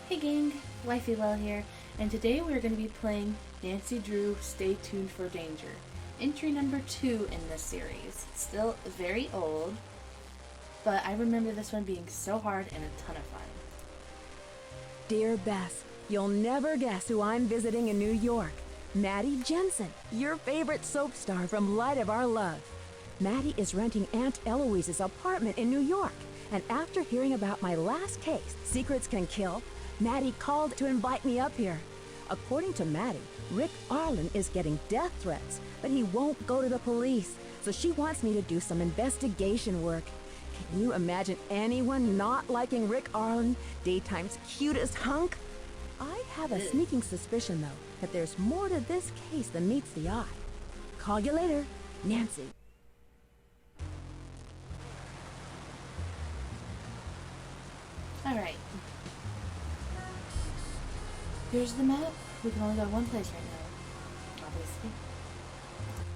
Hey gang, Wifey Well here, and today we're going to be playing Nancy Drew Stay Tuned for Danger. Entry number 2 in this series. It's still very old, but I remember this one being so hard and a ton of fun. Dear Bess, you'll never guess who I'm visiting in New York. Maddie Jensen, your favorite soap star from Light of Our Love. Maddie is renting Aunt Eloise's apartment in New York, and after hearing about my last case, Secrets Can Kill, Maddie called to invite me up here. According to Maddie, Rick Arlen is getting death threats, but he won't go to the police, so she wants me to do some investigation work. Can you imagine anyone not liking Rick Arlen, daytime's cutest hunk? I have a sneaking suspicion, though, that there's more to this case than meets the eye. Call you later, Nancy. Alright. Here's the map. We can only go one place right now, obviously.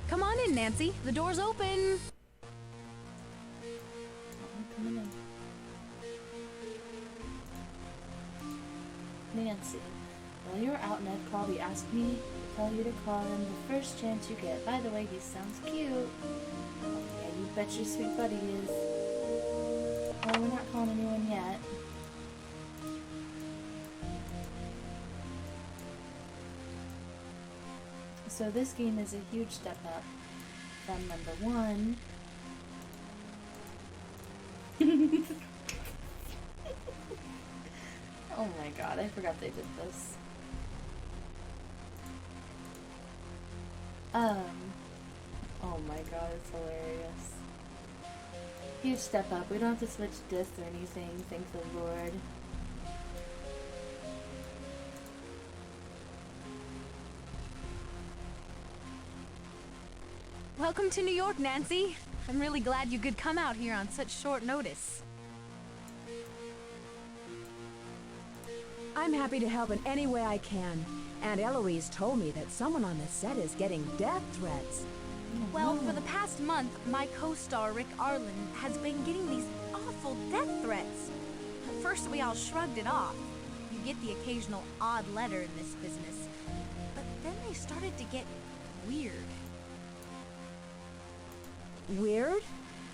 Come on in, Nancy. The door's open. Coming in. Nancy, while you were out, Ned Colby asked me to tell you to call him the first chance you get. By the way, he sounds cute. Yeah, you bet your sweet buddy is. Well, we're not calling anyone yet. So this game is a huge step up from number 1. Oh my god, I forgot they did this. Oh my god, it's hilarious. Huge step up. We don't have to switch discs or anything, thank the Lord. Welcome to New York, Nancy. I'm really glad you could come out here on such short notice. I'm happy to help in any way I can. Aunt Eloise told me that someone on the set is getting death threats. Well, for the past month, my co-star Rick Arlen has been getting these awful death threats. At first, we all shrugged it off. You get the occasional odd letter in this business. But then they started to get weird. Weird?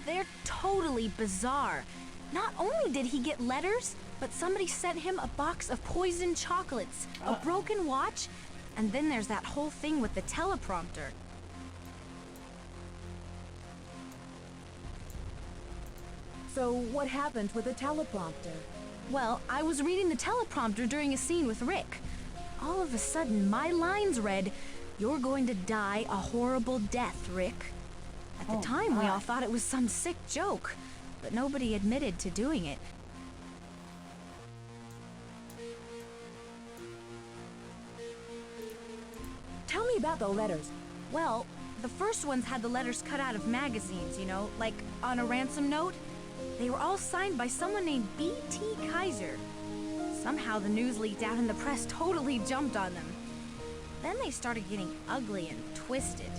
They're totally bizarre. Not only did he get letters, but somebody sent him a box of poisoned chocolates, a broken watch, and then there's that whole thing with the teleprompter. So what happened with the teleprompter? Well, I was reading the teleprompter during a scene with Rick. All of a sudden, my lines read, "You're going to die a horrible death, Rick." At the time, we all thought it was some sick joke, but nobody admitted to doing it. Tell me about the letters. Well, the first ones had the letters cut out of magazines, you know, like on a ransom note. They were all signed by someone named B.T. Kaiser. Somehow the news leaked out and the press totally jumped on them. Then they started getting ugly and twisted.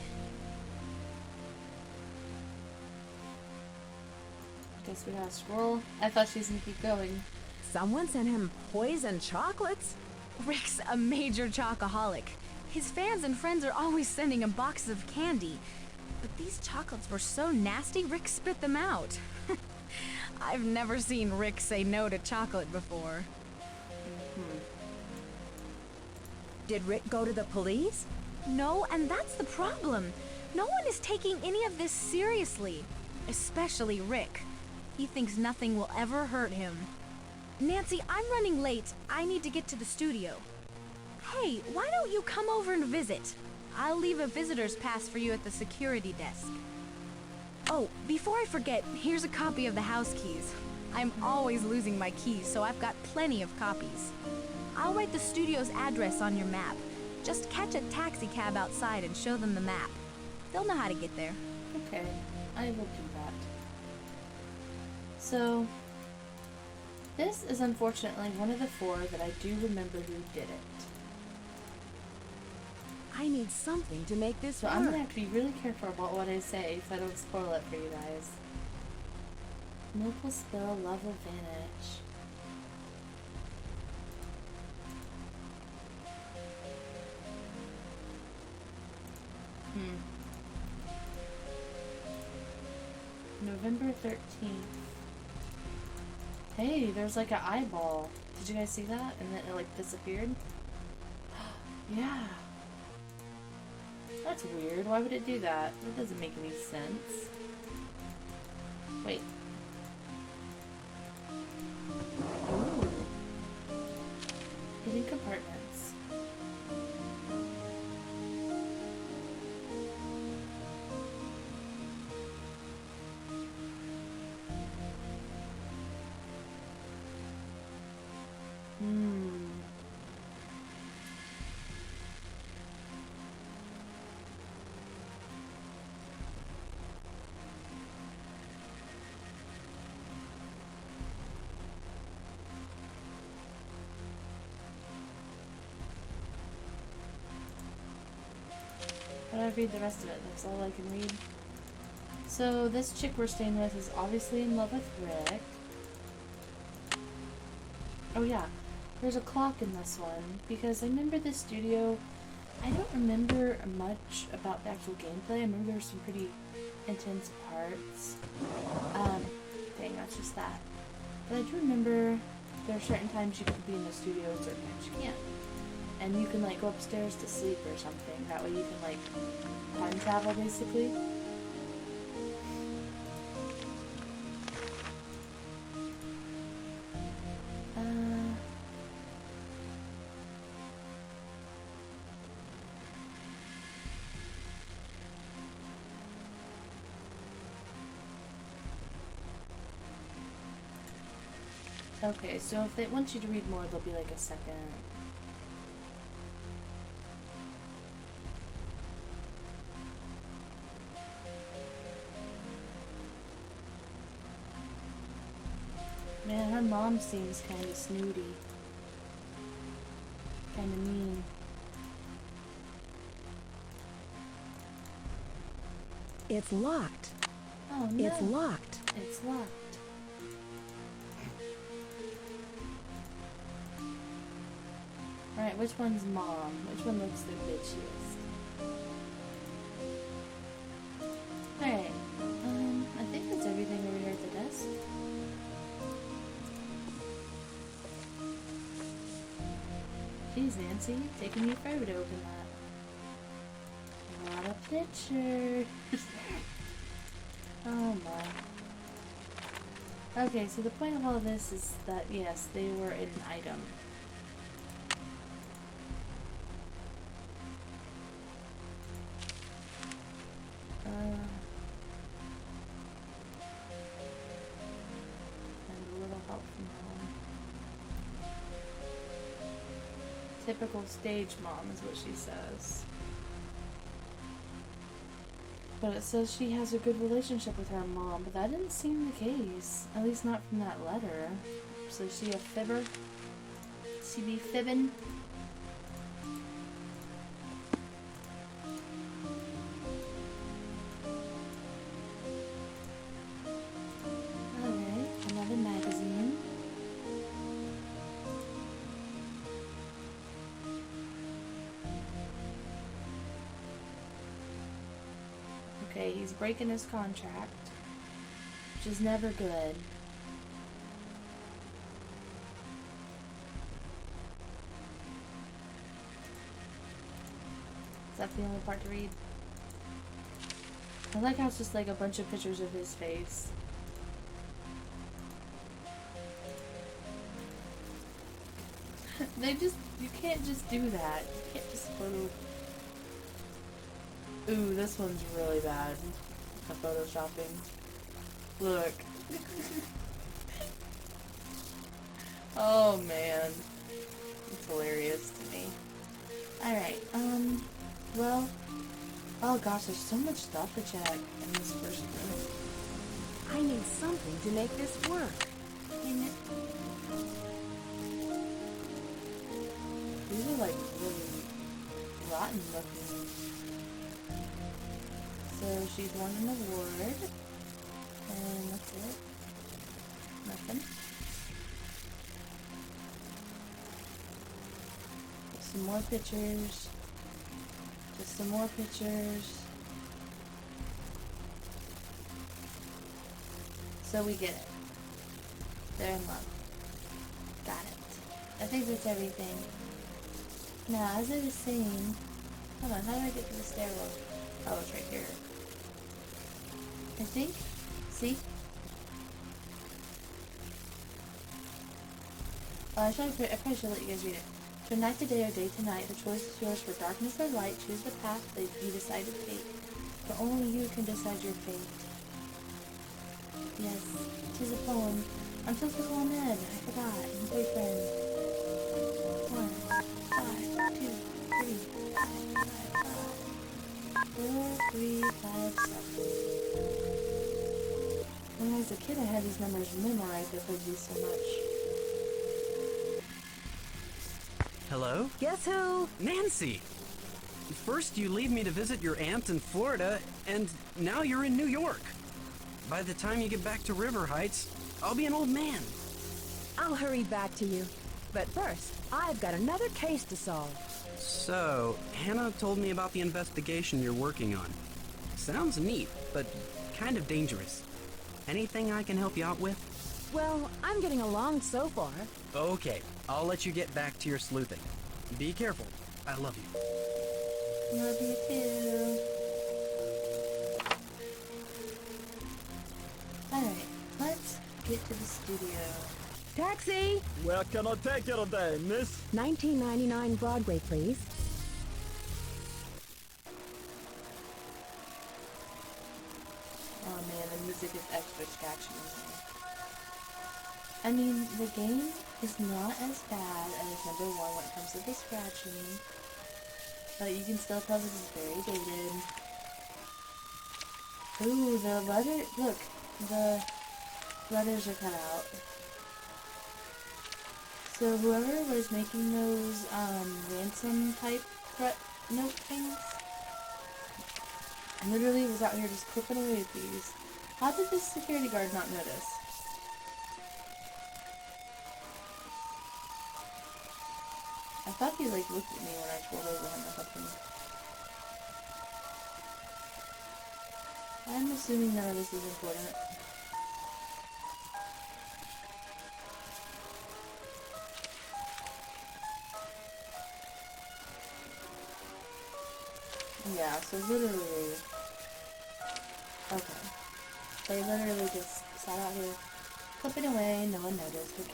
Guess we gotta scroll. I thought she was gonna keep going. Someone sent him poisoned chocolates? Rick's a major chocoholic. His fans and friends are always sending him boxes of candy. But these chocolates were so nasty, Rick spit them out. I've never seen Rick say no to chocolate before. Did Rick go to the police? No, and that's the problem. No one is taking any of this seriously. Especially Rick. He thinks nothing will ever hurt him. Nancy, I'm running late. I need to get to the studio. Hey, why don't you come over and visit? I'll leave a visitor's pass for you at the security desk. Oh, before I forget, here's a copy of the house keys. I'm always losing my keys, so I've got plenty of copies. I'll write the studio's address on your map. Just catch a taxi cab outside and show them the map. They'll know how to get there. Okay, I will do that. So, this is unfortunately one of the 4 that I do remember who did it. I need something to make this So work. I'm gonna have to be really careful about what I say so I don't spoil it for you guys. Milk will spill, love will vanish. November 13th. Hey, there's like an eyeball. Did you guys see that? And then it like disappeared? Yeah. That's weird. Why would it do that? That doesn't make any sense. Wait. Ooh. Hidden compartments. How do I read the rest of it? That's all I can read. So this chick we're staying with is obviously in love with Rick. Oh yeah, there's a clock in this one because I remember this studio. I don't remember much about the actual gameplay. I remember there's some pretty intense parts. Dang, that's just that. But I do remember there are certain times you can be in the studio and certain times you can't. And you can like go upstairs to sleep or something. That way you can like time travel basically. Okay, so if they want you to read more, there'll be like a second. Man, her mom seems kind of snooty. Kind of mean. It's locked. Oh no. It's locked. It's locked. Alright, which one's mom? Which one looks the bitchiest? Alright. I think that's everything over here at the desk. Jeez, Nancy, taking you forever to open that. A lot of pictures. Oh my. Okay, so the point of all this is that, yes, they were an item. And a little help from home. Typical stage mom is what she says. But it says she has a good relationship with her mom, but that didn't seem the case. At least not from that letter. So is she a fibber? She be fibbing? Alright, another magazine. Okay, he's breaking his contract, which is never good. Is that the only part to read? I like how it's just like a bunch of pictures of his face. You can't just do that. You can't just photo. Ooh, this one's really bad. The photoshopping. Look. Oh man. It's hilarious to me. Alright, well. Oh gosh, there's so much stuff to check in this first room. I need something to make this work. These are like really rotten looking. So she's won an award. And that's it. Nothing. Some more pictures. Just some more pictures. So we get it. They're in love. Got it. I think that's everything. Now, as I was saying, hold on, how do I get to the stairwell? Oh, it's right here. I think. See? I probably should let you guys read it. From night to day or day to night, the choice is yours. For darkness or light, choose the path that you decide to take. But only you can decide your fate. Yes, 'tis a poem. I'm supposed to call Ned. I forgot. And boyfriend. 1, 5, 2, 3, 5, 5, 4, 3, 5, 7. When I was a kid, I had these numbers memorized. I've heard these so much. Hello? Guess who? Nancy! First you leave me to visit your aunt in Florida, and now you're in New York. By the time you get back to River Heights, I'll be an old man. I'll hurry back to you. But first, I've got another case to solve. So, Hannah told me about the investigation you're working on. Sounds neat, but kind of dangerous. Anything I can help you out with? Well, I'm getting along so far. Okay, I'll let you get back to your sleuthing. Be careful. I love you. Love you too. Alright, let's get to the studio. Taxi! Where can I take you today, miss? 1999 Broadway, please. Oh man, the music is extra scratchy in here. I mean, the game is not as bad as number 1 when it comes to the scratching. But you can still tell this is very dated. Ooh, the letter, look, the letters are cut out. So whoever was making those, ransom type note things, literally was out here just clipping away at these. How did this security guard not notice? I thought he like looked at me when I pulled over him or something. I'm assuming none of this is important. Yeah, so literally... Okay. They literally just sat out here clipping away, no one noticed, okay.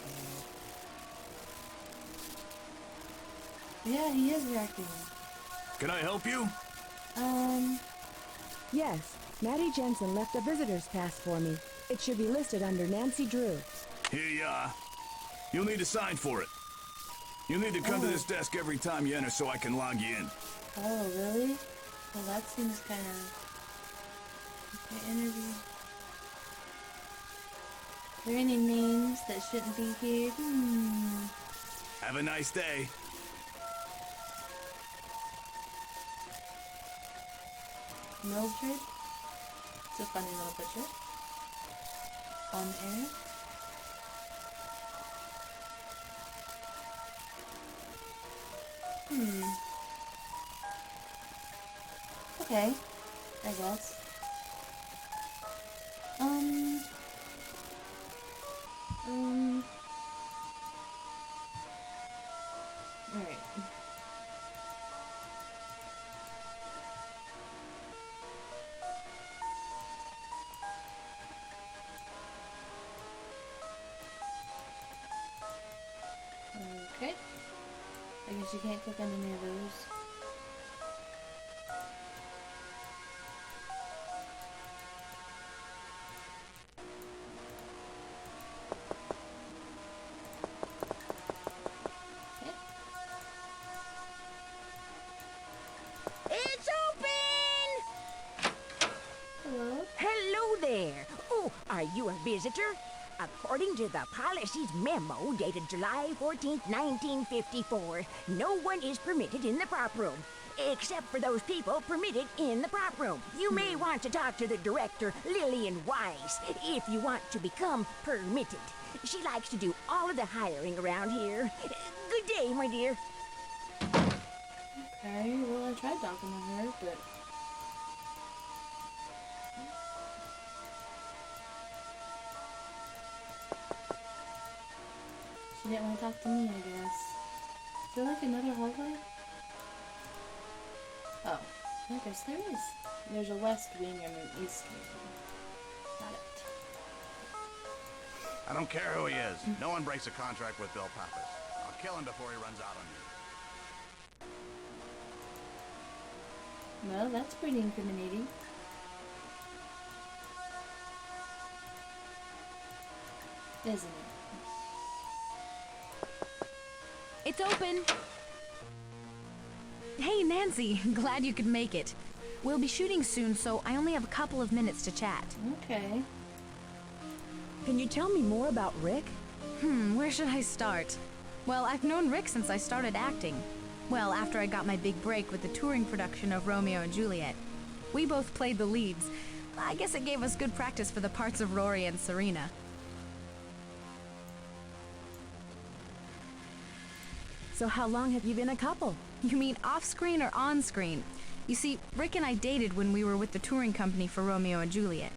Yeah, he is reacting. Can I help you? Yes, Maddie Jensen left a visitor's pass for me. It should be listed under Nancy Drew. Here you are. You'll need to sign for it. You'll need to come to this desk every time you enter so I can log you in. Oh, really? Well, that seems kind of... Okay, interview. Are there any names that shouldn't be here? Have a nice day. Mildred? It's a funny little picture. On air. Okay, I guess. Alright. Okay. I guess you can't click on any of those. It's open! Hello? Hello there. Oh, are you a visitor? According to the policy's memo dated July 14th, 1954, no one is permitted in the prop room, except for those people permitted in the prop room. You may want to talk to the director, Lillian Wise, if you want to become permitted. She likes to do all of the hiring around here. Good day, my dear. Okay, well I tried talking to her, but... didn't want to talk to me, I guess. Is there like another hallway? Oh, I guess there is. There's a west wing and an east wing. Got it. I don't care who he is. No one breaks a contract with Bill Pappas. I'll kill him before he runs out on you. Well, that's pretty incriminating. Isn't it? It's open. Hey, Nancy. Glad you could make it. We'll be shooting soon, so I only have a couple of minutes to chat. Okay. Can you tell me more about Rick? Where should I start? Well, I've known Rick since I started acting. Well, after I got my big break with the touring production of Romeo and Juliet. We both played the leads. I guess it gave us good practice for the parts of Rory and Serena. So how long have you been a couple? You mean off-screen or on-screen? You see, Rick and I dated when we were with the touring company for Romeo and Juliet.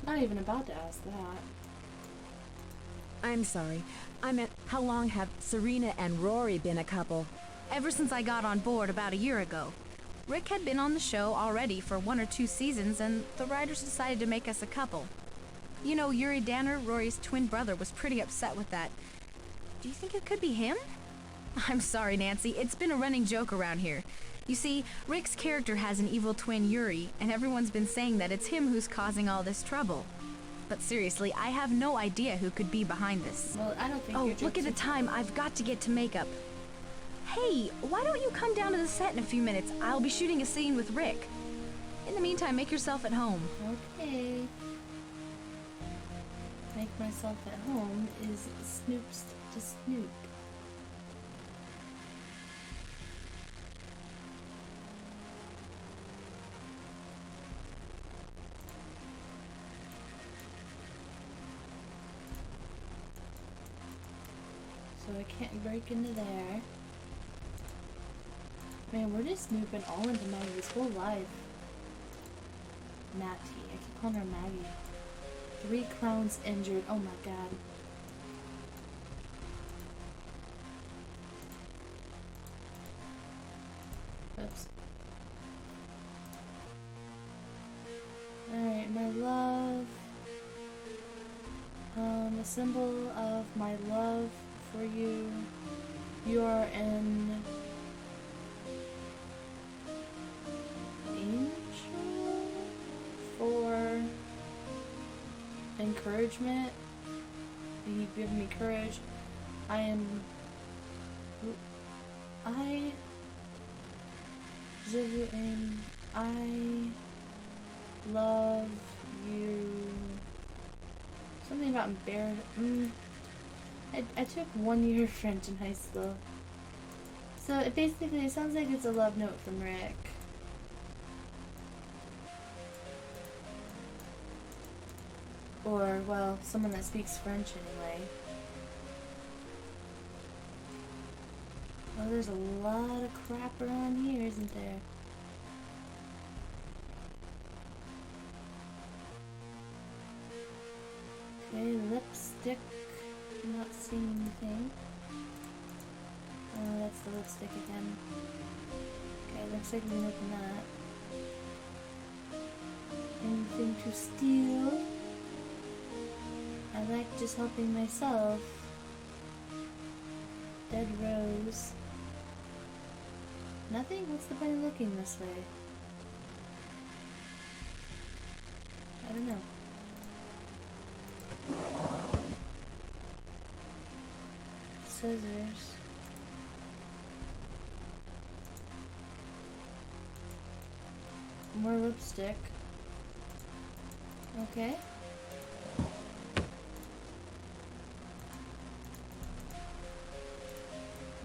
Not even about to ask that. I'm sorry. I meant, how long have Serena and Rory been a couple? Ever since I got on board about a year ago. Rick had been on the show already for 1 or 2 seasons, and the writers decided to make us a couple. You know, Yuri Danner, Rory's twin brother, was pretty upset with that. Do you think it could be him? I'm sorry, Nancy. It's been a running joke around here. You see, Rick's character has an evil twin, Yuri, and everyone's been saying that it's him who's causing all this trouble. But seriously, I have no idea who could be behind this. Well, I don't think Oh, your look at jokes the are- time. I've got to get to makeup. Hey, why don't you come down to the set in a few minutes? I'll be shooting a scene with Rick. In the meantime, make yourself at home. Okay. Make myself at home is Snoops to Snoop. So I can't break into there. Man, we're just snooping all into Maggie's whole life. Matty. I keep calling her Maggie. 3 clowns injured. Oh my god. Oops. Alright, my love. A symbol of my love for you. You are an angel for encouragement. You give me courage. I love you. Something about I took 1 year of French in high school. So it basically sounds like it's a love note from Rick. Or, well, someone that speaks French anyway. Well, there's a lot of crap around here, isn't there? Okay, lipstick. I'm not seeing anything. Oh, that's the lipstick again. Okay, looks like we can open that. Anything to steal? I like just helping myself. Dead rose. Nothing? What's the point of looking this way? I don't know. Scissors. More lipstick. Okay.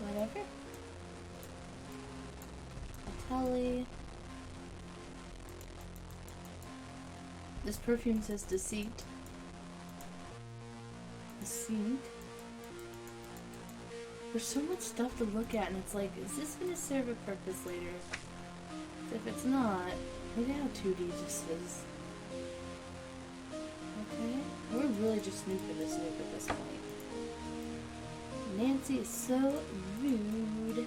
Whatever. A telly. This perfume says deceit. Deceit. There's so much stuff to look at, and it's like, is this gonna serve a purpose later? If it's not, look at how 2D this is. Okay, we're really just snooping to snoop at this point. Nancy is so rude.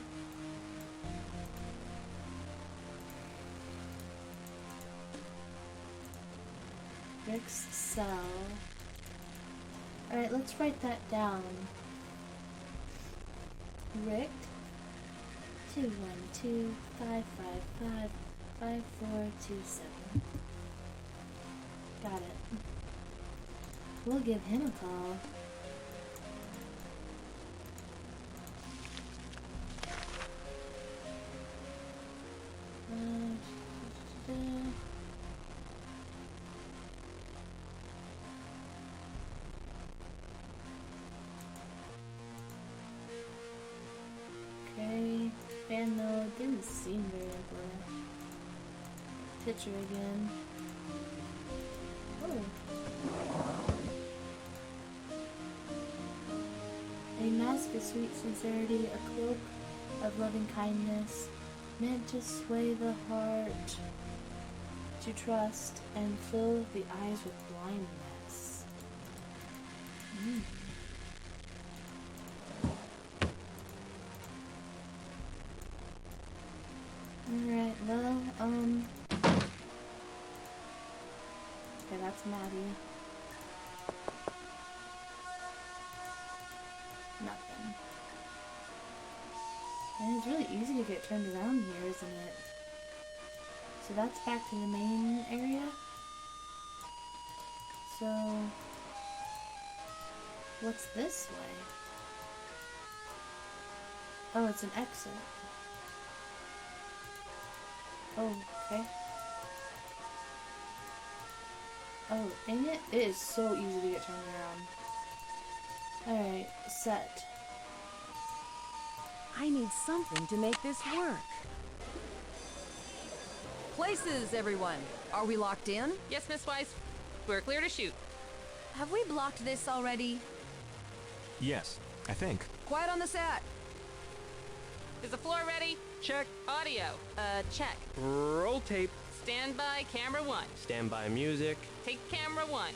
Rick's cell. Alright, let's write that down. Rick 212-555-5427. Got it. We'll give him a call. Okay, fan node didn't seem very important. Picture again. Oh. A mask of sweet sincerity, a cloak of loving kindness, meant to sway the heart, to trust, and fill the eyes with blindness. Alright, well, okay, that's Maddie. Nothing. And it's really easy to get turned around here, isn't it? So that's back to the main area. So, what's this way? Oh, it's an exit. Oh, okay. Oh, dang it. It is so easy to get turned around. Alright, set. I need something to make this work. Places, everyone. Are we locked in? Yes, Miss Weiss. We're clear to shoot. Have we blocked this already? Yes, I think. Quiet on the set. Is the floor ready? Check. Audio. Check. Roll tape. Stand by, camera one. Stand by music. Take camera one.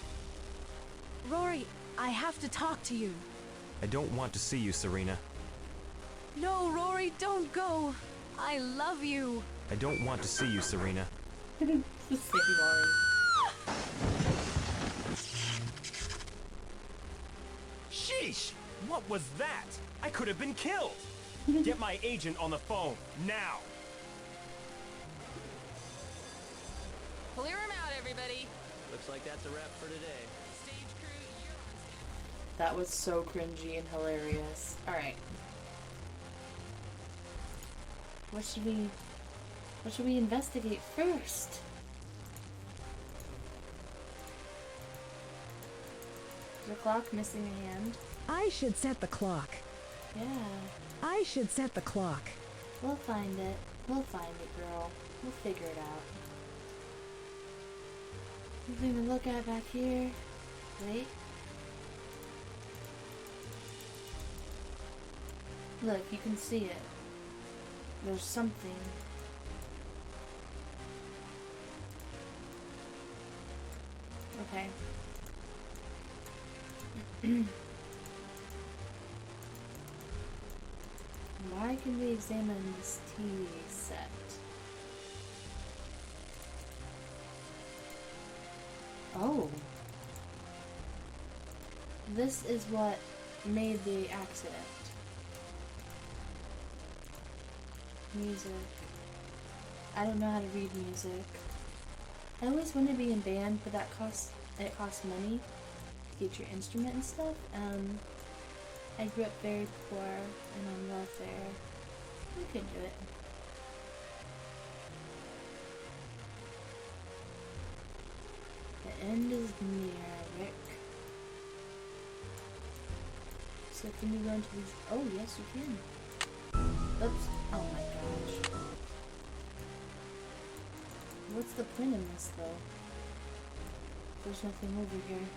Rory, I have to talk to you. I don't want to see you, Serena. No, Rory, don't go. I love you. I don't want to see you, Serena. The same line. Sheesh! What was that? I could have been killed! Get my agent on the phone, now! Clear him out, everybody. Looks like that's a wrap for today. Stage crew, you're on stage. That was so cringy and hilarious. Alright. What should we investigate first? Is the clock missing a hand? I should set the clock. Yeah. I should set the clock. We'll find it. We'll find it, girl. We'll figure it out. Something to look at back here. Wait. Look, you can see it. There's something. Okay. Why can we examine this TV set? Oh. This is what made the accident. Music. I don't know how to read music. I always wanted to be in band, but it costs money to get your instrument and stuff. I grew up very poor and on welfare. We couldn't do it. The end is near, Rick. So can you go into these? Oh, yes, you can. Oops. Oh my gosh. What's the point in this, though? There's nothing over here.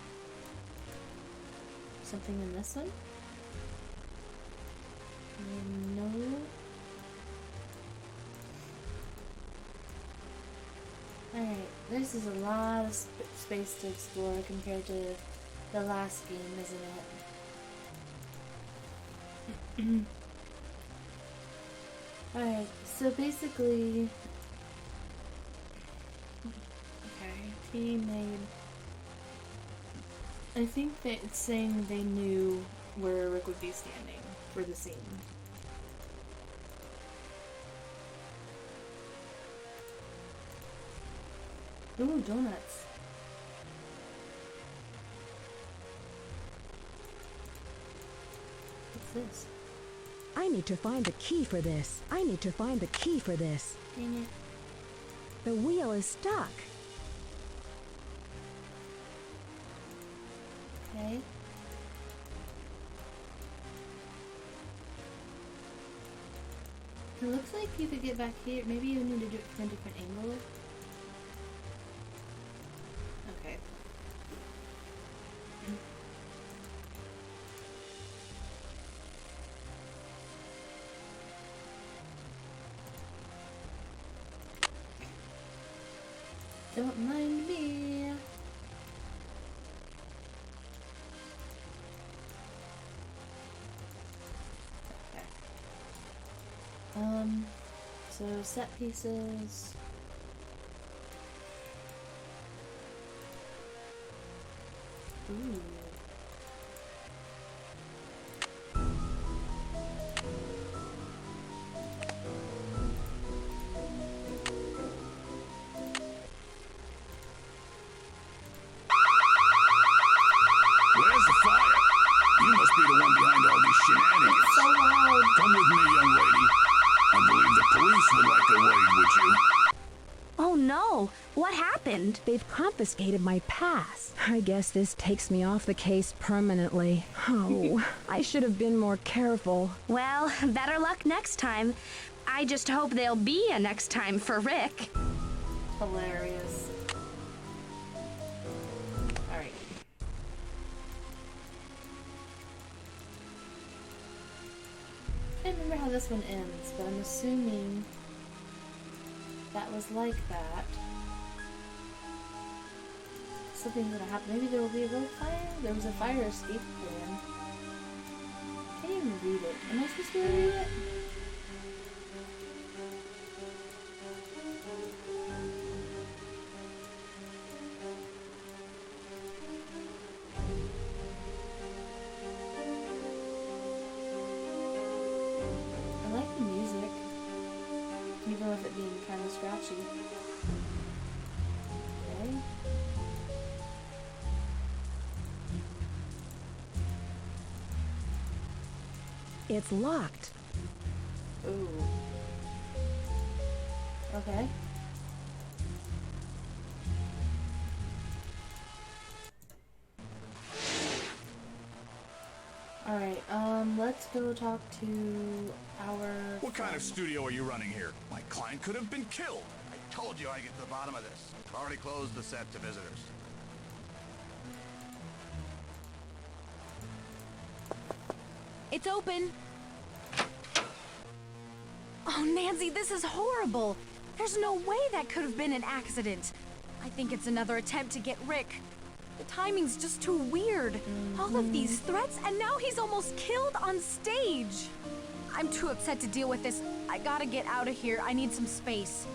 Something in this one? No. Alright, this is a lot of space to explore compared to the last game, isn't Alright, so basically... Okay, team made... I think that it's saying they knew where Rick would be standing for the scene. Ooh, donuts. What's this? I need to find the key for this. I need to find the key for this. Dang it. The wheel is stuck. Okay. It looks like you could get back here. Maybe you need to do it from a different angle. Okay. Don't mind me. Okay. So set pieces. Ooh. Where's the fire? You must be the one behind all these shenanigans. So loud. Come with me, young lady. I believe the police would like a word with you. Oh no! What happened? They've confiscated my pass. I guess this takes me off the case permanently. Oh, I should have been more careful. Well, better luck next time. I just hope there'll be a next time for Rick. Hilarious. Alright. I can't remember how this one ends, but I'm assuming that was like that. Something's gonna happen. Maybe there will be a real fire? There was a fire escape plan. I can't even read it. Am I supposed to read it? I like the music, even with it being kind of scratchy. Okay. It's locked. Ooh. Okay. Alright, let's go talk to our... What kind of studio are you running here? My client could have been killed. I told you I'd get to the bottom of this. I've already closed the set to visitors. It's open. Oh, Nancy, this is horrible. There's no way that could have been an accident. I think it's another attempt to get Rick. The timing's just too weird. All of these threats, and now he's almost killed on stage. I'm too upset to deal with this. I gotta get out of here. I need some space.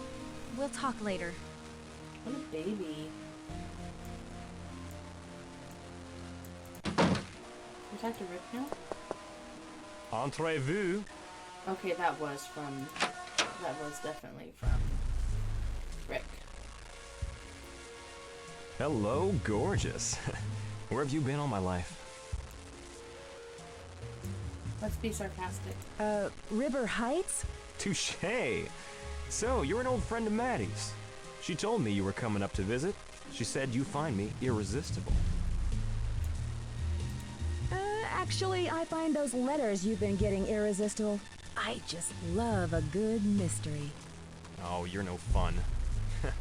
We'll talk later. What a baby. We talk to Rick now? Entrez-vous. Okay, that was definitely from Rick. Hello, gorgeous. Where have you been all my life? Let's be sarcastic. River Heights? Touché. So, you're an old friend of Maddie's. She told me you were coming up to visit. She said you find me irresistible. Actually, I find those letters you've been getting irresistible. I just love a good mystery. Oh, you're no fun.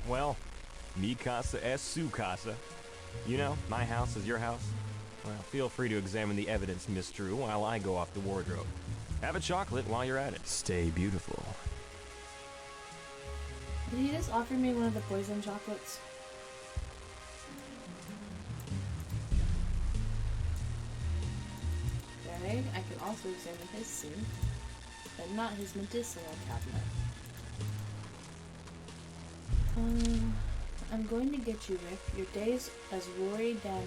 Well, mi casa es su casa. You know, my house is your house. Well, feel free to examine the evidence, Miss Drew, while I go off the wardrobe. Have a chocolate while you're at it. Stay beautiful. Did he just offer me one of the poison chocolates? Okay, I can also examine his sink, but not his medicinal cabinet. I'm going to get you, Rick. Your days as Rory Danner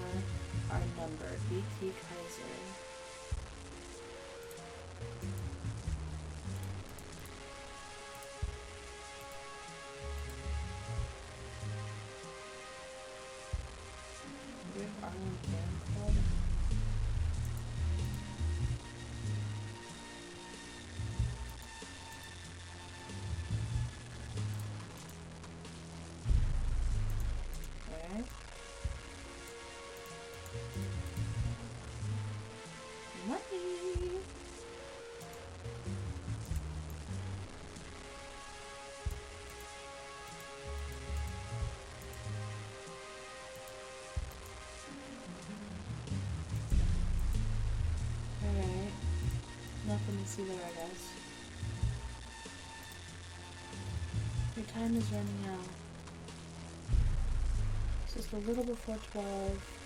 are numbered. B.T. Kaiser. Rick Arlen Fan Club. Alright. Money. Alright. Nothing to see there, I guess. Your time is running out. It's just a little before 12.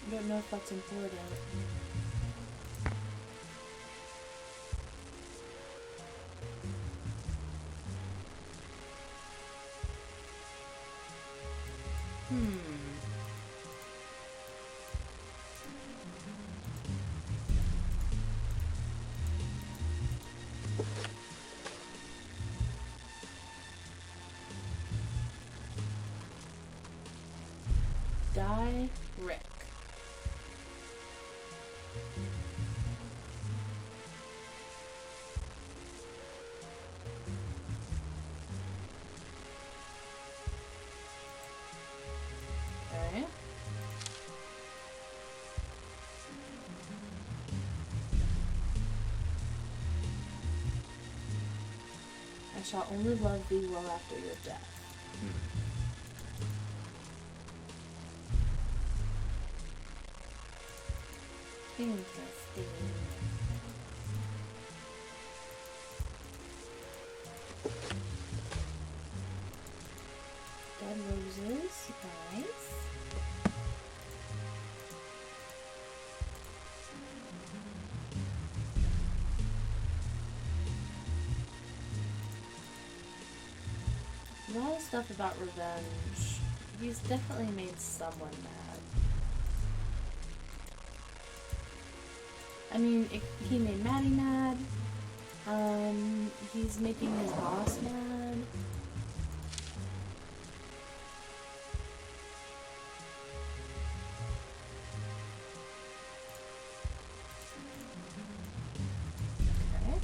I don't know if that's important. Die Rick. Okay. I shall only love thee well after your death. Interesting. Dead roses, nice. A lot of stuff about revenge. He's definitely made someone mad. I mean, he made Maddie mad. He's making his boss mad. Okay.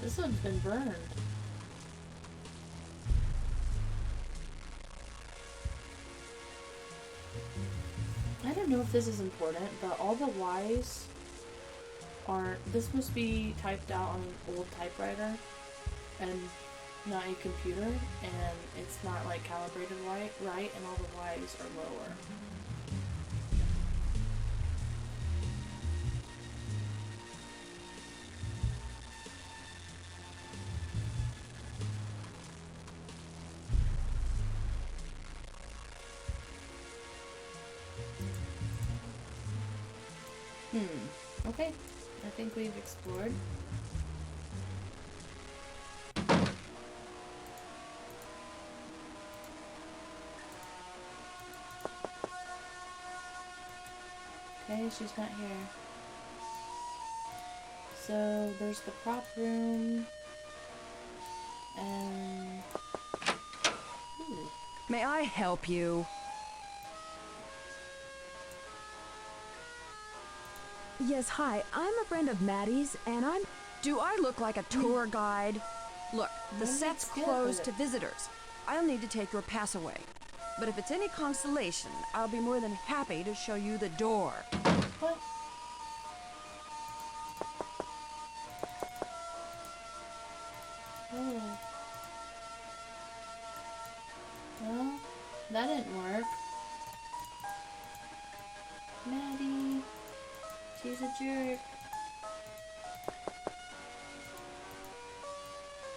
This one's been burned. I don't know if this is important, but all the Y's are... This must be typed out on an old typewriter and not a computer, and it's not like calibrated right, and all the Y's are lower. Okay, I think we've explored. Okay, she's not here. So there's the prop room and... Ooh. May I help you? Yes, hi. I'm a friend of Maddie's, and I'm... Do I look like a tour guide? Look, the set's closed to visitors. I'll need to take your pass away. But if it's any consolation, I'll be more than happy to show you the door. What? Oh. Well, that didn't work. Maddie. She's a jerk.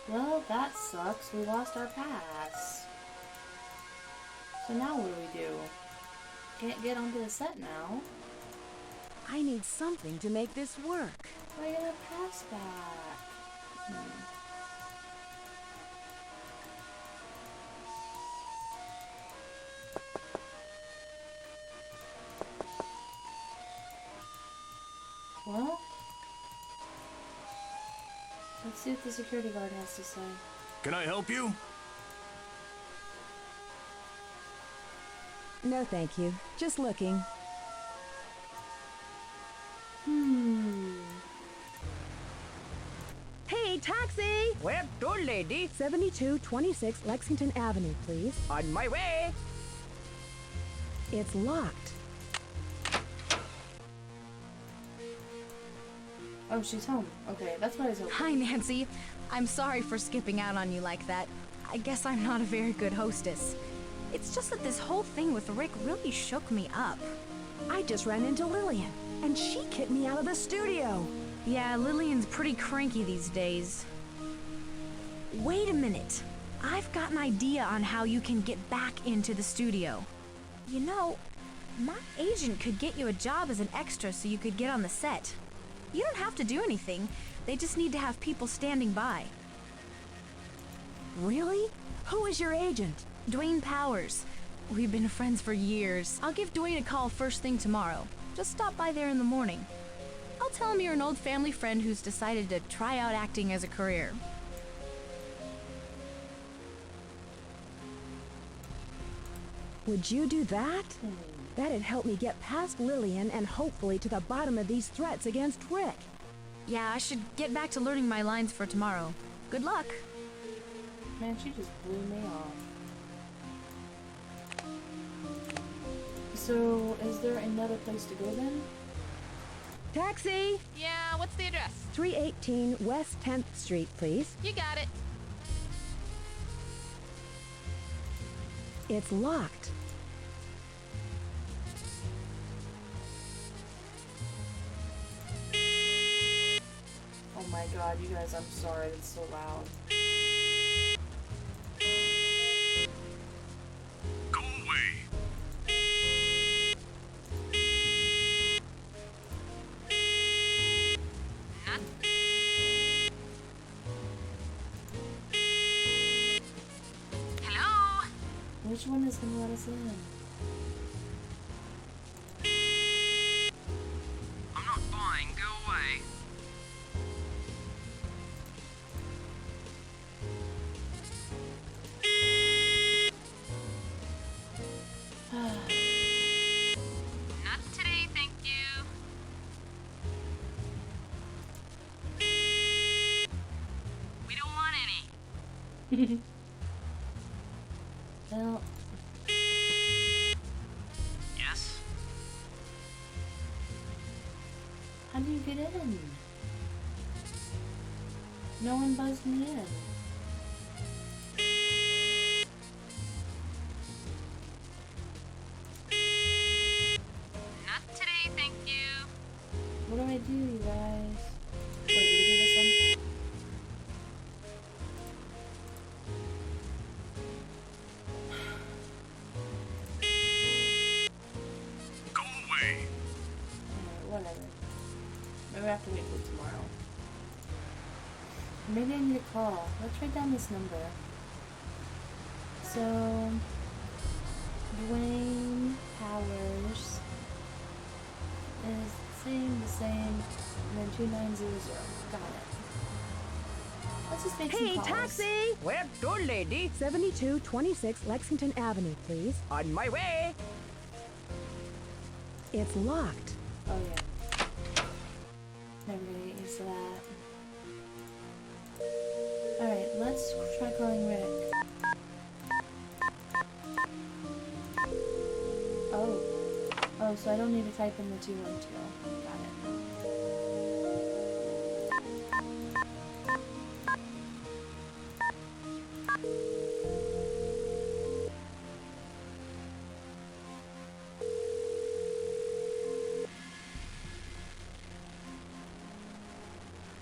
Well, that sucks. We lost our pass. So now what do we do? can't get onto the set now. I need something to make this work. I got a pass back. Well, let's see what the security guard has to say. Can I help you? No, thank you. Just looking. Hey, taxi! Where to, lady? 7226 Lexington Avenue, please. On my way. It's locked. Oh, she's home. Okay, that's what I was hoping. Hi, Nancy. I'm sorry for skipping out on you like that. I guess I'm not a very good hostess. It's just that this whole thing with Rick really shook me up. I just ran into Lillian, and she kicked me out of the studio. Yeah, Lillian's pretty cranky these days. Wait a minute. I've got an idea on how you can get back into the studio. You know, my agent could get you a job as an extra so you could get on the set. You don't have to do anything. They just need to have people standing by. Really? Who is your agent? Dwayne Powers. We've been friends for years. I'll give Dwayne a call first thing tomorrow. Just stop by there in the morning. I'll tell him you're an old family friend who's decided to try out acting as a career. Would you do that? That'd help me get past Lillian and hopefully to the bottom of these threats against Rick. Yeah, I should get back to learning my lines for tomorrow. Good luck. Man, she just blew me off. So, is there another place to go then? Taxi! Yeah, what's the address? 318 West 10th Street, please. You got it. It's locked. Oh my god, you guys, I'm sorry, it's so loud. Go away. Hello? Which one is gonna let us in? I'm not buying. Go away. Not today, thank you. We don't want any. Well, Yes? how do you get in? No one buzzed me in. Not today, thank you. What do I do, you guys? Wait, do we do this one? Go away. Whatever. Maybe I have to wait till tomorrow. Maybe I need a call. Let's write down this number. So, Dwayne Powers is the same, and then 2900. Got it. Let's just make some Hey, calls. taxi! Where to, lady? 7226 Lexington Avenue, please. On my way. It's locked. Oh yeah. Never gonna get used to that. Alright, let's try calling Rick. Oh. Oh, so I don't need to type in the 212. Got it.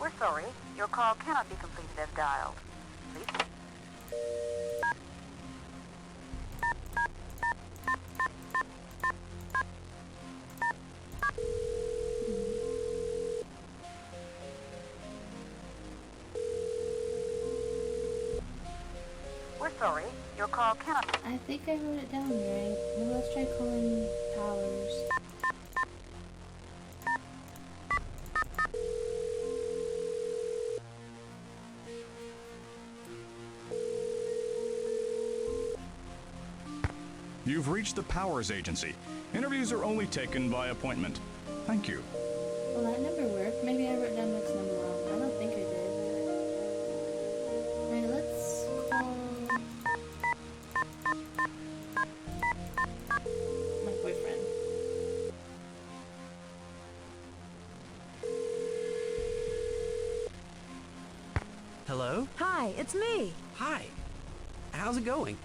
We're sorry. Your call cannot be completed as dialed. Please. Sorry, your call cannot... I think I wrote it down right. Well, let's try calling Powers. You've reached the Powers Agency. Interviews are only taken by appointment. Thank you. Well, that number worked. Maybe I wrote down Rick's number wrong. I don't think I did. Alright, let's call my boyfriend. Hello? Hi, it's me. Hi. How's it going?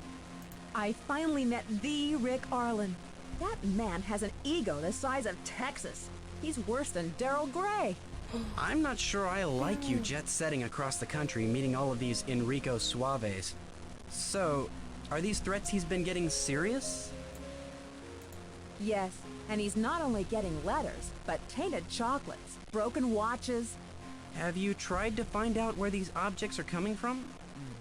I finally met the Rick Arlen. That man has an ego the size of Texas. He's worse than Daryl Gray. I'm not sure I like you jet-setting across the country, meeting all of these Enrico Suaves. So, are these threats he's been getting serious? Yes, and he's not only getting letters, but tainted chocolates, broken watches. Have you tried to find out where these objects are coming from?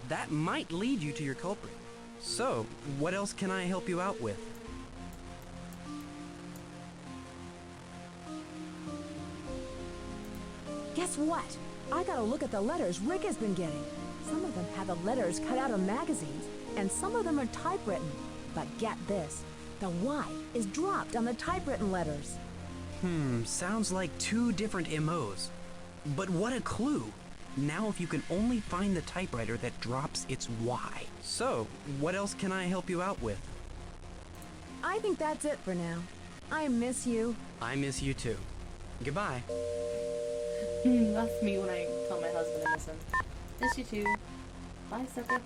That might lead you to your culprit. So, what else can I help you out with? Guess what? I gotta look at the letters Rick has been getting. Some of them have the letters cut out of magazines, and some of them are typewritten. But get this, the Y is dropped on the typewritten letters. Sounds like two different MOs. But what a clue! Now if you can only find the typewriter that drops its Y. So, what else can I help you out with? I think that's it for now. I miss you. I miss you too. Goodbye. That's me when I tell my husband I miss him. Miss you too. Bye, sucker.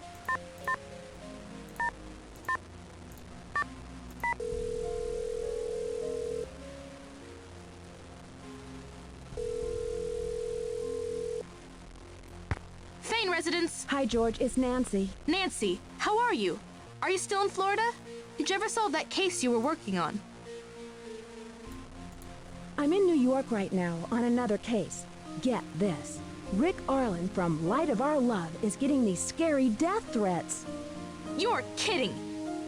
Fane residence. Hi, George. It's Nancy. Nancy, how are you? Are you still in Florida? Did you ever solve that case you were working on? I'm in New York right now on another case. Get this. Rick Arlen from Light of Our Love is getting these scary death threats. You're kidding.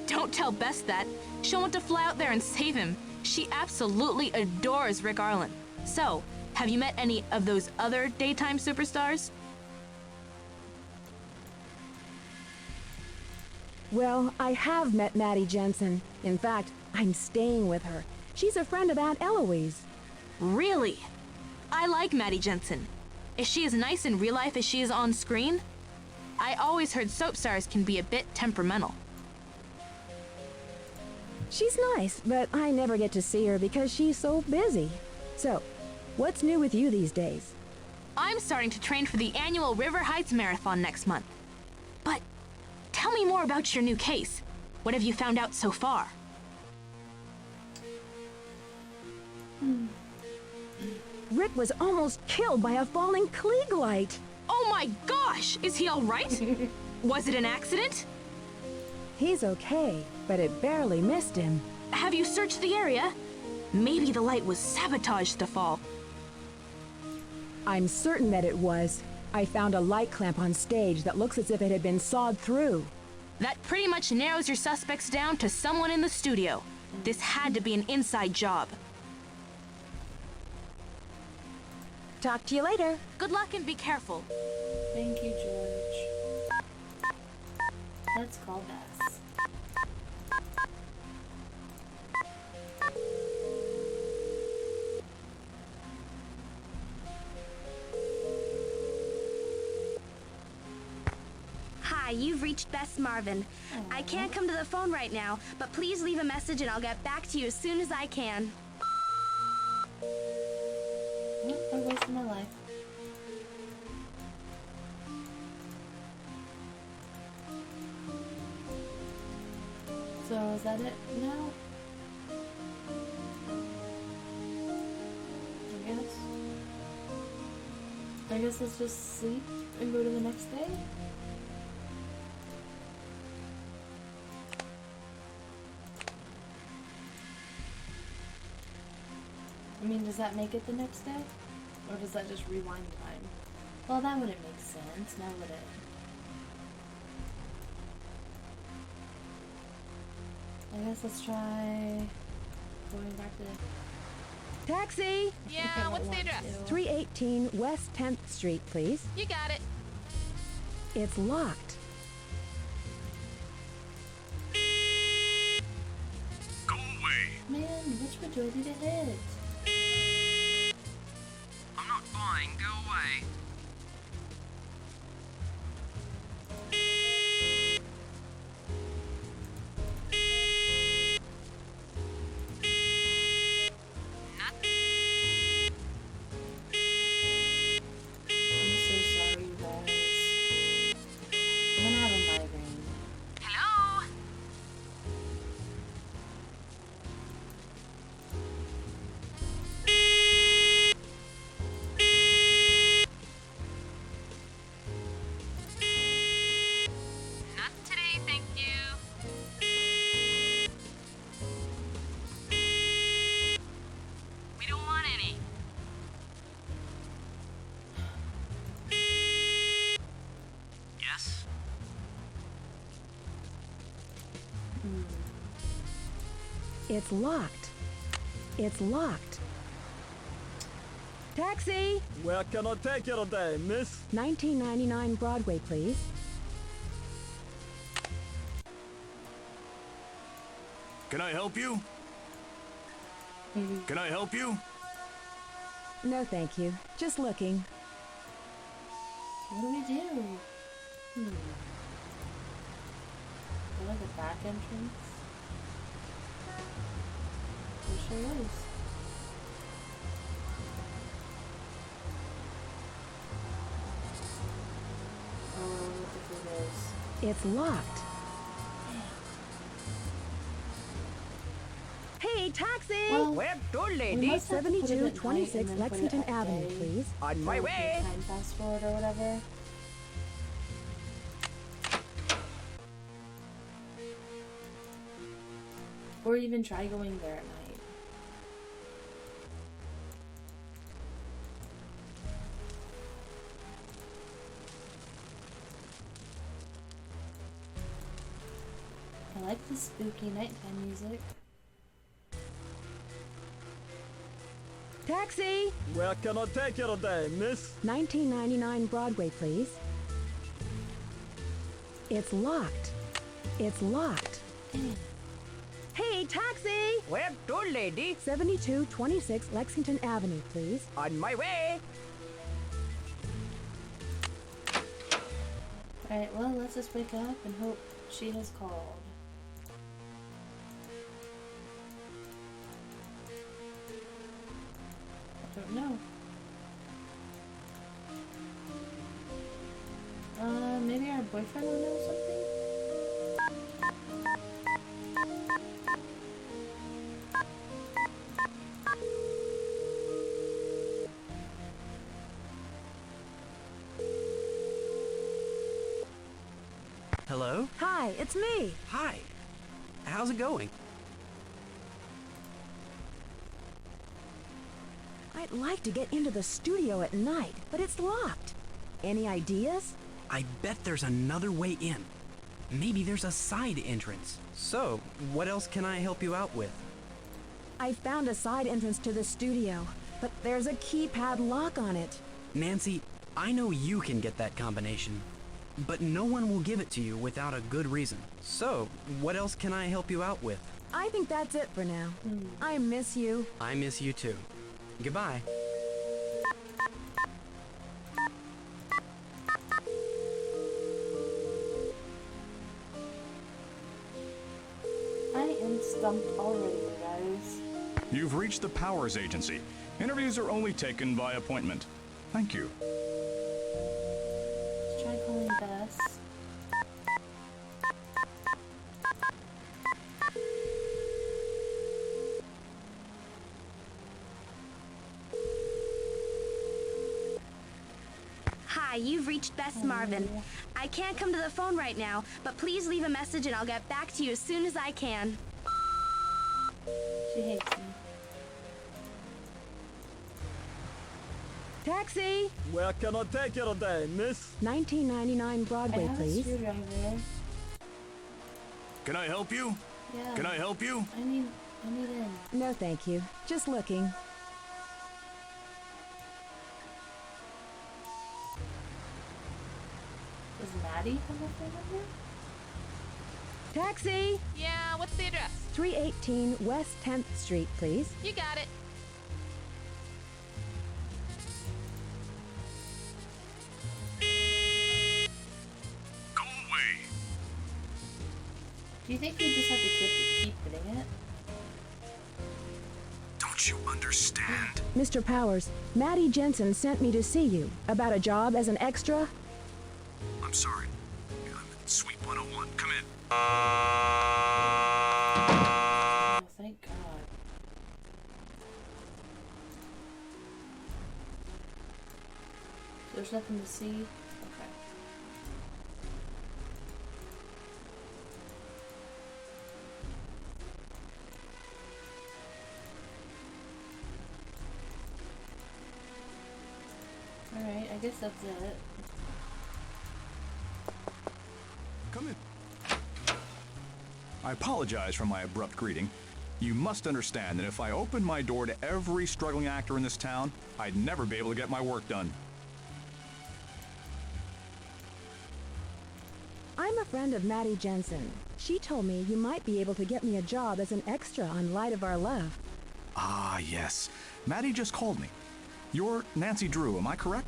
Don't tell Bess that. She'll want to fly out there and save him. She absolutely adores Rick Arlen. So, have you met any of those other daytime superstars? Well, I have met Maddie Jensen. In fact, I'm staying with her. She's a friend of Aunt Eloise. Really? I like Maddie Jensen. Is she as nice in real life as she is on screen? I always heard soap stars can be a bit temperamental. She's nice, but I never get to see her because she's so busy. So, what's new with you these days? I'm starting to train for the annual River Heights Marathon next month. But tell me more about your new case. What have you found out so far? Rick was almost killed by a falling Klieg light. Oh my gosh! Is he all right? Was it an accident? He's okay, but it barely missed him. Have you searched the area? Maybe the light was sabotaged to fall. I'm certain that it was. I found a light clamp on stage that looks as if it had been sawed through. That pretty much narrows your suspects down to someone in the studio. This had to be an inside job. Talk to you later. Good luck and be careful. Thank you, George. Let's call Bess. Hi, you've reached Bess Marvin. I can't come to the phone right now, but please leave a message and I'll get back to you as soon as I can. Nope, I wasted my life. So is that it now? I guess let's just sleep and go to the next day. I mean, does that make it the next day? Or does that just rewind time? Well, that wouldn't make sense, now would it? I guess let's try going back to... Taxi! Yeah, what's the address? 318 West 10th Street, please. You got it. It's locked. Go away. Man, which one do I need to hit? I'm not buying. Go away. I'm so sorry, you guys. I'm gonna have a migraine. Hello? Not today, thank you. We don't want any. Yes? It's locked. It's locked. Taxi! Where can I take you today, miss? 1999 Broadway, please. Can I help you? Can I help you? No, thank you. Just looking. What do we do? Is there like a back entrance? There sure is. What the is? It's locked. Hey, taxi! Well, Where to, we lady? must have to put it at night 7226 and then put it Lexington at Avenue, day. please. On my Or way. Time fast forward or whatever. Or even try going there at night. I like the spooky nighttime music. Taxi! Where can I take you today, miss? 1999 Broadway, please. It's locked. It's locked. Hey, taxi! Where to, lady? 7226 Lexington Avenue, please. On my way. Alright, well, let's just wake up and hope she has called. I don't know. Maybe our boyfriend will know something? Hello? Hi, it's me. Hi. How's it going? I'd like to get into the studio at night, but it's locked. Any ideas? I bet there's another way in. Maybe there's a side entrance. So, what else can I help you out with? I found a side entrance to the studio, but there's a keypad lock on it. Nancy, I know you can get that combination, but no one will give it to you without a good reason. So, what else can I help you out with? I think that's it for now. I miss you. I miss you too. Goodbye. I am stumped already, you guys. You've reached the Powers Agency. Interviews are only taken by appointment. Thank you. Let's try calling Bess. Hi, you've reached Bess Marvin. I can't come to the phone right now, but please leave a message and I'll get back to you as soon as I can. She hates me. Taxi! Where can I take you today, miss? 1999 I Broadway, have a please. screwdriver. Can I help you? Yeah. Can I help you? I need in. No, thank you. Just looking. Does Maddie have a phone number? Taxi! Yeah, what's the address? 318 West 10th Street, please. You got it. Go away. Do you think we just have to keep hitting it? Don't you understand? Mr. Powers, Maddie Jensen sent me to see you about a job as an extra. I'm sorry. I'm in Suite 101. Come in. Oh, thank God. There's nothing to see? Okay. Alright, I guess that's it. Come in. I apologize for my abrupt greeting. You must understand that if I opened my door to every struggling actor in this town, I'd never be able to get my work done. I'm a friend of Maddie Jensen. She told me you might be able to get me a job as an extra on Light of Our Love. Ah, yes. Maddie just called me. You're Nancy Drew, am I correct?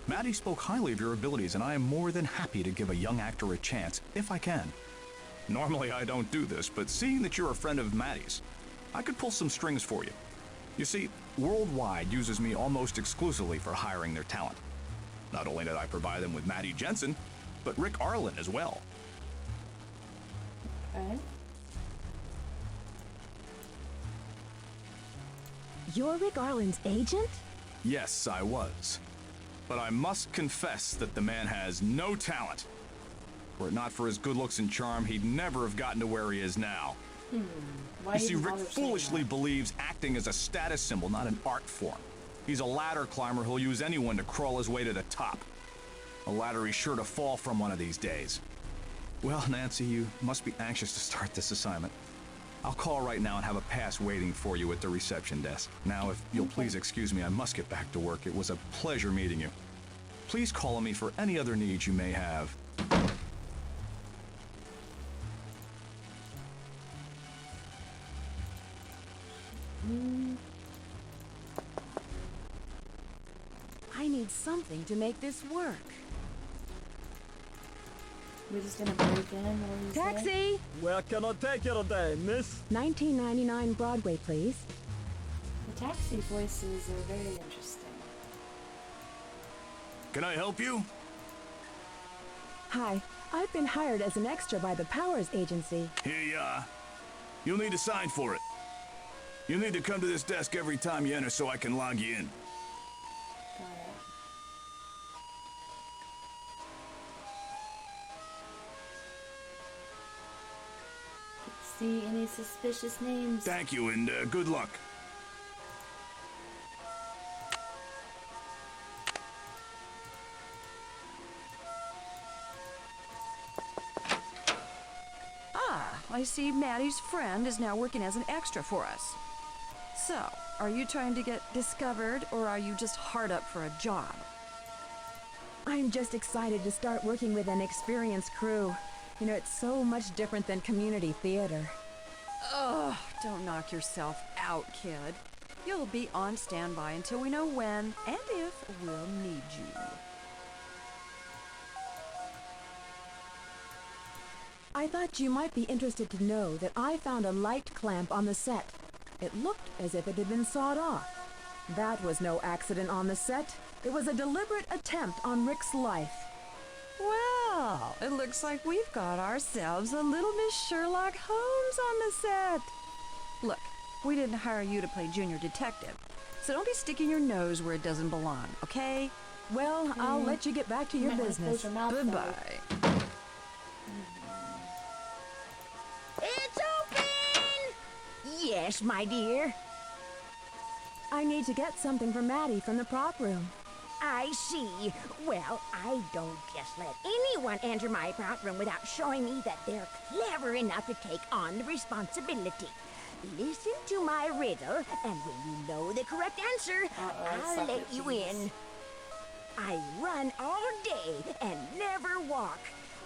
Maddie spoke highly of your abilities, and I am more than happy to give a young actor a chance, if I can. Normally I don't do this, but seeing that you're a friend of Maddie's, I could pull some strings for you. You see, Worldwide uses me almost exclusively for hiring their talent. Not only did I provide them with Maddie Jensen, but Rick Arlen as well. Okay. You're Rick Arlen's agent? Yes, I was. But I must confess that the man has no talent. Were it not for his good looks and charm, he'd never have gotten to where he is now. Why You see, even Rick bother saying foolishly that? believes acting is a status symbol, not an art form. He's a ladder climber who'll use anyone to crawl his way to the top. A ladder he's sure to fall from one of these days. Well, Nancy, you must be anxious to start this assignment. I'll call right now and have a pass waiting for you at the reception desk. Now, if you'll please excuse me, I must get back to work. It was a pleasure meeting you. Please call on me for any other needs you may have. I need something to make this work. We're just gonna break in while he's there? Taxi! Where can I take you today, miss? 1999 Broadway, please. The taxi voices are very interesting. Can I help you? Hi, I've been hired as an extra by the Powers Agency. Here you are. You'll need to sign for it. You'll need to come to this desk every time you enter so I can log you in. Got it. See any suspicious names? Thank you, and good luck. I see Maddie's friend is now working as an extra for us. So, are you trying to get discovered, or are you just hard up for a job? I'm just excited to start working with an experienced crew. You know, it's so much different than community theater. Ugh, don't knock yourself out, kid. You'll be on standby until we know when and if we'll need you. I thought you might be interested to know that I found a light clamp on the set. It looked as if it had been sawed off. That was no accident on the set. It was a deliberate attempt on Rick's life. Well, it looks like we've got ourselves a little Miss Sherlock Holmes on the set. Look, we didn't hire you to play junior detective, so don't be sticking your nose where it doesn't belong, okay? Well, I'll let you get back to your might wanna business. close your mouth, though. Goodbye. It's open! Yes, my dear. I need to get something for Maddie from the prop room. I see. Well, I don't just let anyone enter my prop room without showing me that they're clever enough to take on the responsibility. Listen to my riddle, and when you know the correct answer, I'll let you in. I run all day and never walk.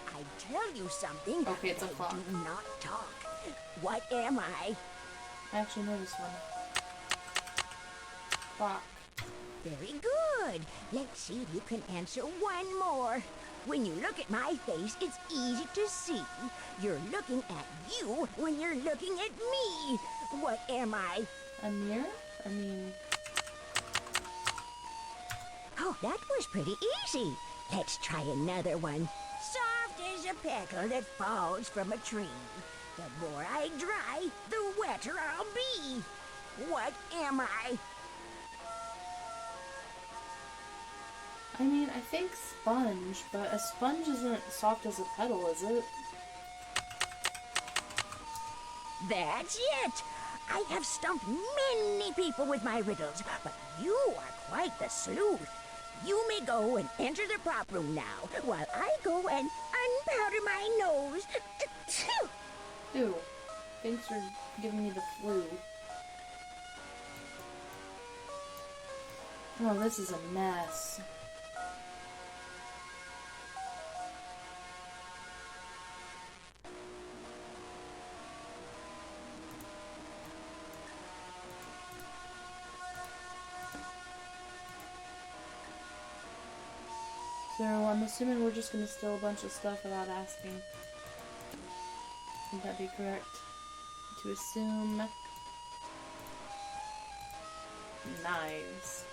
I tell you something. Okay, it's a clock. I do not talk. What am I? I actually know this one. Clock. Very good. Let's see if you can answer one more. When you look at my face, it's easy to see. You're looking at you when you're looking at me. What am I? A mirror? I mean... Oh, that was pretty easy. Let's try another one. Soft as a petal that falls from a tree. The more I dry, the wetter I'll be. What am I? I mean, I think sponge, but a sponge isn't soft as a petal, is it? That's it! I have stumped many people with my riddles, but you are quite the sleuth. You may go and enter the prop room now, while I go and unpowder my nose. Ew. Thanks for giving me the flu. Oh, this is a mess. So I'm assuming we're just gonna steal a bunch of stuff without asking. Would that be correct? To assume... knives.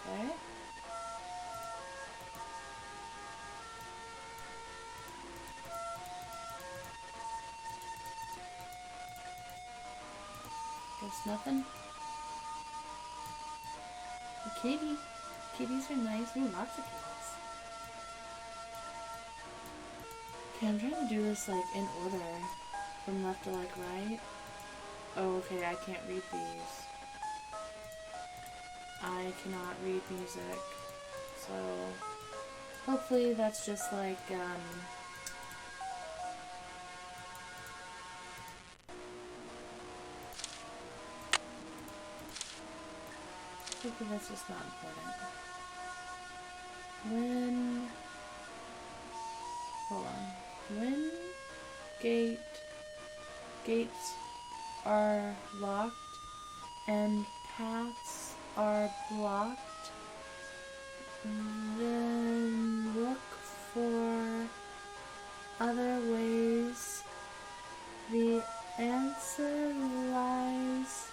Okay. Guess nothing. A kitty. Kitties are nice. We have lots of kitties. Okay, I'm trying to do this like in order. From left to like right. Oh, okay, I can't read these. I cannot read music. So hopefully that's just like hopefully that's just not important. When hold on. When gates are locked and paths are blocked, then look for other ways. The answer lies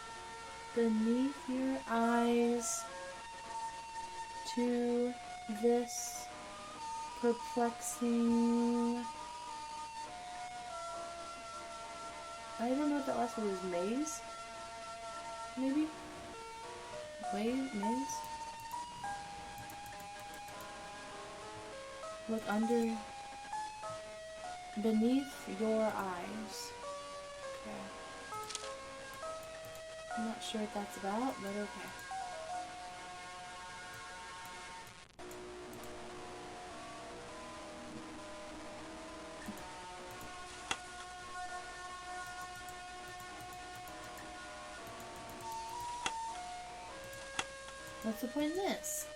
beneath your eyes to this perplexing... I don't know what that last word is. Maze? Maybe? Maze? Look under... beneath your eyes. Okay. I'm not sure what that's about, but okay. What's the point in this?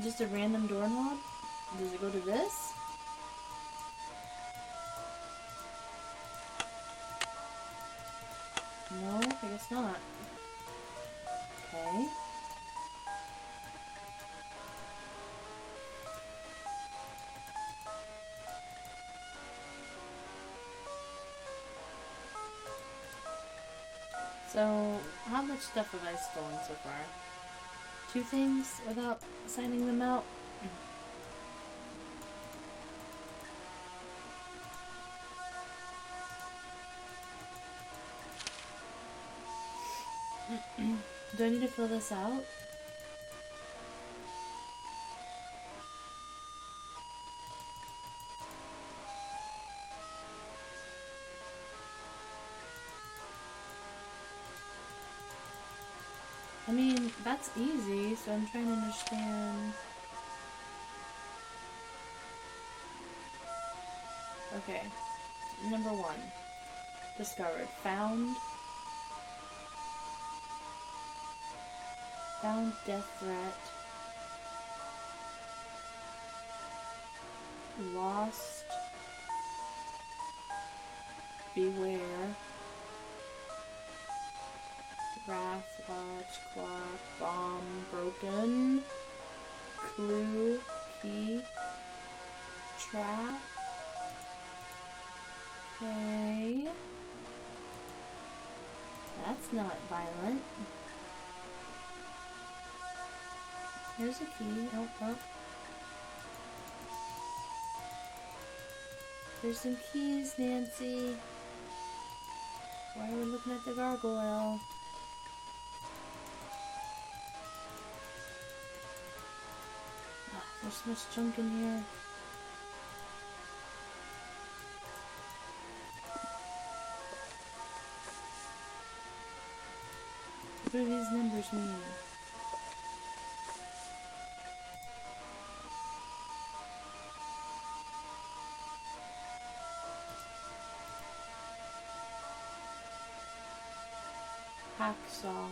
Just a random doorknob? Does it go to this? No, I guess not. Okay. So, how much stuff have I stolen so far? 2 things without signing them out? Do I need to fill this out? I mean, that's easy, so I'm trying to understand. Okay. Number 1. Discovered. Found death threat. Lost. Beware. Wrath, watch, clock, bomb, broken. Clue, key, trap. Okay. That's not violent. Here's a key. Oh, oh. There's some keys, Nancy. Why are we looking at the gargoyle? There's so much junk in here. What do these numbers mean? Hacksaw.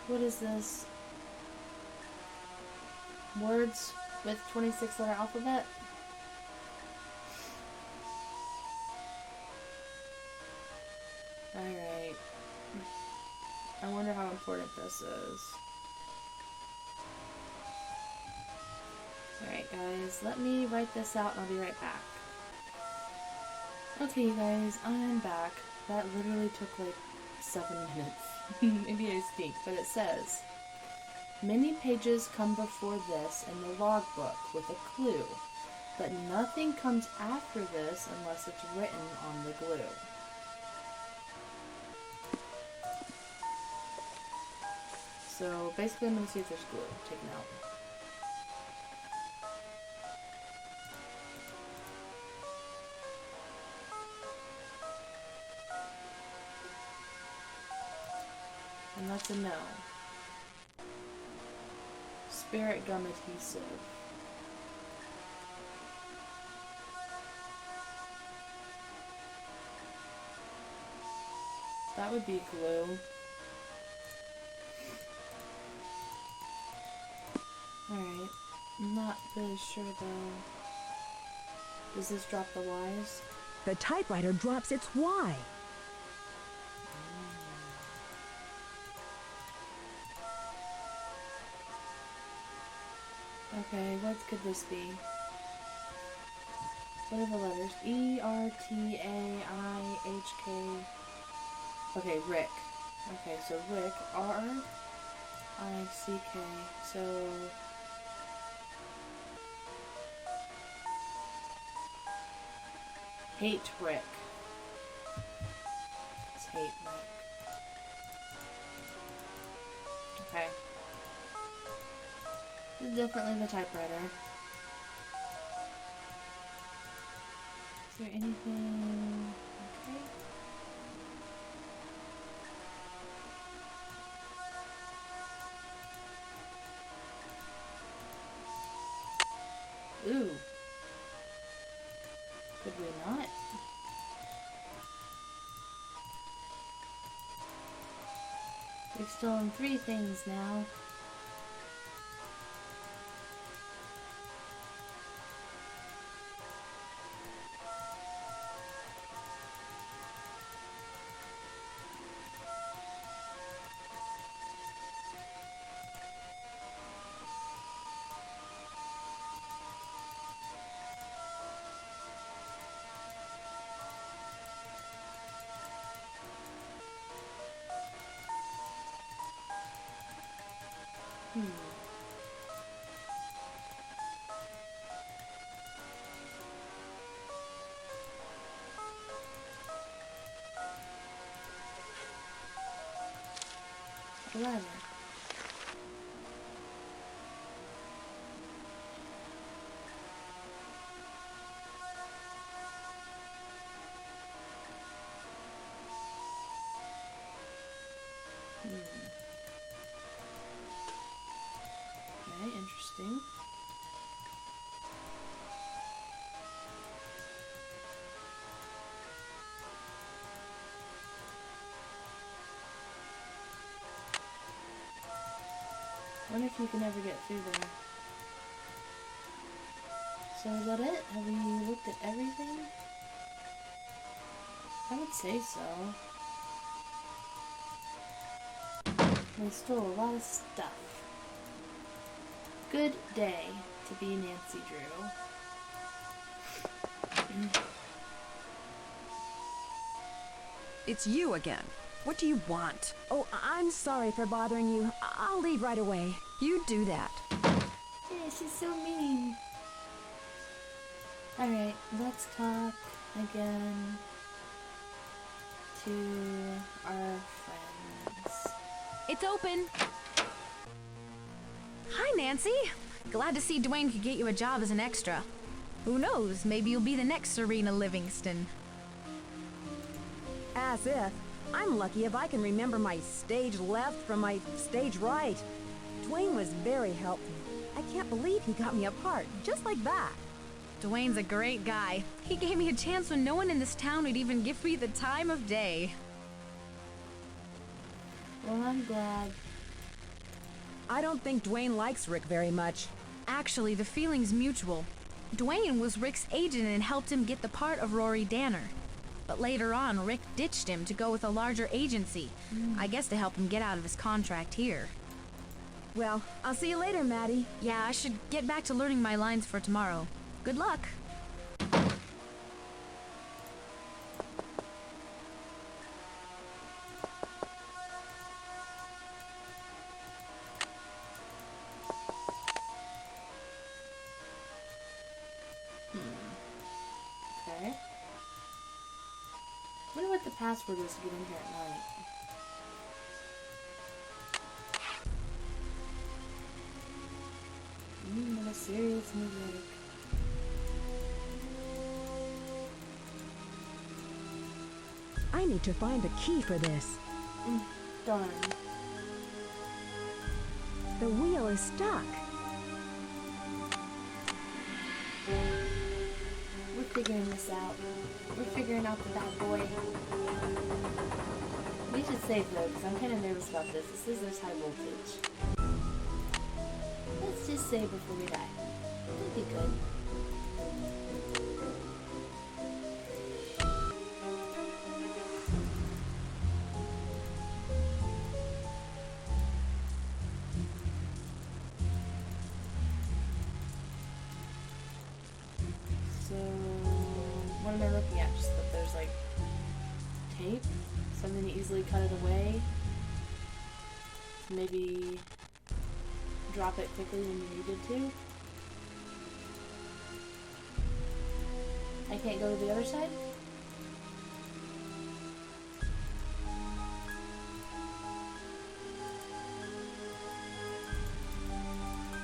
What is this? Words with 26-letter alphabet? Alright. I wonder how important this is. Alright guys, let me write this out and I'll be right back. Okay you guys, I'm back. That literally took like 7 minutes. Maybe I sneaked, but it says, many pages come before this in the logbook with a clue, but nothing comes after this unless it's written on the glue. So basically I'm going to see if there's glue taken out. And that's a no. Spirit gum adhesive. That would be glue. Alright. I'm not really sure though. Does this drop the Y's? The typewriter drops its Y. Okay, what could this be? What are the letters? E, R, T, A, I, H, K. Okay, Rick. Okay, so Rick, R, I, C, K. So... hate Rick. Let's hate Rick. Okay. This is definitely the typewriter. Is there anything... okay. Ooh. Could we not? We've stolen 3 things now. Ladder. Okay, interesting. I wonder if you can ever get through there. So is that it? Have we looked at everything? I would say so. There's still a lot of stuff. Good day to be Nancy Drew. It's you again. What do you want? Oh, I'm sorry for bothering you. I'll leave right away. You do that. Yeah, she's so mean. Alright, let's talk again to our friends. It's open. Hi, Nancy. Glad to see Dwayne could get you a job as an extra. Who knows, maybe you'll be the next Serena Livingston. As if. I'm lucky if I can remember my stage left from my stage right. Dwayne was very helpful. I can't believe he got me a part, just like that. Dwayne's a great guy. He gave me a chance when no one in this town would even give me the time of day. Well, I'm glad. I don't think Dwayne likes Rick very much. Actually, the feeling's mutual. Dwayne was Rick's agent and helped him get the part of Rory Danner. But later on, Rick ditched him to go with a larger agency. I guess to help him get out of his contract here. Well, I'll see you later, Maddie. Yeah, I should get back to learning my lines for tomorrow. Good luck. Okay. I wonder what the password is to get in here at night. What a serious music. I need to find the key for this. Darn. The wheel is stuck. We're figuring this out. We're figuring out the bad boy. We should save though, because I'm kind of nervous about this. This is this high voltage. Let's just save before we die. That'd be good. So, what am I looking at? Just that there's like tape? Something to easily cut it away? Maybe drop it quickly when you needed to? I can't go to the other side?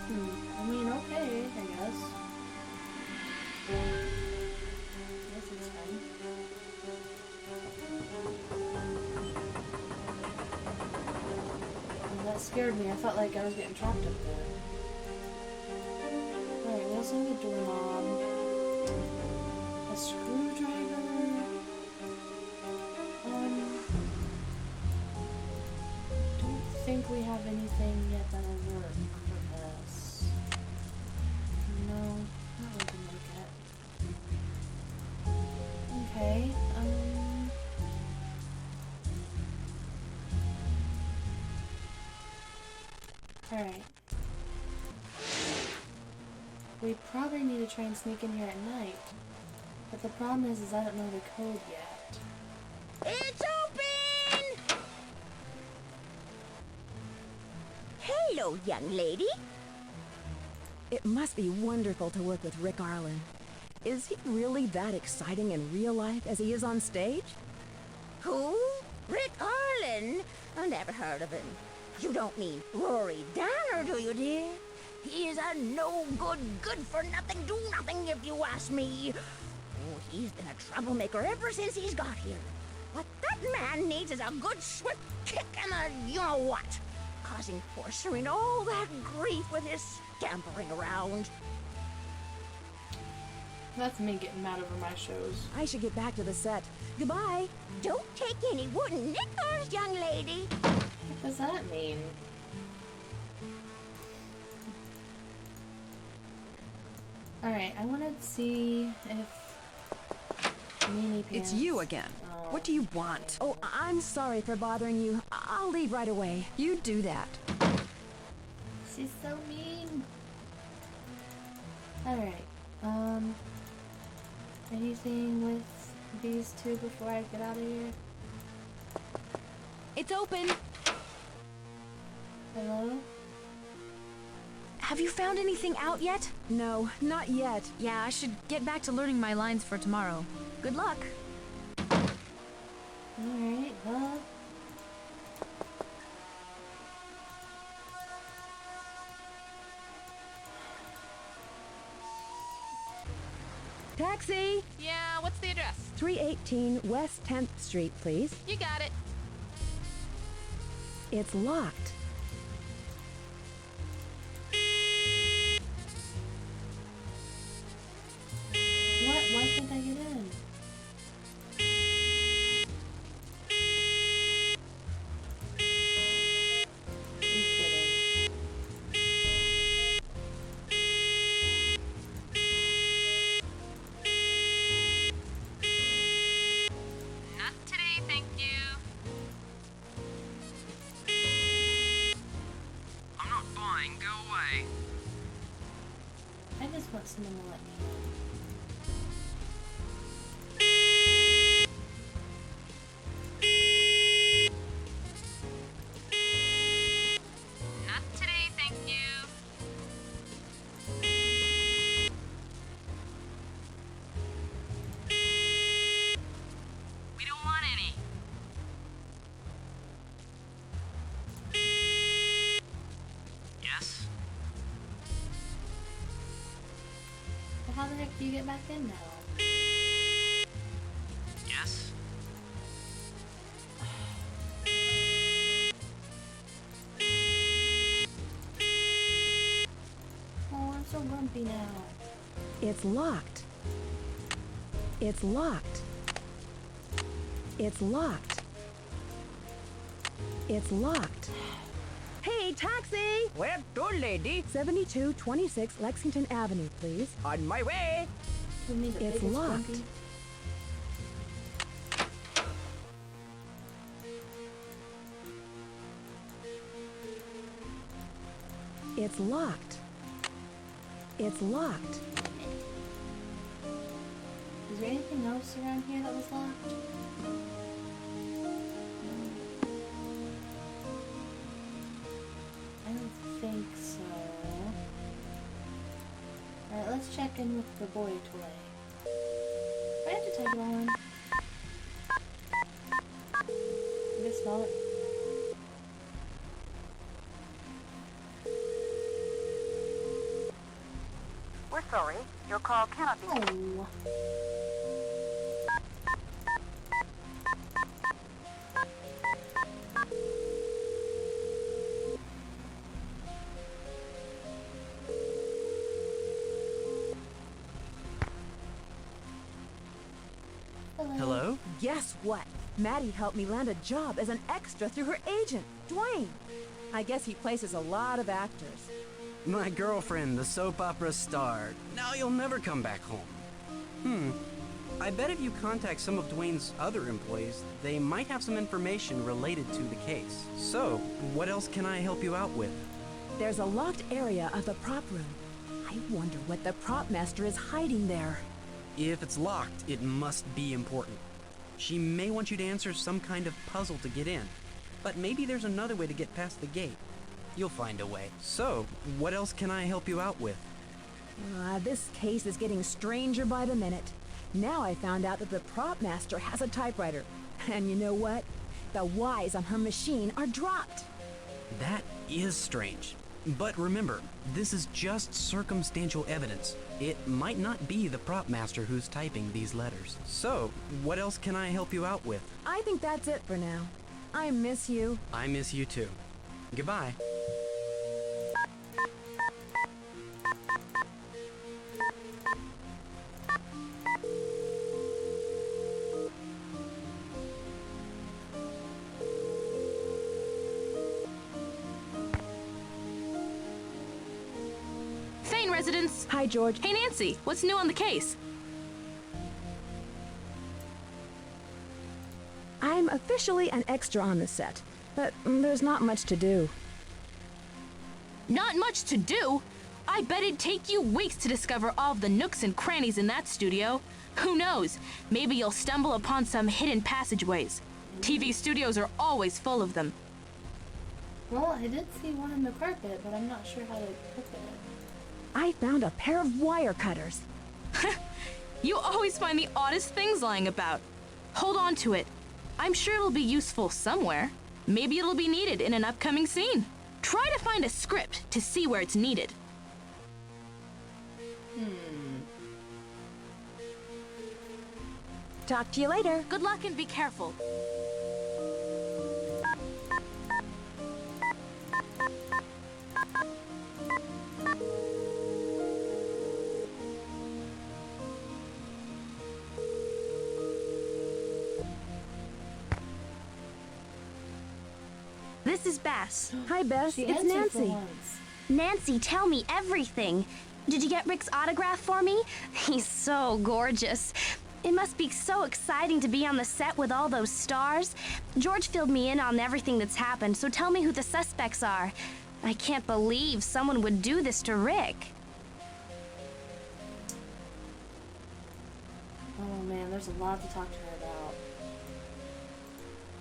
I mean, okay, I guess. Guess it's fine. Oh, that scared me. I felt like I was getting trapped up there. Alright, we also need a doorknob. A screwdriver. Don't think we have anything yet that'll work for this. No, not looking like it. Okay, alright. We probably need to try and sneak in here at night. But the problem is I don't know the code yet. It's open! Hello, young lady. It must be wonderful to work with Rick Arlen. Is he really that exciting in real life as he is on stage? Who? Rick Arlen? I never heard of him. You don't mean Rory Danner, do you, dear? He is a no-good, good-for-nothing, do-nothing, if you ask me. Oh, he's been a troublemaker ever since he's got here. What that man needs is a good swift kick and a you-know-what. Causing poor Serena all that grief with his scampering around. That's me getting mad over my shows. I should get back to the set. Goodbye. Don't take any wooden nickers, young lady. What does that mean? Alright, I want to see if Meanie Pants... It's you again. Oh. What do you want? Oh, I'm sorry for bothering you. I'll leave right away. You do that. She's so mean. Alright, anything with these two before I get out of here? It's open. Hello? Have you found anything out yet? No, not yet. Yeah, I should get back to learning my lines for tomorrow. Good luck. Alright, well... Taxi! Yeah, what's the address? 318 West 10th Street, please. You got it. It's locked. What? Why can't I get in? Are you kidding? Not today, thank you. I'm not buying. Go away. I just want someone to let me in. Not today, thank you. We don't want any. Yes? But how the heck do you get back in now? Yes? Oh, I'm so grumpy now. It's locked. It's locked. It's locked. It's locked. Hey, taxi! Where to, lady? 7226 Lexington Avenue, please. On my way. Give me the It's biggest locked. grumpy. It's locked. It's locked. Is there anything else around here that was locked? I don't think so. Alright, let's check in with the boy toy. Do I have to take it on? Can I smell it? We're sorry. Your call cannot be... Oh. Hello? Guess what? Maddie helped me land a job as an extra through her agent, Dwayne. I guess he places a lot of actors. My girlfriend, the soap opera star. Now you'll never come back home. I bet if you contact some of Dwayne's other employees, they might have some information related to the case. So, what else can I help you out with? There's a locked area of the prop room. I wonder what the prop master is hiding there. If it's locked, it must be important. She may want you to answer some kind of puzzle to get in, but maybe there's another way to get past the gate. You'll find a way. So, what else can I help you out with? This case is getting stranger by the minute. Now I found out that the prop master has a typewriter. And you know what? The Y's on her machine are dropped. That is strange. But remember, this is just circumstantial evidence. It might not be the prop master who's typing these letters. So, what else can I help you out with? I think that's it for now. I miss you. I miss you too. Goodbye. Thane residence. Hi, George. Hey, Nancy. What's new on the case? I'm officially an extra on the set, but there's not much to do. Not much to do? I bet it'd take you weeks to discover all of the nooks and crannies in that studio. Who knows? Maybe you'll stumble upon some hidden passageways. TV studios are always full of them. Well, I did see one in the carpet, but I'm not sure how to cook it. I found a pair of wire cutters. You always find the oddest things lying about. Hold on to it. I'm sure it'll be useful somewhere. Maybe it'll be needed in an upcoming scene. Try to find a script to see where it's needed. Talk to you later. Good luck and be careful. This is Bess. Hi, Bess. She It's answered for Nancy. once. Nancy, tell me everything. Did you get Rick's autograph for me? He's so gorgeous. It must be so exciting to be on the set with all those stars. George filled me in on everything that's happened, so tell me who the suspects are. I can't believe someone would do this to Rick. Oh man, there's a lot to talk to her about.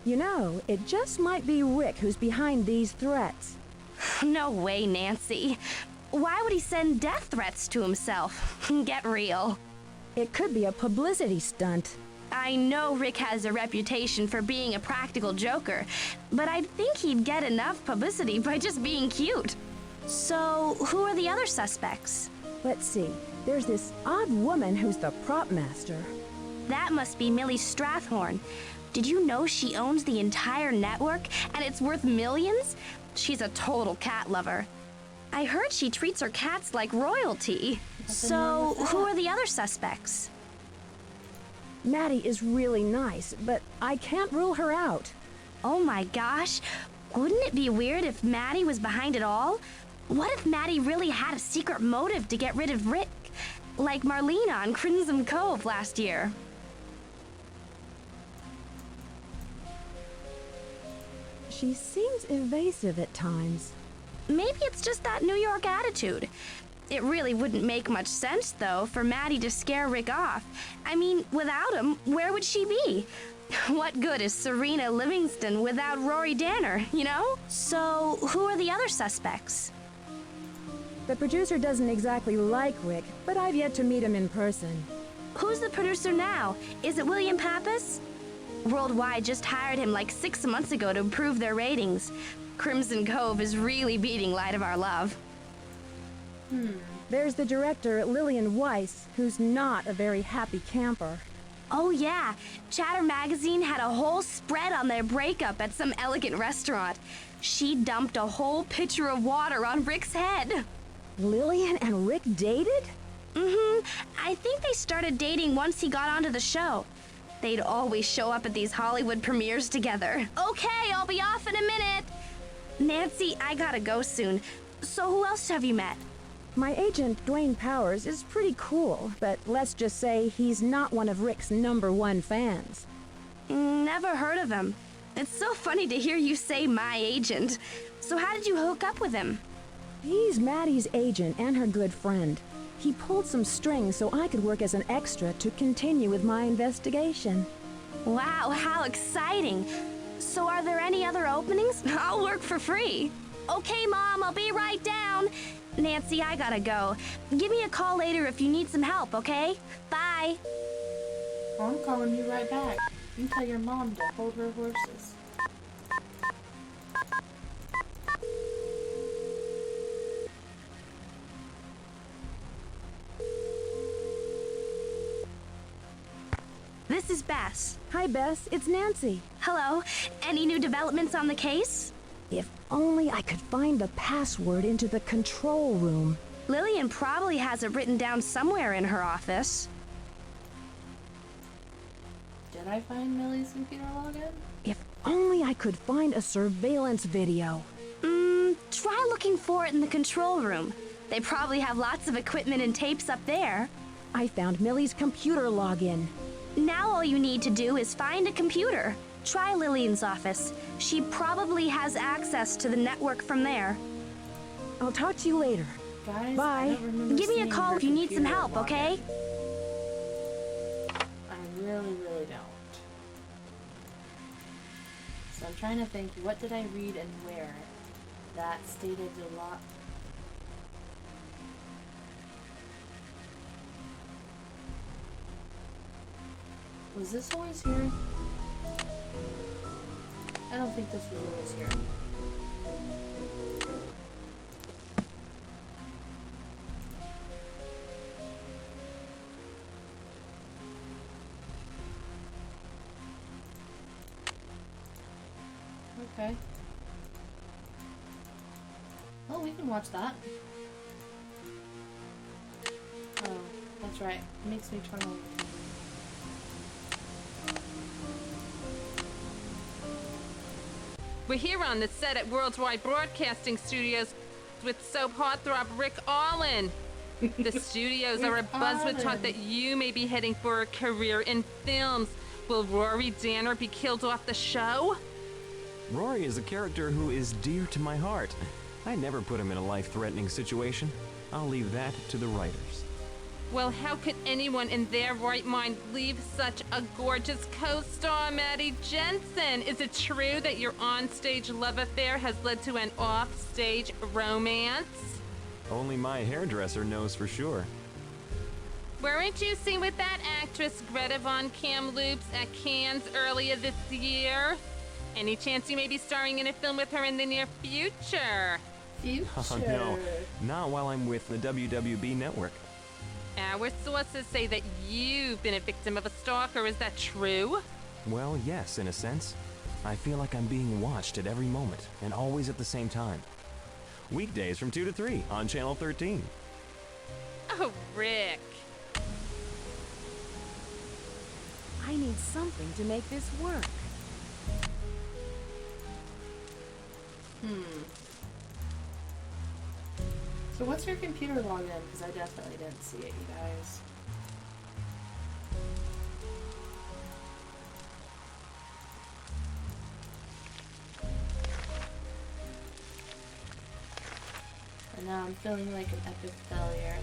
You know, it just might be Rick who's behind these threats. No way, Nancy. Why would he send death threats to himself? Get real. It could be a publicity stunt. I know Rick has a reputation for being a practical joker, but I'd think he'd get enough publicity by just being cute. So, who are the other suspects? Let's see. There's this odd woman who's the prop master. That must be Millie Strathhorn. Did you know she owns the entire network and it's worth millions? She's a total cat lover. I heard she treats her cats like royalty. So, who are the other suspects? Maddie is really nice, but I can't rule her out. Oh my gosh. Wouldn't it be weird if Maddie was behind it all? What if Maddie really had a secret motive to get rid of Rick? Like Marlena on Crimson Cove last year. She seems evasive at times. Maybe it's just that New York attitude. It really wouldn't make much sense, though, for Maddie to scare Rick off. I mean, without him, where would she be? What good is Serena Livingston without Rory Danner, you know? So, who are the other suspects? The producer doesn't exactly like Rick, but I've yet to meet him in person. Who's the producer now? Is it William Pappas? Worldwide just hired him like 6 months ago to improve their ratings. Crimson Cove is really beating Light of Our Love. There's the director, Lillian Weiss, who's not a very happy camper. Oh yeah, Chatter Magazine had a whole spread on their breakup at some elegant restaurant. She dumped a whole pitcher of water on Rick's head. Lillian and Rick dated? I think they started dating once he got onto the show. They'd always show up at these Hollywood premieres together. Okay, I'll be off in a minute. Nancy, I gotta go soon. So who else have you met? My agent, Dwayne Powers, is pretty cool, but let's just say he's not one of Rick's #1 fans. Never heard of him. It's so funny to hear you say my agent. So how did you hook up with him? He's Maddie's agent and her good friend. He pulled some strings so I could work as an extra to continue with my investigation. Wow, how exciting. So are there any other openings? I'll work for free. Okay, Mom, I'll be right down. Nancy, I gotta go. Give me a call later if you need some help, okay? Bye. I'm calling you right back. You tell your mom to hold her horses. This is Bess. Hi, Bess. It's Nancy. Hello. Any new developments on the case? If only I could find the password into the control room. Lillian probably has it written down somewhere in her office. Did I find Millie's computer login? If only I could find a surveillance video. Try looking for it in the control room. They probably have lots of equipment and tapes up there. I found Millie's computer login. Now all you need to do is find a computer. Try Lillian's office. She probably has access to the network from there. I'll talk to you later. Guys, bye. Give me a call if you need some help, okay? I really, really don't. So I'm trying to think, what did I read and where that stated a lot? Was this always here? I don't think this was always here. Okay. Oh, we can watch that. Oh, that's right. It makes me turn on the TV. We're here on the set at Worldwide Broadcasting Studios with soap heartthrob Rick Allen. The studios are abuzz with talk that you may be heading for a career in films. Will Rory Danner be killed off the show? Rory is a character who is dear to my heart. I never put him in a life-threatening situation. I'll leave that to the writers. Well, how could anyone in their right mind leave such a gorgeous co-star, Maddie Jensen? Is it true that your on-stage love affair has led to an off-stage romance? Only my hairdresser knows for sure. Weren't you seen with that actress Greta Von Kamloops at Cannes earlier this year? Any chance you may be starring in a film with her in the near future? Oh no, not while I'm with the WWB network. Our sources say that you've been a victim of a stalker. Is that true? Well, yes, in a sense. I feel like I'm being watched at every moment, and always at the same time. Weekdays from 2 to 3 on Channel 13. Oh, Rick. I need something to make this work. So what's your computer login? Because I definitely didn't see it, you guys. And now I'm feeling like an epic failure.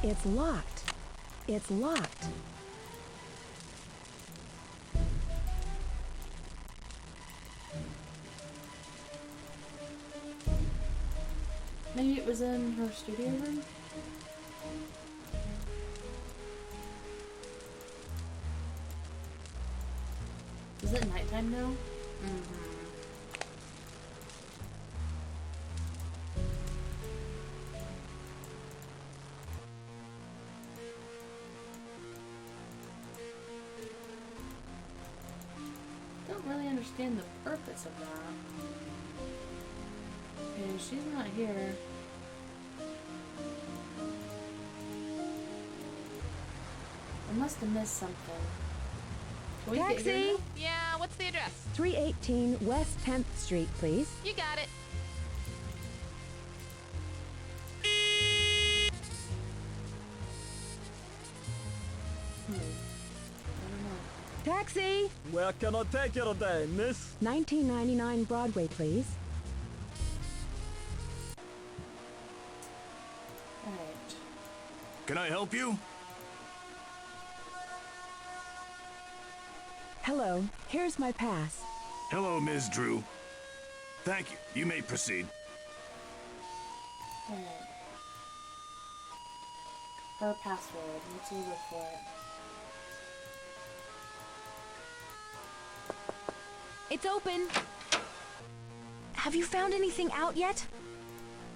It's locked. It's locked. Maybe it was in her studio room? Is it nighttime now? Don't really understand the purpose of that. Okay, she's not here. I must have missed something. Can we get here Taxi! now? Yeah, what's the address? 318 West 10th Street, please. You got it. Taxi! Where can I take you today, miss? 1999 Broadway, please. Can I help you? Hello, here's my pass. Hello, Ms. Drew. Thank you. You may proceed. Alright. Her password. Let's look for it. It's open. Have you found anything out yet?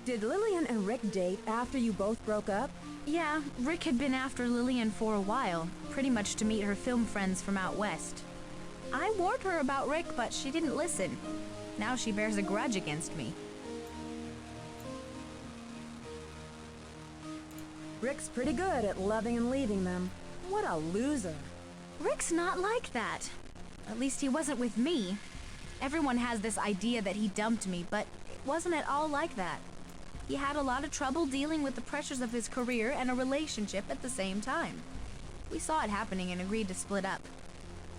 Did Lillian and Rick date after you both broke up? Yeah, Rick had been after Lillian for a while, pretty much to meet her film friends from out west. I warned her about Rick, but she didn't listen. Now she bears a grudge against me. Rick's pretty good at loving and leaving them. What a loser. Rick's not like that. At least he wasn't with me. Everyone has this idea that he dumped me, but it wasn't at all like that. He had a lot of trouble dealing with the pressures of his career and a relationship at the same time. We saw it happening and agreed to split up.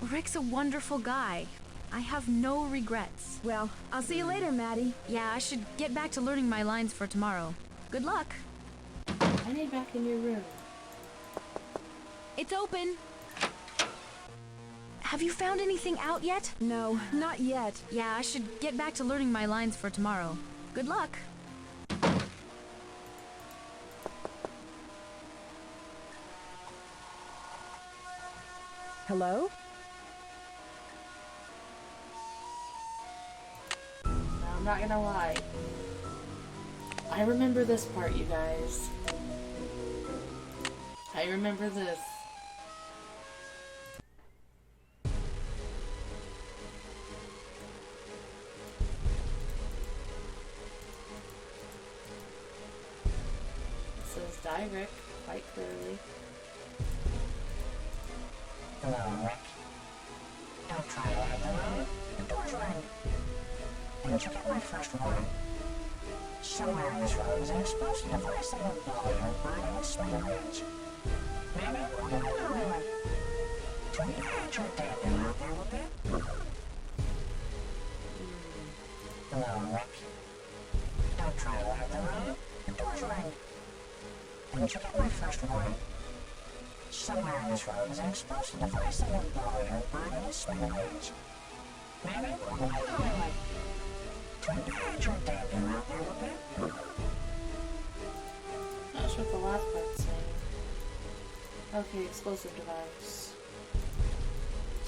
Rick's a wonderful guy. I have no regrets. Well, I'll see you later, Maddie. Yeah, I should get back to learning my lines for tomorrow. Good luck. I need back in your room. It's open. Have you found anything out yet? No, not yet. Yeah, I should get back to learning my lines for tomorrow. Good luck. Hello? Now, I'm not gonna lie. I remember this part, you guys. I remember this. It says die Rick quite clearly. Hello, Rick. Don't try to ride the road. The door's right. Didn't you get my first warning? Somewhere in this road is an explosive device that will blow your brain with smithereens. Maybe we'll get another one. Do we hide your dad out there with it? Hello, Rick. Don't try to ride the road. The door's right. Didn't you get my first warning? Somewhere in this road is an explosive device that will blow your brain with smithereens. Maybe we'll get another one. Do we hide your dad out there with it? Not sure what the last part's saying. Okay, explosive device.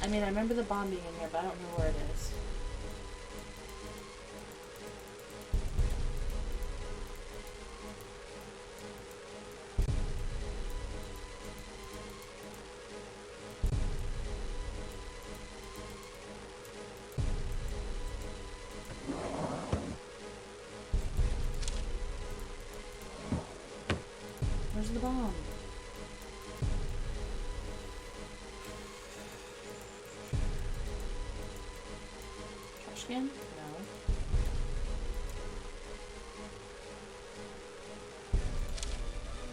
I mean, I remember the bomb being in here, but I don't know where it is. Where's the bomb? Trash can? No.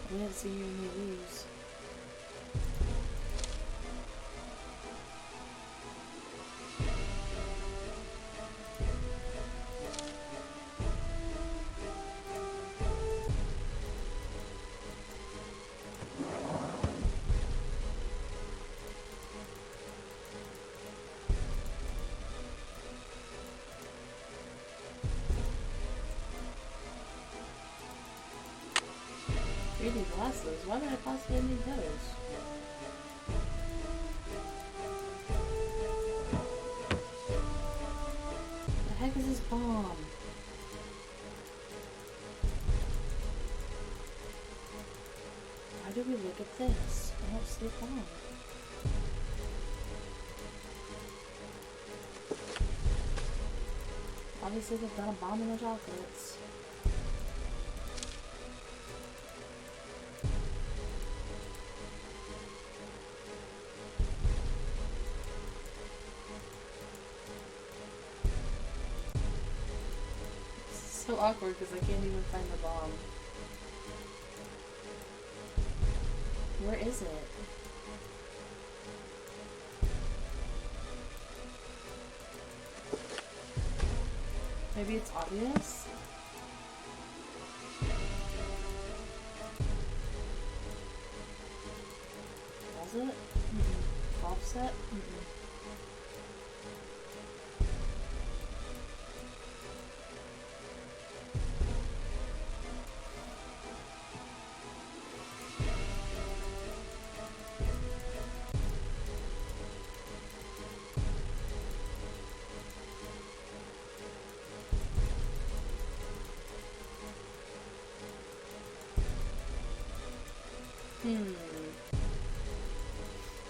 I didn't see any of these. Reading glasses? Why would I possibly need those? The heck is this bomb? Why do we look at this? I don't see a bomb. Obviously they've got a bomb in the chocolates. So awkward because I can't even find the bomb. Where is it? Maybe it's obvious? closet? Golf set?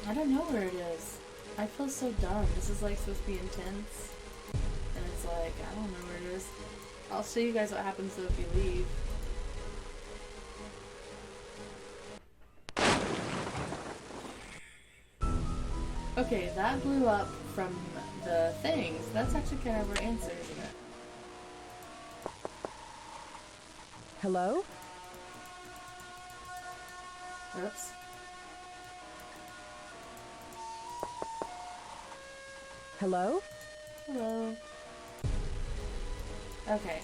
I don't know where it is. I feel so dumb. This is like supposed to be intense. And it's like, I don't know where it is. I'll show you guys what happens though if you leave. Okay, that blew up from the things. That's actually kind of our answer, isn't it? Hello? Oops. Hello? Hello. Okay,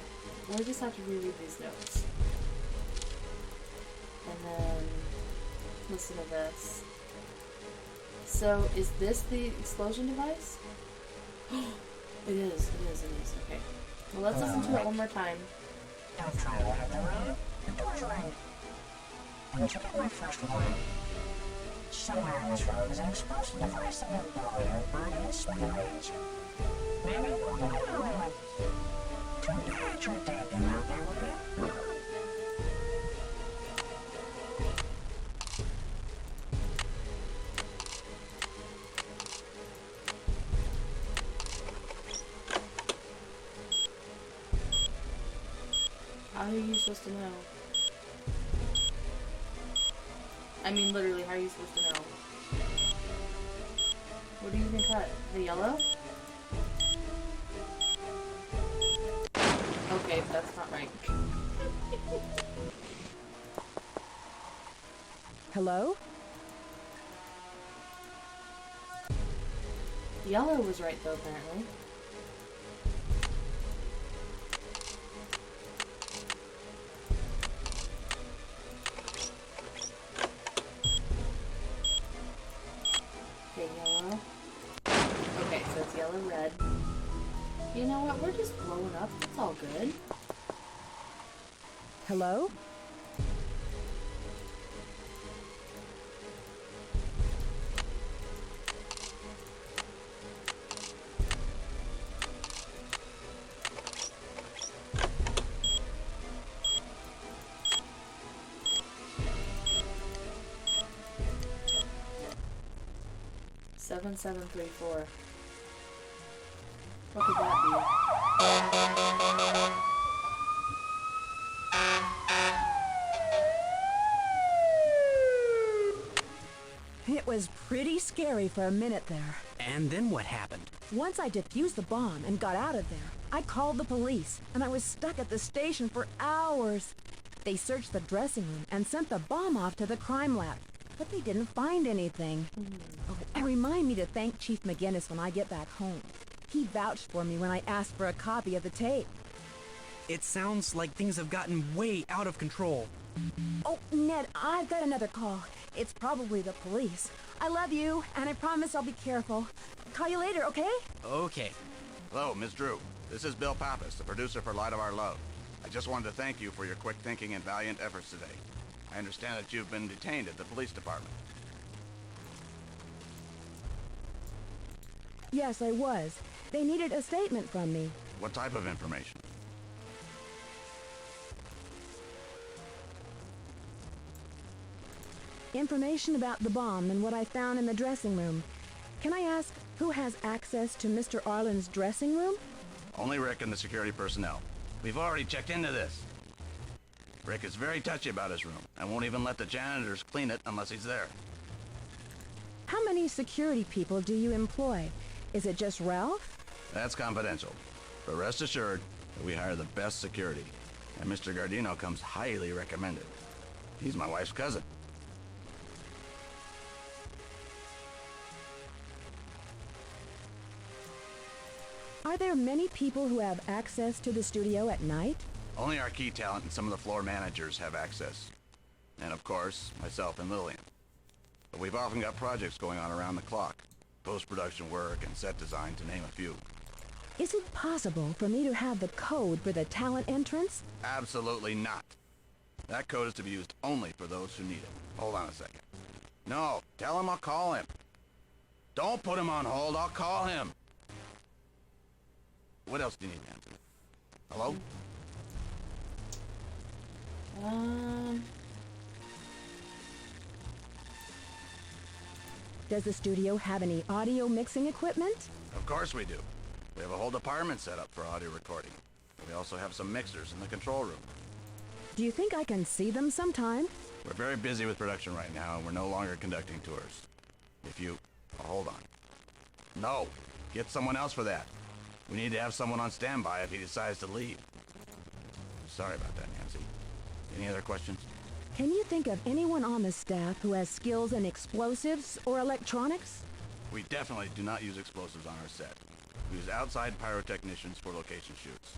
we'll just have to reread these notes. And then listen to this. So, is this the explosion device? It is. Okay. Well, let's listen to it one more time. Don't try to run the road. The door's right. When you get my first warning, somewhere on this road is an explosive device that will blow your body in smithereens. Maybe you'll get away. Too bad you're dead and out there with it. How are you supposed to know? I mean, literally, how are you supposed to know? What do you even cut? The yellow? Okay, that's not right. Hello? Yellow was right though, apparently. Okay, yellow. Okay, so it's yellow, red. You know what? We're just blowing up. It's all good. Hello? Seven, 734. What could that be? It was pretty scary for a minute there. And then what happened? Once I defused the bomb and got out of there, I called the police, and I was stuck at the station for hours. They searched the dressing room and sent the bomb off to the crime lab, but they didn't find anything. Oh, and remind me to thank Chief McGinnis when I get back home. He vouched for me when I asked for a copy of the tape. It sounds like things have gotten way out of control. Oh, Ned, I've got another call. It's probably the police. I love you, and I promise I'll be careful. Call you later, okay? Okay. Hello, Miss Drew. This is Bill Pappas, the producer for Light of Our Love. I just wanted to thank you for your quick thinking and valiant efforts today. I understand that you've been detained at the police department. Yes, I was. They needed a statement from me. What type of information? Information about the bomb and what I found in the dressing room. Can I ask who has access to Mr. Arlen's dressing room? Only Rick and the security personnel. We've already checked into this. Rick is very touchy about his room and won't even let the janitors clean it unless he's there. How many security people do you employ? Is it just Ralph? That's confidential. But rest assured that we hire the best security. And Mr. Gardino comes highly recommended. He's my wife's cousin. Are there many people who have access to the studio at night? Only our key talent and some of the floor managers have access. And of course, myself and Lillian. but we've often got projects going on around the clock. Post-production work and set design, to name a few. Is it possible for me to have the code for the talent entrance? Absolutely not. That code is to be used only for those who need it. Hold on a second. No, tell him I'll call him. Don't put him on hold, I'll call him. What else do you need, Nancy? Hello? Does the studio have any audio mixing equipment? Of course we do. We have a whole department set up for audio recording. We also have some mixers in the control room. Do you think I can see them sometime? We're very busy with production right now, and we're no longer conducting tours. If you... Oh, hold on. No! Get someone else for that. We need to have someone on standby if he decides to leave. Sorry about that, Nancy. Any other questions? Can you think of anyone on the staff who has skills in explosives or electronics? We definitely do not use explosives on our set. We use outside pyrotechnicians for location shoots.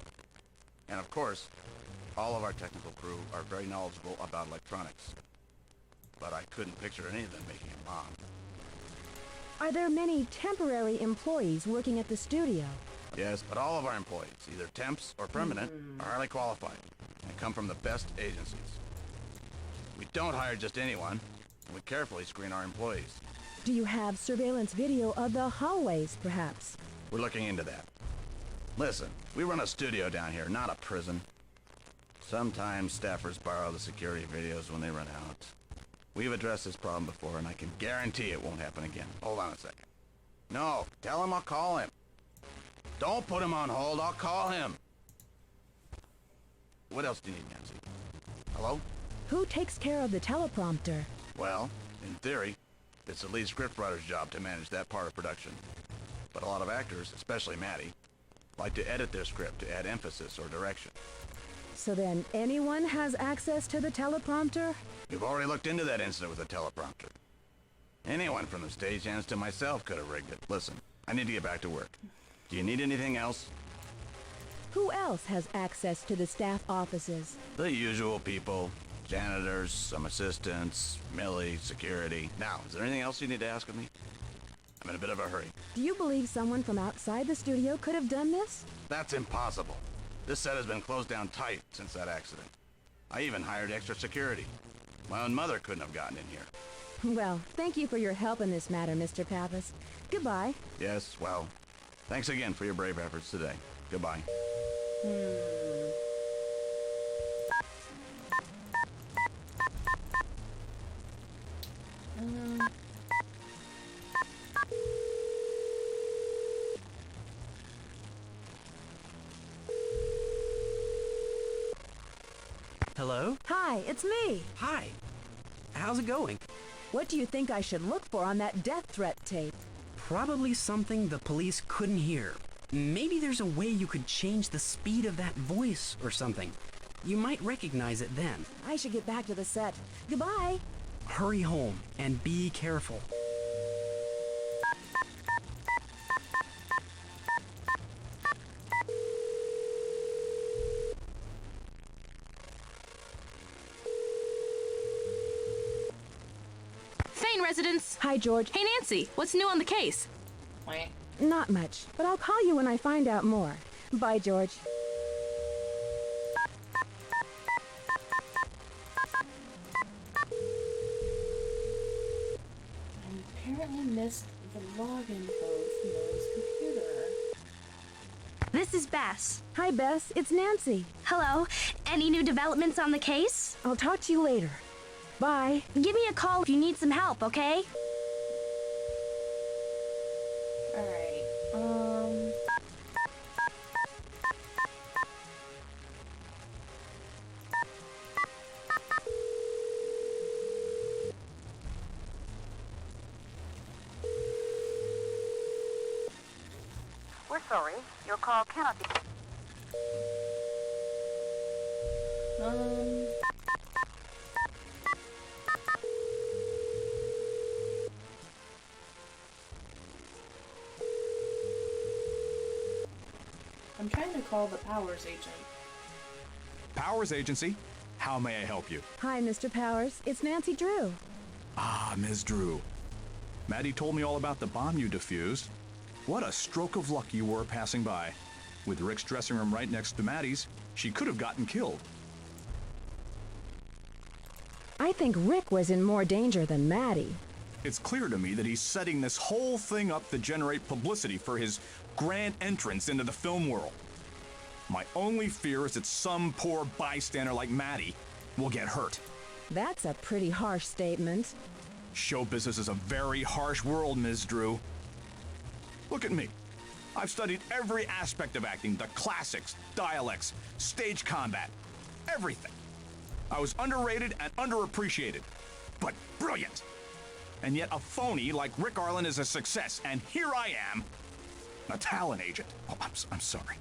And of course, all of our technical crew are very knowledgeable about electronics. But I couldn't picture any of them making a bomb. Are there many temporary employees working at the studio? Yes, but all of our employees, either temps or permanent, are highly qualified and come from the best agencies. We don't hire just anyone, and we carefully screen our employees. Do you have surveillance video of the hallways, perhaps? We're looking into that. Listen, we run a studio down here, not a prison. Sometimes staffers borrow the security videos when they run out. We've addressed this problem before, and I can guarantee it won't happen again. Hold on a second. No, tell him I'll call him. Don't put him on hold, I'll call him. What else do you need, Nancy? Hello? Who takes care of the teleprompter? Well, in theory, it's the lead scriptwriter's job to manage that part of production. But a lot of actors, especially Maddie, like to edit their script to add emphasis or direction. So then anyone has access to the teleprompter? We've already looked into that incident with the teleprompter. Anyone from the stagehands to myself could have rigged it. Listen, I need to get back to work. Do you need anything else? Who else has access to the staff offices? The usual people. Janitors, some assistants, Millie, security. Now, is there anything else you need to ask of me? I'm in a bit of a hurry. Do you believe someone from outside the studio could have done this? That's impossible. This set has been closed down tight since that accident. I even hired extra security. My own mother couldn't have gotten in here. Well, thank you for your help in this matter, Mr. Pappas. Goodbye. Yes, well, thanks again for your brave efforts today. Goodbye. Hello? Hi, it's me. Hi. How's it going? What do you think I should look for on that death threat tape? Probably something the police couldn't hear. Maybe there's a way you could change the speed of that voice or something. You might recognize it then. I should get back to the set. Goodbye. Hurry home and be careful. Thane residence. Hi, George. Hey, Nancy. What's new on the case? Wait. Not much, but I'll call you when I find out more. Bye, George. I apparently missed the login code from Millie's computer. This is Bess. Hi, Bess. It's Nancy. Hello. Any new developments on the case? I'll talk to you later. Bye. Give me a call if you need some help, okay? Alright, We're sorry. Your call cannot be... I'm trying to call the Powers agent. Powers Agency, how may I help you? Hi, Mr. Powers. It's Nancy Drew. Ah, Ms. Drew. Maddie told me all about the bomb you defused. What a stroke of luck you were passing by. With Rick's dressing room right next to Maddie's, she could have gotten killed. I think Rick was in more danger than Maddie. It's clear to me that he's setting this whole thing up to generate publicity for his grand entrance into the film world. My only fear is that some poor bystander like Maddie will get hurt. That's a pretty harsh statement. Show business is a very harsh world, Ms. Drew. Look at me. I've studied every aspect of acting, the classics, dialects, stage combat, everything. I was underrated and underappreciated, but brilliant. And yet a phony like Rick Arlen is a success, and here I am, a talent agent. Oh, I'm sorry.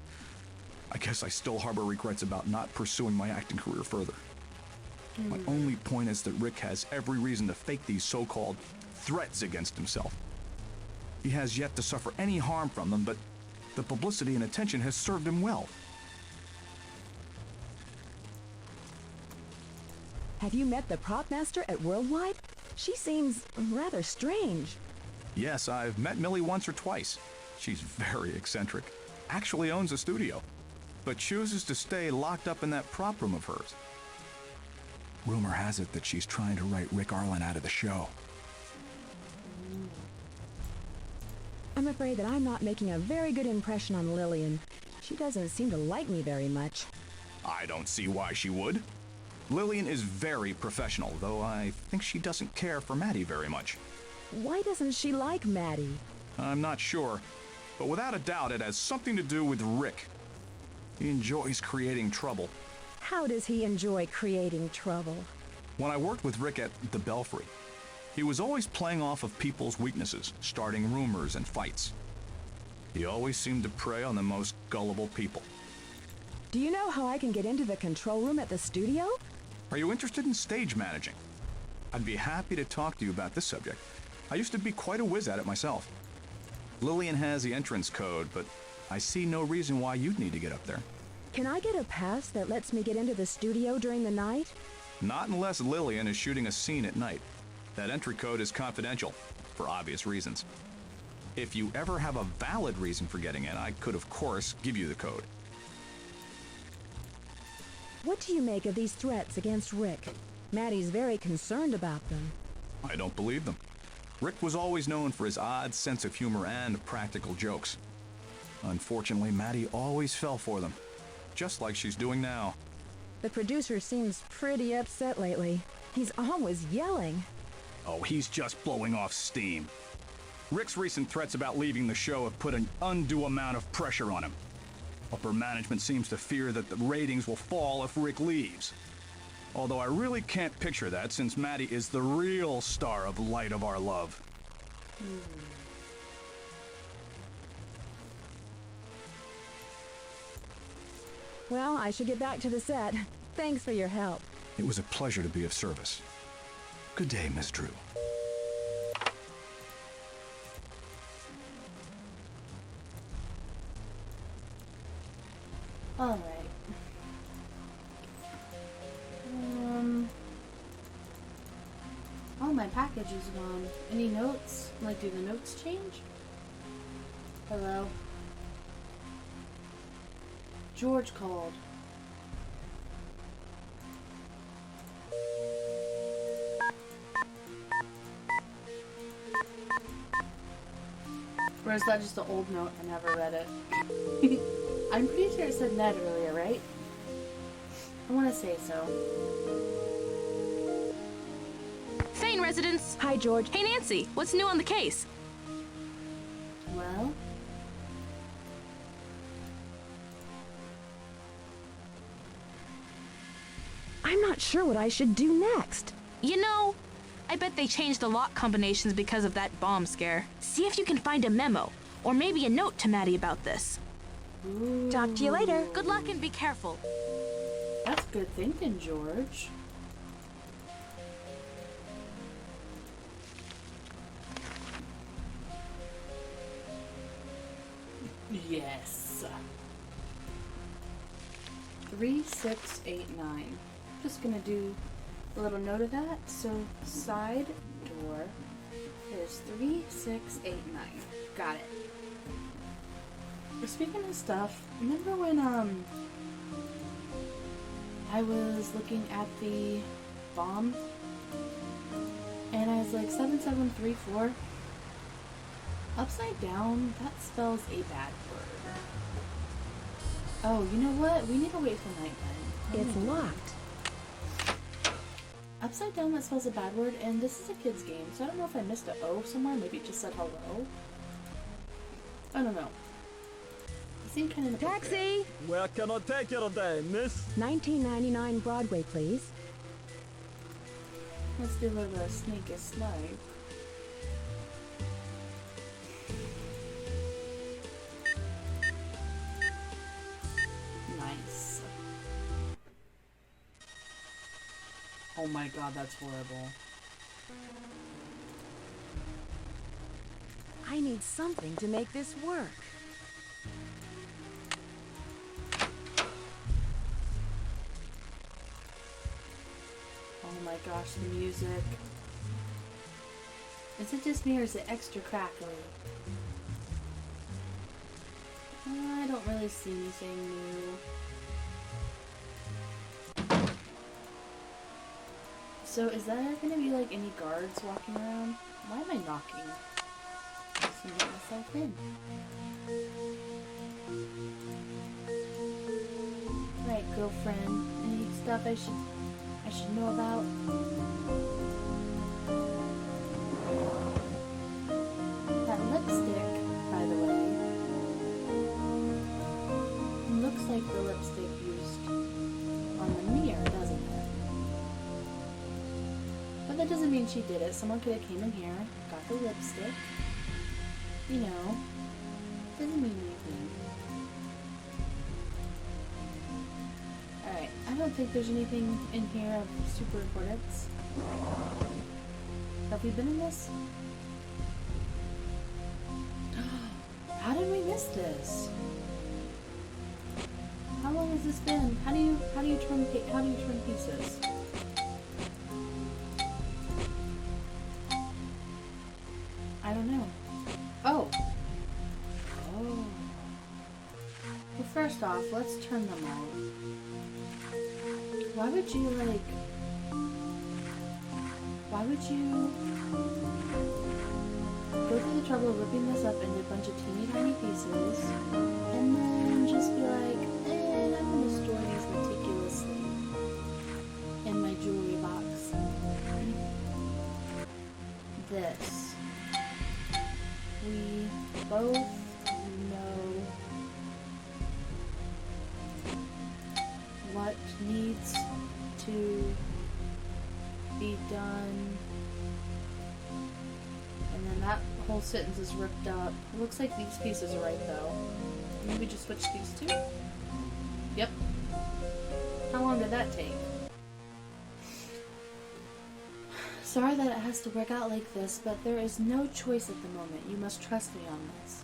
I guess I still harbor regrets about not pursuing my acting career further. My only point is that Rick has every reason to fake these so-called threats against himself. He has yet to suffer any harm from them, but the publicity and attention has served him well. Have you met the prop master at Worldwide? She seems rather strange. Yes, I've met Millie once or twice. She's very eccentric. Actually owns a studio, but chooses to stay locked up in that prop room of hers. Rumor has it that she's trying to write Rick Arlen out of the show. I'm afraid that I'm not making a very good impression on Lillian. She doesn't seem to like me very much. I don't see why she would. Lillian is very professional, though I think she doesn't care for Maddie very much. Why doesn't she like Maddie? I'm not sure, but without a doubt it has something to do with Rick. He enjoys creating trouble. How does he enjoy creating trouble? When I worked with Rick at the Belfry, he was always playing off of people's weaknesses, starting rumors and fights. He always seemed to prey on the most gullible people. Do you know how I can get into the control room at the studio? Are you interested in stage managing? I'd be happy to talk to you about this subject. I used to be quite a whiz at it myself. Lillian has the entrance code, but I see no reason why you'd need to get up there. Can I get a pass that lets me get into the studio during the night? Not unless Lillian is shooting a scene at night. That entry code is confidential, for obvious reasons. If you ever have a valid reason for getting in, I could, of course, give you the code. What do you make of these threats against Rick? Maddie's very concerned about them. I don't believe them. Rick was always known for his odd sense of humor and practical jokes. Unfortunately, Maddie always fell for them, just like she's doing now. The producer seems pretty upset lately. He's always yelling. Oh, he's just blowing off steam. Rick's recent threats about leaving the show have put an undue amount of pressure on him. Upper management seems to fear that the ratings will fall if Rick leaves. Although I really can't picture that, since Maddie is the real star of Light of Our Love. Well, I should get back to the set. Thanks for your help. It was a pleasure to be of service. Good day, Miss Drew. All right. Oh, my package is gone. Any notes? Like, do the notes change? Hello? George called. Or is that just an old note? I never read it. I'm pretty sure it said Ned earlier, right? I want to say so. Thane residence. Hi, George. Hey, Nancy. What's new on the case? Well... I'm not sure what I should do next. You know, I bet they changed the lock combinations because of that bomb scare. See if you can find a memo, or maybe a note to Maddie about this. Ooh. Talk to you later. Good luck and be careful. That's good thinking, George. Yes. 3689. Just gonna do a little note of that. So side door is 3, 6, 8, 9. Got it. But speaking of stuff, remember when I was looking at the bomb and I was like 7734? Upside down, that spells a bad word. Oh, you know what? We need to wait till night then. It's locked. Upside down, that spells a bad word, and this is a kid's game, so I don't know if I missed an O somewhere. Maybe it just said hello. I don't know. It seemed kind of Taxi! Where can I take you today, miss? 1999 Broadway, please. Let's do a little sneak a snipe. Nice. Oh my god, that's horrible. I need something to make this work. Oh my gosh, the music. Is it just me or is it extra crackly? I don't really see anything new. So is there gonna be like any guards walking around? Why am I knocking? Just to get myself in. Right, girlfriend. Any stuff I should know about? That lipstick, by the way, looks like the lipstick used on the mirror, doesn't it? But that doesn't mean she did it. Someone could have came in here, got the lipstick. You know, doesn't mean anything. Alright, I don't think there's anything in here of super importance. Have we been in this? How did we miss this? How long has this been? How do you turn pieces? I don't know. Oh. Oh. Well, first off, let's turn them off. Why would you go through the trouble of ripping this up into a bunch of teeny tiny pieces and then just be like, I'm gonna store these meticulously in my jewelry box. This. We both know what needs to be done. And then that whole sentence is ripped up. It looks like these pieces are right though. Maybe just switch these two? Yep. How long did that take? Sorry that it has to work out like this, but there is no choice at the moment. You must trust me on this.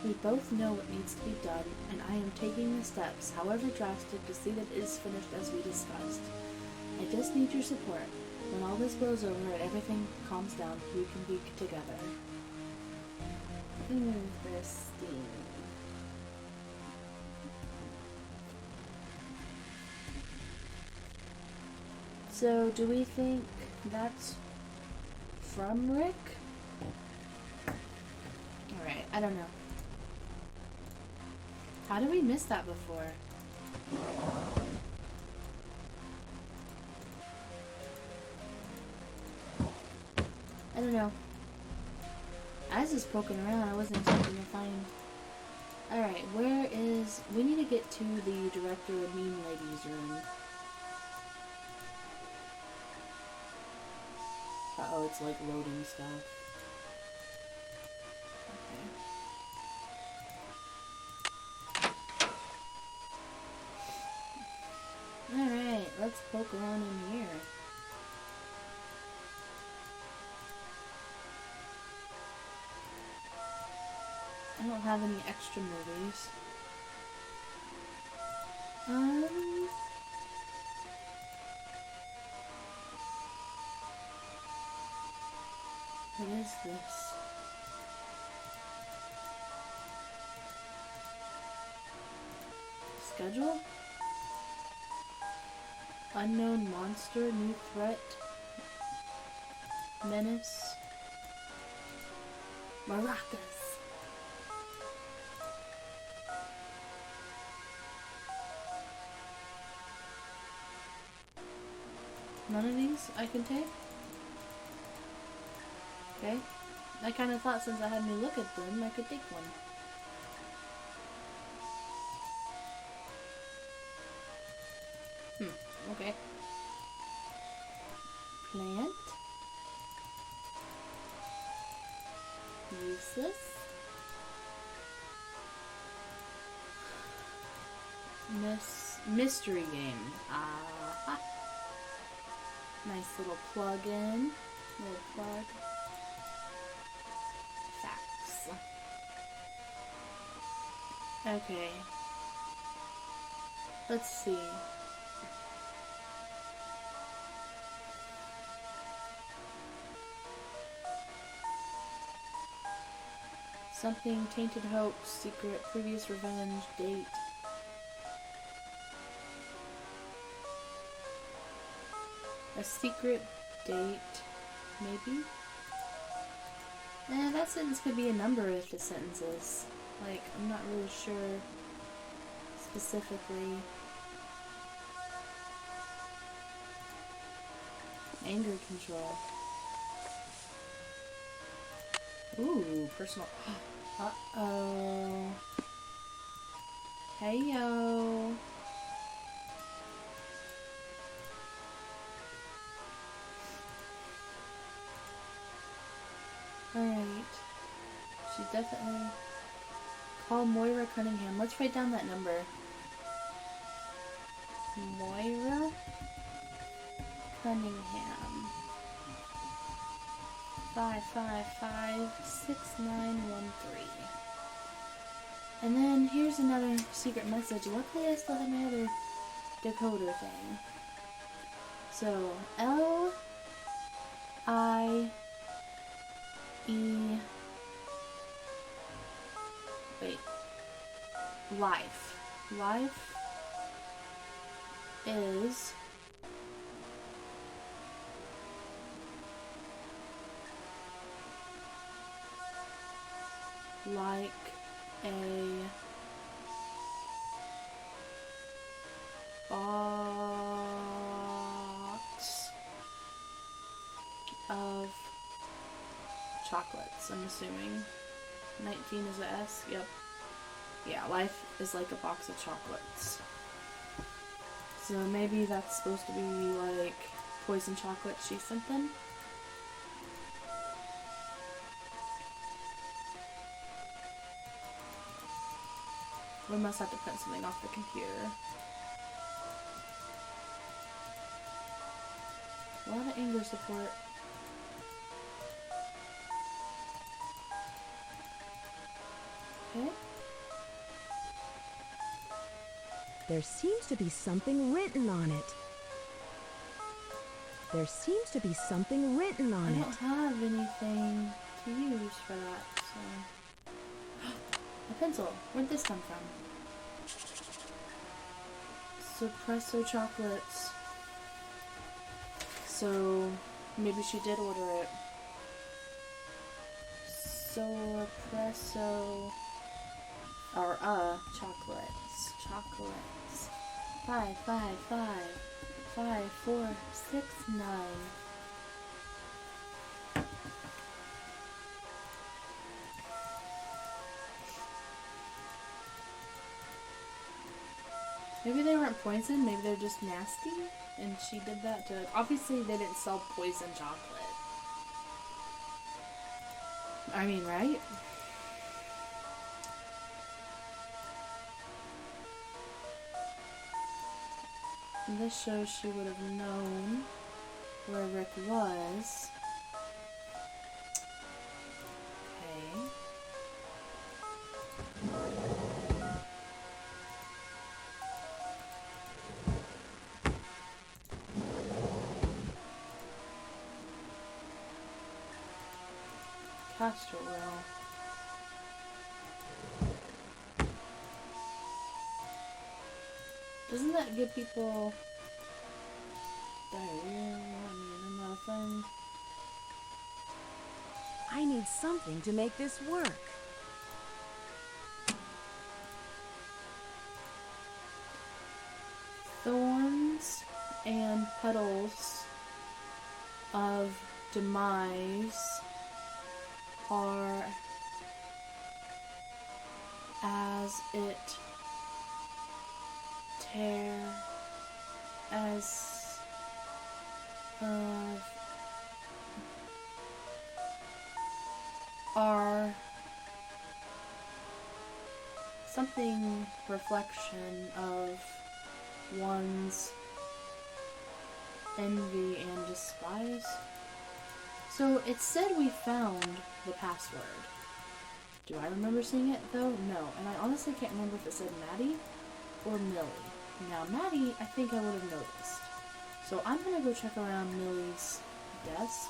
We both know what needs to be done, and I am taking the steps, however drastic, to see that it is finished as we discussed. I just need your support. When all this blows over and everything calms down, we can be together. Interesting. So, do we think that's from Rick? Alright, I don't know. How did we miss that before? I don't know. I was just poking around. I wasn't expecting to find... Alright, where is... We need to get to the Director of Mean Ladies room. Uh-oh, it's like loading stuff. Okay. Alright, let's poke around in here. I don't have any extra movies. What is this? Schedule? Unknown monster, new threat, menace, maracas. None of these I can take? Okay. I kind of thought since I had me look at them, I could take one. Okay. Plant. Useless. Mystery game. Aha. Nice little plug-in. Little plug. Facts. Okay. Let's see. Something, tainted hoax, secret, previous revenge, date. A secret date, maybe? That sentence could be a number of the sentences. Like, I'm not really sure specifically. Anger control. Ooh, personal. Uh-oh. Hey-yo. Alright. She definitely... Call Moira Cunningham. Let's write down that number. Moira Cunningham. 555-6913. And then here's another secret message. Luckily I still have my other decoder thing. So Life. Life is like a box of chocolates, I'm assuming. 19 is a S? Yep. Yeah, life is like a box of chocolates. So maybe that's supposed to be like poison chocolate she sent them? We must have to print something off the computer. A lot of anger support. Okay. There seems to be something written on it. There seems to be something written on it. I don't have anything to use for that, so... A pencil. Where'd this come from? Suppresso chocolates. So, maybe she did order it. Suppresso... Or, chocolates. Chocolates. 555-5469. Maybe they weren't poison, maybe they're just nasty, and she did that to... Obviously they didn't sell poison chocolate. I mean, right? And this shows she would have known where Rick was. Okay. castor oil. Doesn't that give people diarrhea? I mean, isn't that a thing? I need something to make this work. Thorns and petals of demise are as it tear as are something reflection of one's envy and despise. So it said we found the password. Do I remember seeing it though? No. And I honestly can't remember if it said Maddie or Millie. Now Maddie, I think I would have noticed. So I'm gonna go check around Millie's desk.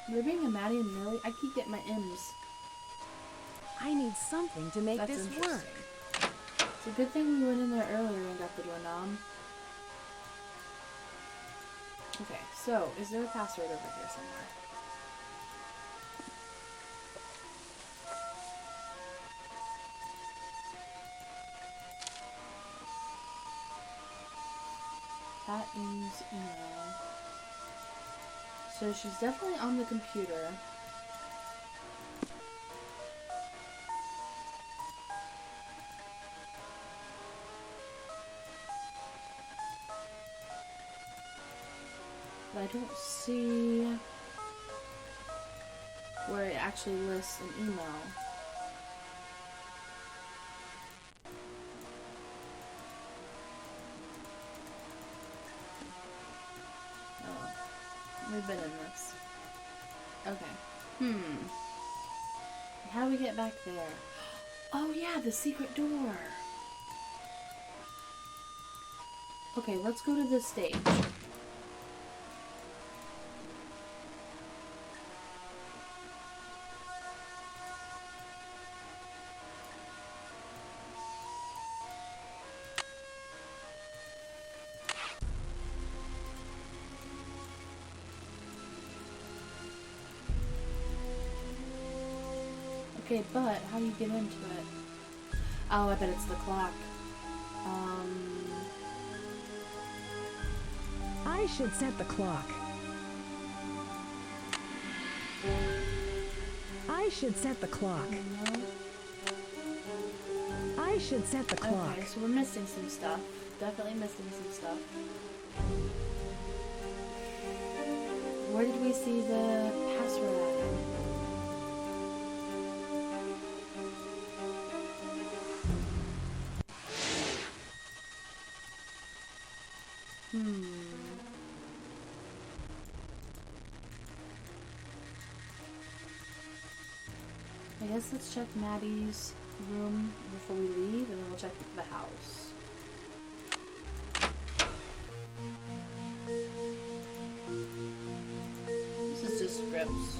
There being a Maddie and Millie, I keep getting my M's. I need something to make That's this interesting. work. It's a good thing we went in there earlier and got the doorknob. Okay, so is there a password over here somewhere? Patton's email. So she's definitely on the computer. But I don't see where it actually lists an email. We've been in this. Okay. How do we get back there? Oh yeah, the secret door. Okay, let's go to this stage. Okay, but how do you get into it? Oh, I bet it's the clock. I should set the clock. I should set the clock. I should set the clock. Okay, so we're missing some stuff. Definitely missing some stuff. Where did we see the password at? I guess let's check Maddie's room before we leave, and then we'll check the house. This is just scripts.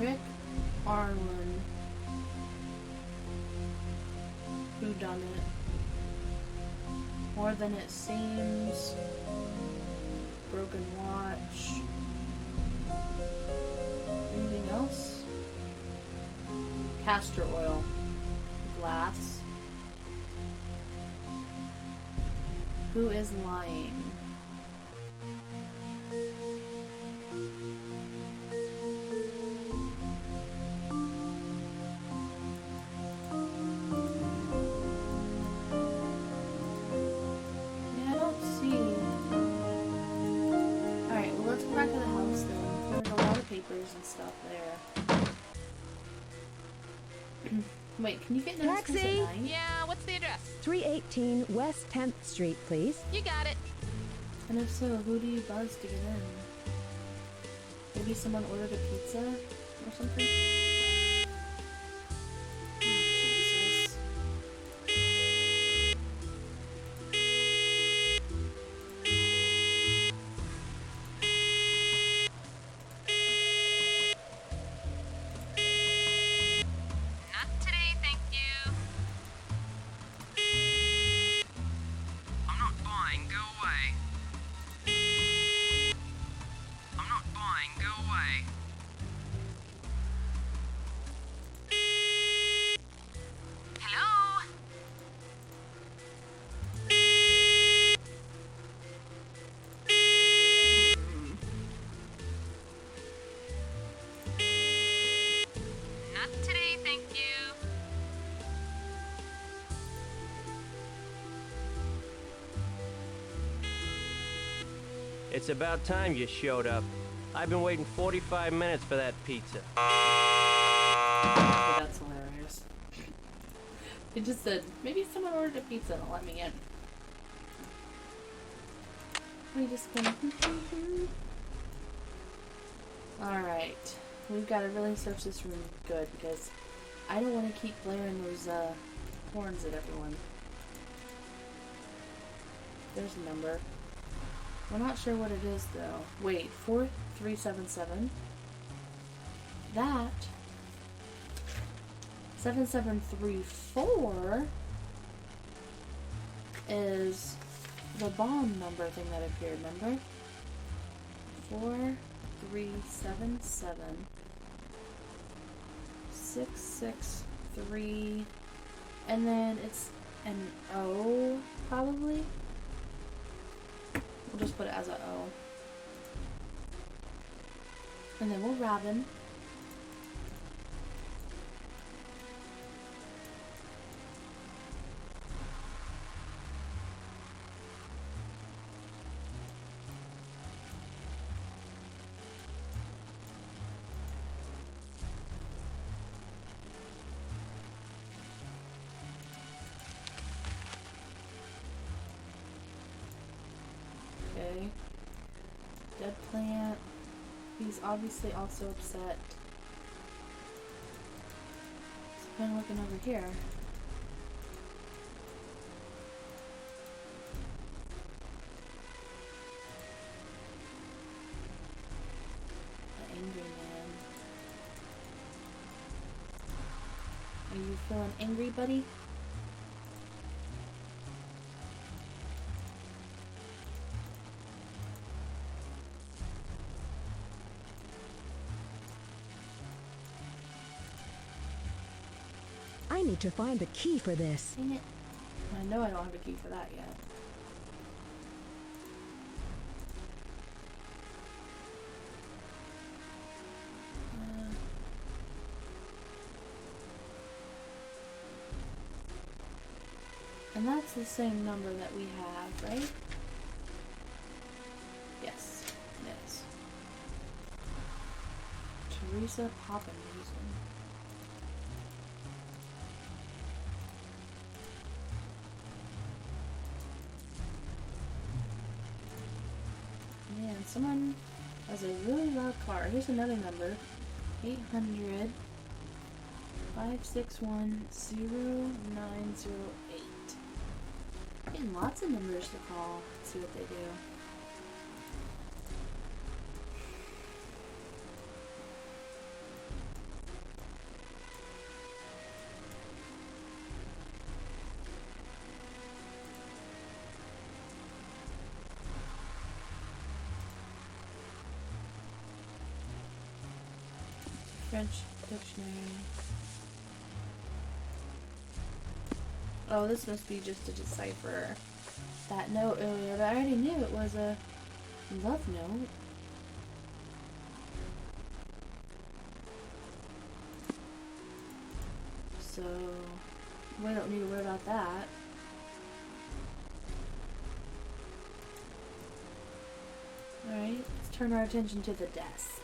Rick Arlen. Who done it? More than it seems. Broken watch. Anything else? Castor oil. Glass. Who is lying? Yeah, I don't see stuff there. Wait, can you get in Taxi! at night? Yeah, what's the address? 318 West 10th Street, please. You got it. And if so, who do you buzz to get in? Maybe someone ordered a pizza or something? Oh, Jesus. Not today, thank you. I'm not buying, go away. I'm not buying, go away. Hello? Not today, thank you. It's about time you showed up. I've been waiting 45 minutes for that pizza. Oh, that's hilarious. It just said, maybe someone ordered a pizza and let me in. We just gonna... Alright. We've got to really search this room good because I don't want to keep blaring those horns at everyone. There's a number. We're not sure what it is though. Wait, 4377. That 7734 is the bomb number thing that appeared, remember? 4377 663, and then it's an O probably. We'll just put it as a O. And then we'll Robin. Okay. Dead plant. He's obviously also upset. So kind of looking over here. The angry man. Are you feeling angry, buddy? I need to find the key for this. Dang it. I know I don't have a key for that yet. And that's the same number that we have, right? Yes, it is. Teresa Poppenhusen. Man, someone has a really loud car. Here's another number. 800 561 0908. Getting lots of numbers to call. Let's see what they do. French dictionary. Oh, this must be just to decipher that note earlier, but I already knew it was a love note. So, we don't need to worry about that. Alright, let's turn our attention to the desk.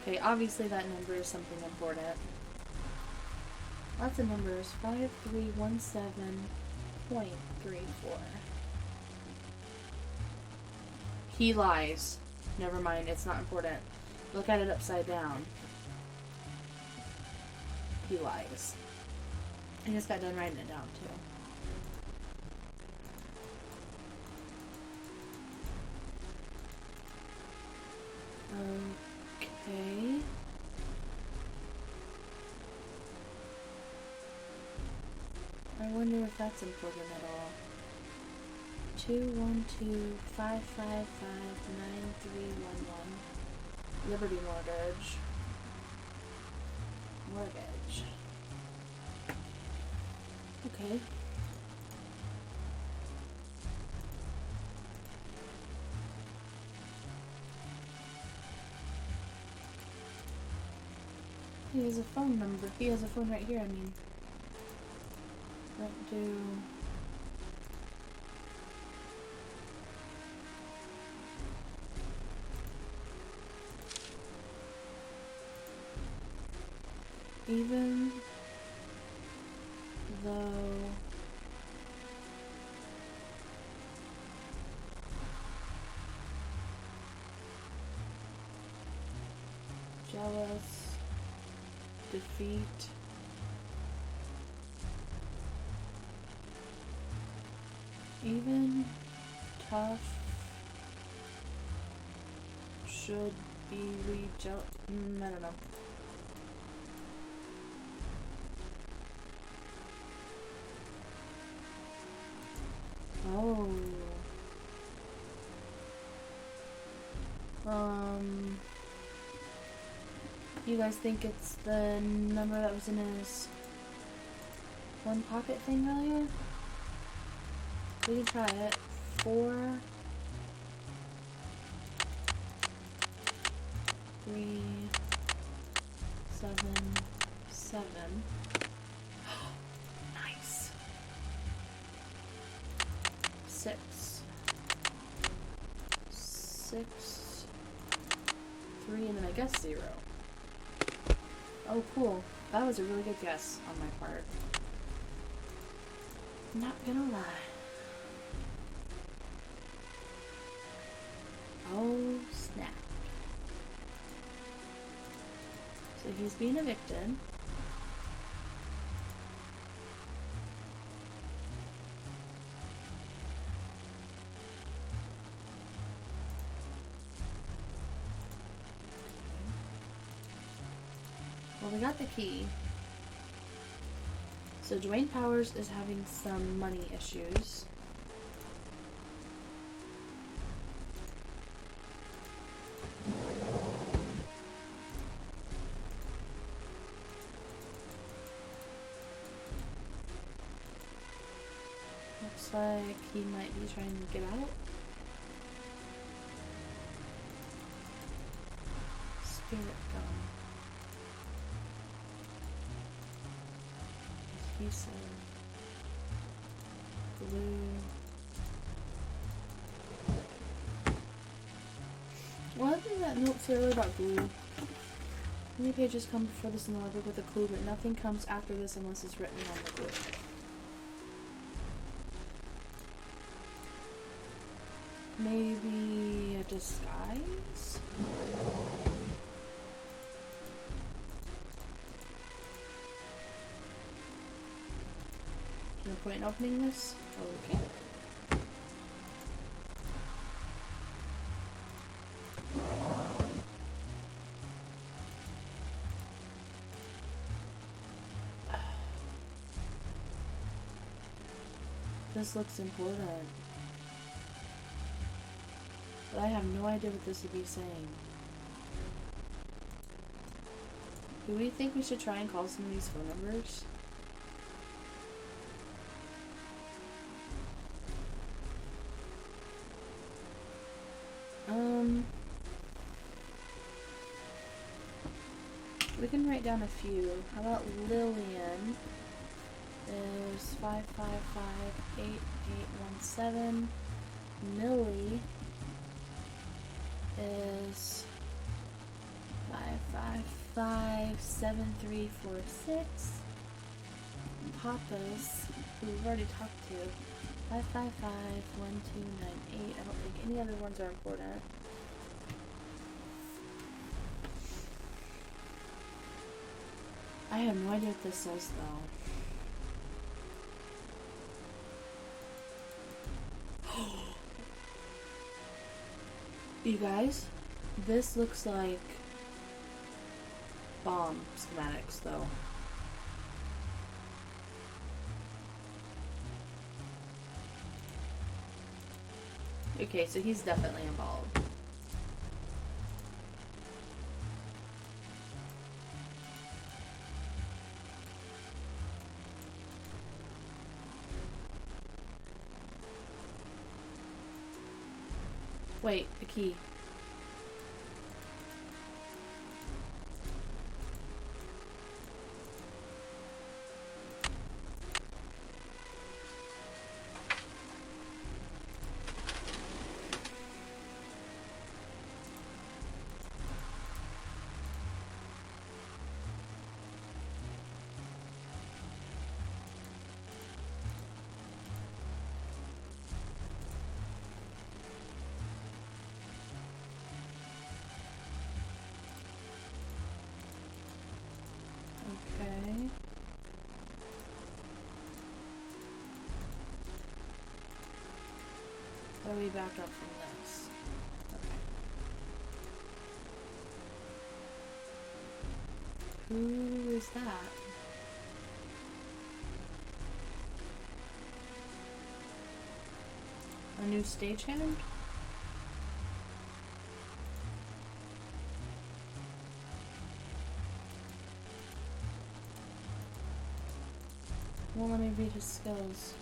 Okay, obviously that number is something important. Lots of numbers. 5317.34. He lies. Never mind, it's not important. Look at it upside down. He lies. I just got done writing it down too. Okay. I wonder if that's important at all. 212-555-9311. Liberty Mortgage. Mortgage. Okay. He has a phone number. He has a phone right here, I mean. Don't do... Even though jealous, defeat, even tough should be jealous. I don't know. Oh. You guys think it's the number that was in his one pocket thing earlier? We can try it. 4 3 7 7. Nice. 6 6 3 and then I guess 0. Oh cool. That was a really good guess on my part. Not gonna lie. Oh snap. So he's being evicted. Well, we got the key. So Dwayne Powers is having some money issues. Looks like he might be trying to get out. Spirit gum. Adhesive. Glue. Well, I think that note say earlier about glue. Many pages come before this in the book with a clue, but nothing comes after this unless it's written on the glue. Maybe a disguise? No point in opening this? Okay. This looks important. But I have no idea what this would be saying. Do we think we should try and call some of these phone numbers? We can write down a few. How about Lillian? Is 555-8817. Millie is 555-8817. 57346. Papa's, who we've already talked to. 5551298. I don't think any other ones are important. I have no idea what this says though. You guys, this looks like bomb schematics though. Okay, so he's definitely involved. Wait, the key. Okay. How do we back up from this? Okay. Who is that? A new stagehand? Well, let me read his skills.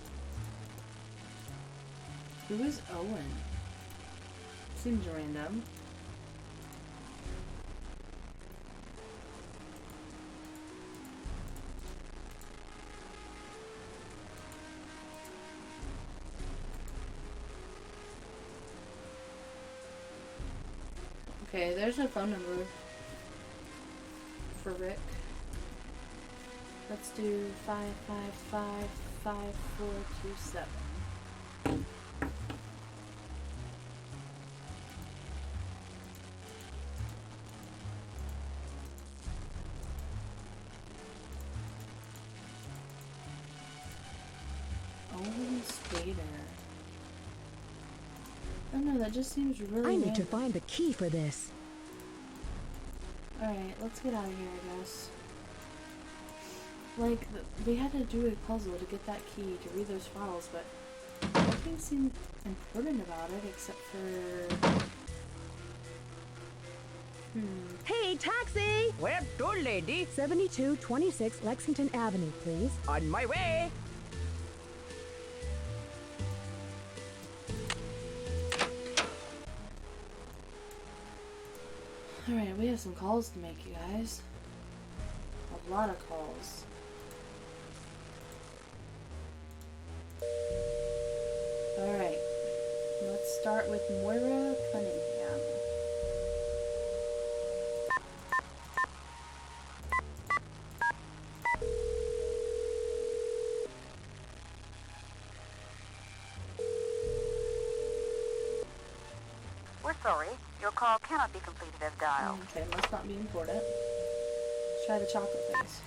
Who is Owen? Seems random. Okay, there's a phone number for Rick. Let's do 555-5427. Owen Spader. Oh no, that just seems really I need to random. find the key for this. Alright, let's get out of here, I guess. Like, we had to do a puzzle to get that key to read those files, but nothing seemed important about it except for... Hey, taxi! Where to, lady? 7226 Lexington Avenue, please. On my way! Alright, we have some calls to make, you guys. A lot of calls. Alright, let's start with Moira Cunningham. We're sorry. Your call cannot be completed as dialed. Okay, must not be important. Let's try the chocolate face.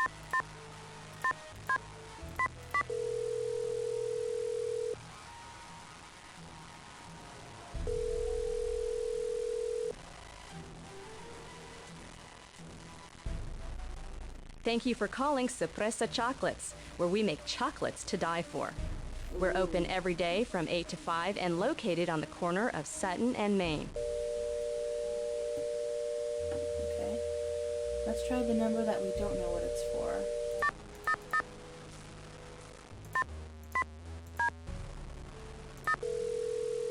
Thank you for calling Sorpresa Chocolates, where we make chocolates to die for. We're open every day from 8 to 5 and located on the corner of Sutton and Main. Okay. Let's try the number that we don't know what it's for.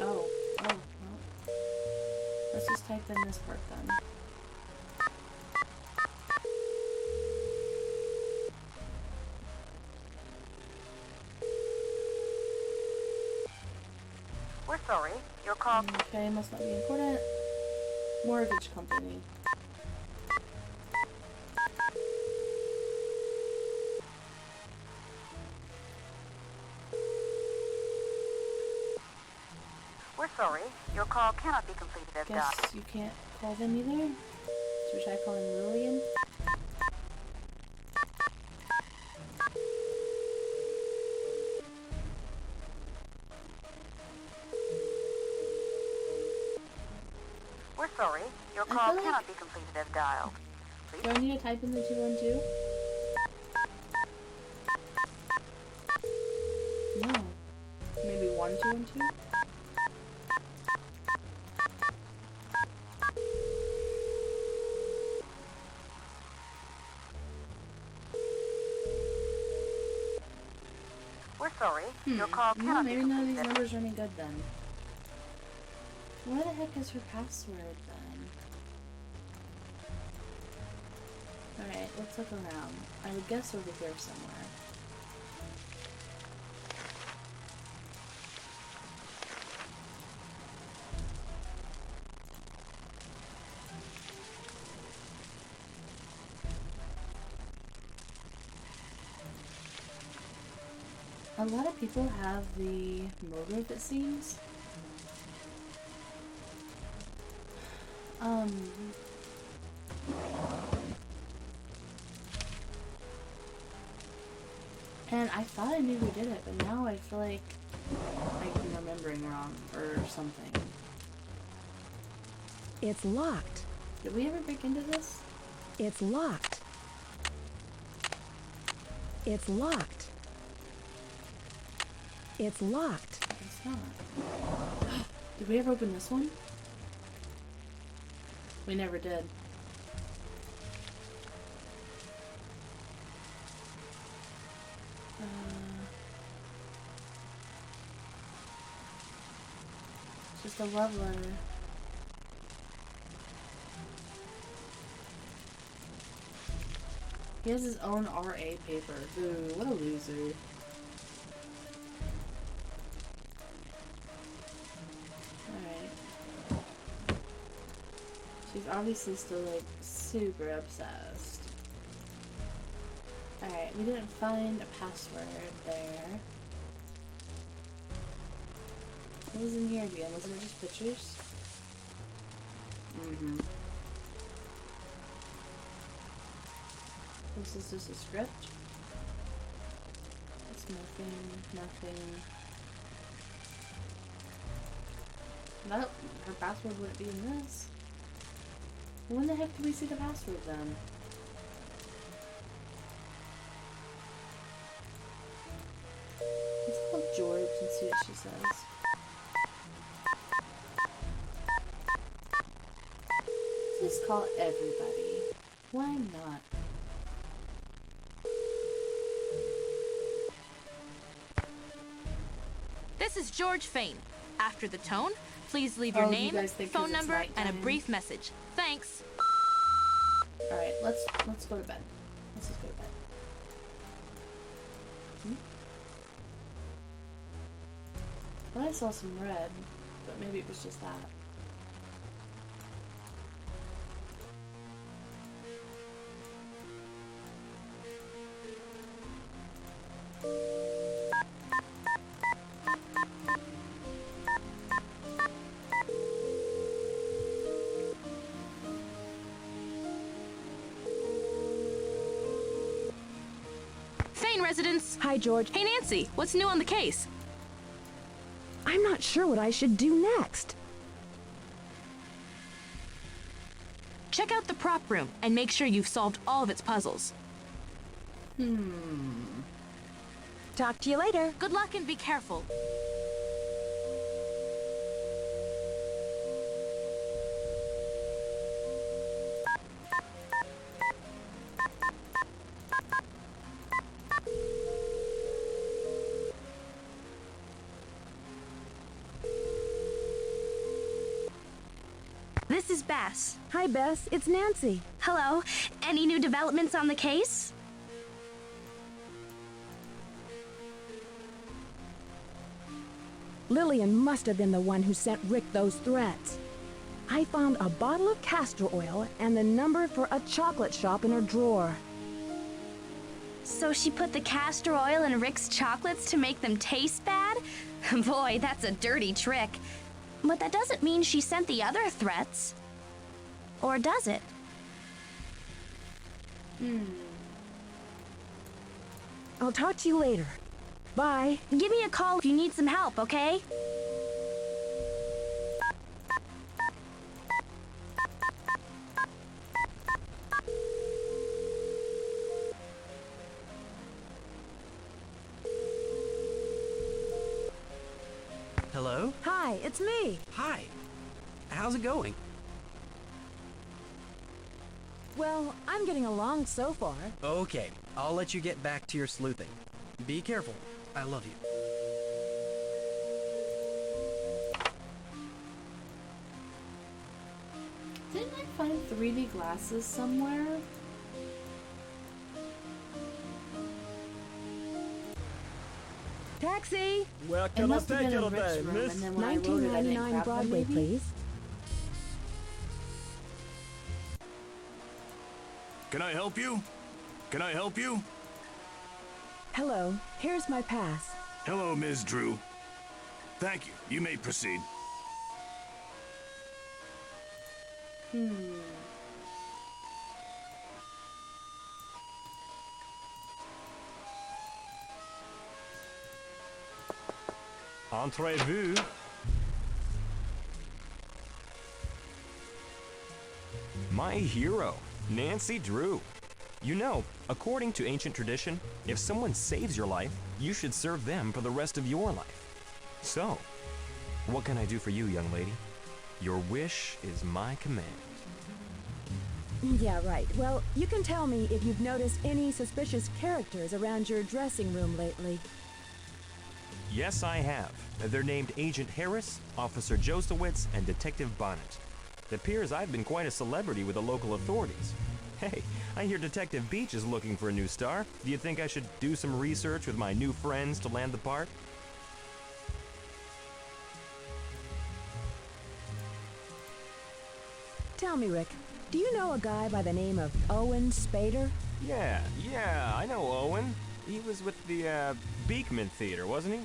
Oh, well. Let's just type in this part then. We're sorry. Your call... Okay, must not be important. Mortgage company. sorry. Your call cannot be completed as Guess dialed. you can't call them either. Should we try calling Lillian? We're sorry. Your I call feel cannot be completed as dialed. Do I need to type in the 212? No. Maybe 1212? We're sorry. Your call No, cannot be maybe none of these completed. numbers are any good then. Where the heck is her password then? Alright, let's look around. I would guess over here somewhere. A lot of people have the motive, it seems. And I thought I knew who did it, but now I feel like I'm remembering wrong or something. It's locked. Did we ever break into this? It's locked. It's locked. It's locked. It's not. Did we ever open this one? We never did. Just a love letter. He has his own RA paper. Ooh, what a loser. Alright. She's obviously still, like, super obsessed. Alright, we didn't find a password there. What was in here again? Wasn't it just pictures? Mm-hmm. This is just a script. It's nothing. Nope, her password wouldn't be in this. When the heck did we see the password then? Let's call George and see what she says. Let's just call everybody. Why not? This is George Fane. After the tone, please leave your name, phone number, and a brief message. Thanks. Alright, let's go to bed. Let's just go to bed. Well, I saw some red, but maybe it was just that. Fane residence. Hi, George. Hey, Nancy. What's new on the case? I'm not sure what I should do next. Check out the prop room and make sure you've solved all of its puzzles. Talk to you later. Good luck and be careful. This is Bess. Hi, Bess. It's Nancy. Hello. Any new developments on the case? Lillian must have been the one who sent Rick those threats. I found a bottle of castor oil and the number for a chocolate shop in her drawer. So she put the castor oil in Rick's chocolates to make them taste bad? Boy, that's a dirty trick. But that doesn't mean she sent the other threats. Or does it? I'll talk to you later. Bye. Give me a call if you need some help, okay? Hello? Hi, it's me. Hi. How's it going? Well, I'm getting along so far. Okay, I'll let you get back to your sleuthing. Be careful. I love you. Didn't I find 3D glasses somewhere? Taxi! Where It can I must have take been you in Rick's today, room, miss? and then when I wrote it, I didn't $19.99 grab one, Broadway, maybe? please. Can I help you? Can I help you? Hello, here's my pass. Hello, Ms. Drew. Thank you. You may proceed. Entrez-vous. My hero, Nancy Drew. You know, according to ancient tradition, if someone saves your life, you should serve them for the rest of your life. So, what can I do for you, young lady? Your wish is my command. Yeah, right. Well, you can tell me if you've noticed any suspicious characters around your dressing room lately. Yes, I have. They're named Agent Harris, Officer Josowitz, and Detective Bonnet. It appears I've been quite a celebrity with the local authorities. Hey, I hear Detective Beach is looking for a new star. Do you think I should do some research with my new friends to land the part? Tell me, Rick, do you know a guy by the name of Owen Spader? Yeah, I know Owen. He was with the Beekman Theater, wasn't he?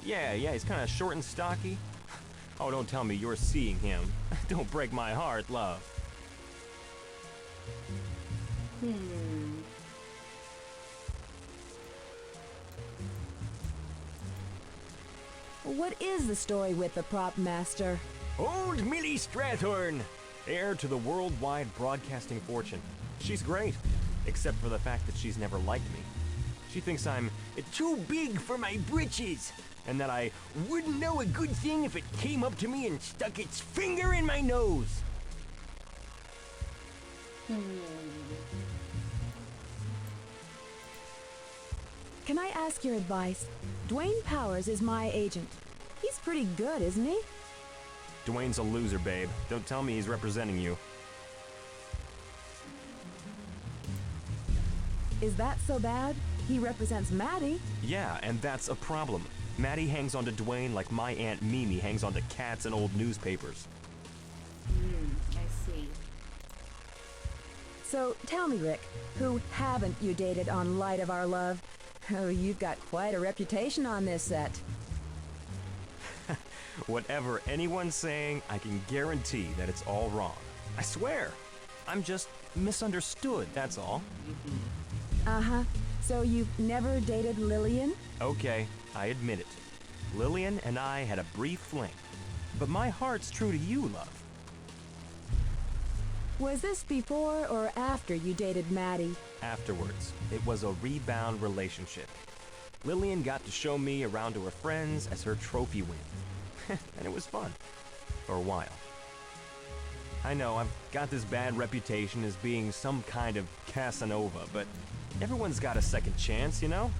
Yeah, he's kind of short and stocky. Oh, don't tell me you're seeing him. Don't break my heart, love. What is the story with the prop master? Old Millie Strathorn, heir to the worldwide broadcasting fortune. She's great, except for the fact that she's never liked me. She thinks I'm too big for my britches, and that I wouldn't know a good thing if it came up to me and stuck its finger in my nose. Can I ask your advice? Dwayne Powers is my agent. He's pretty good, isn't he? Dwayne's a loser, babe. Don't tell me he's representing you. Is that so bad? He represents Maddie. Yeah, and that's a problem. Maddie hangs on to Dwayne like my Aunt Mimi hangs on to cats and old newspapers. I see. So tell me, Rick, who haven't you dated on Light of Our Love? Oh, you've got quite a reputation on this set. Whatever anyone's saying, I can guarantee that it's all wrong. I swear. I'm just misunderstood, that's all. Uh-huh. So you've never dated Lillian? Okay, I admit it. Lillian and I had a brief fling. But my heart's true to you, love. Was this before or after you dated Maddie? Afterwards, it was a rebound relationship. Lillian got to show me around to her friends as her trophy win. And it was fun. For a while. I know, I've got this bad reputation as being some kind of Casanova, but everyone's got a second chance, you know?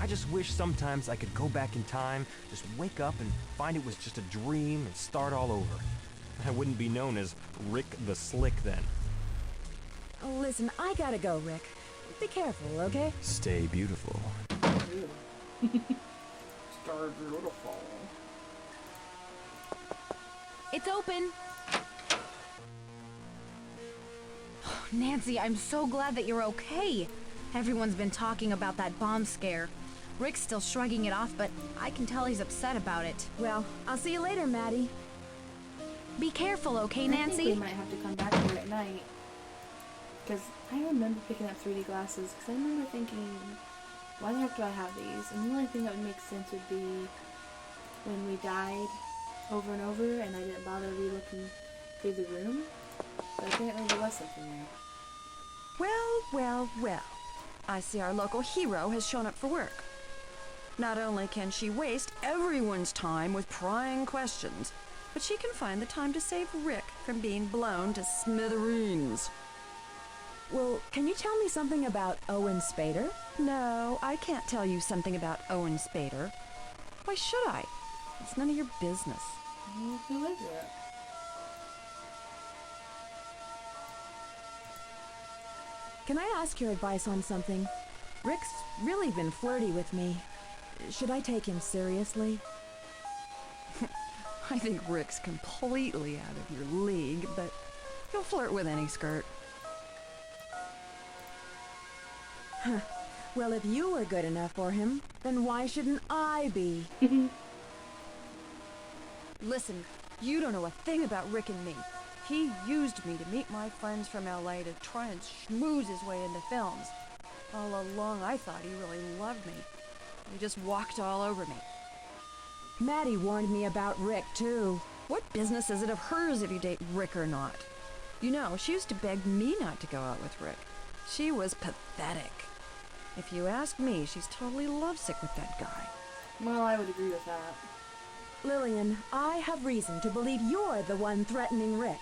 I just wish sometimes I could go back in time, just wake up and find it was just a dream and start all over. I wouldn't be known as Rick the Slick then. Oh, listen, I gotta go, Rick. Be careful, okay? Stay beautiful. Star beautiful. It's open. Nancy, I'm so glad that you're okay. Everyone's been talking about that bomb scare. Rick's still shrugging it off, but I can tell he's upset about it. Well, I'll see you later, Maddie. Be careful, okay, I think Nancy? we might have to come back here at night. Because I remember picking up 3D glasses, because I remember thinking, why the heck do I have these? And the only thing that would make sense would be when we died over and over and I didn't bother re-looking through the room. But apparently there was something there. Well, well, well. I see our local hero has shown up for work. Not only can she waste everyone's time with prying questions, but she can find the time to save Rick from being blown to smithereens. Well, can you tell me something about Owen Spader? No, I can't tell you something about Owen Spader. Why should I? It's none of your business. Well, who is it? Can I ask your advice on something? Rick's really been flirty with me. Should I take him seriously? I think Rick's completely out of your league, but he'll flirt with any skirt. Well, if you were good enough for him, then why shouldn't I be? Listen, you don't know a thing about Rick and me. He used me to meet my friends from LA to try and schmooze his way into films. All along, I thought he really loved me. He just walked all over me. Maddie warned me about Rick, too. What business is it of hers if you date Rick or not? You know, she used to beg me not to go out with Rick. She was pathetic. If you ask me, she's totally lovesick with that guy. Well, I would agree with that. Lillian, I have reason to believe you're the one threatening Rick.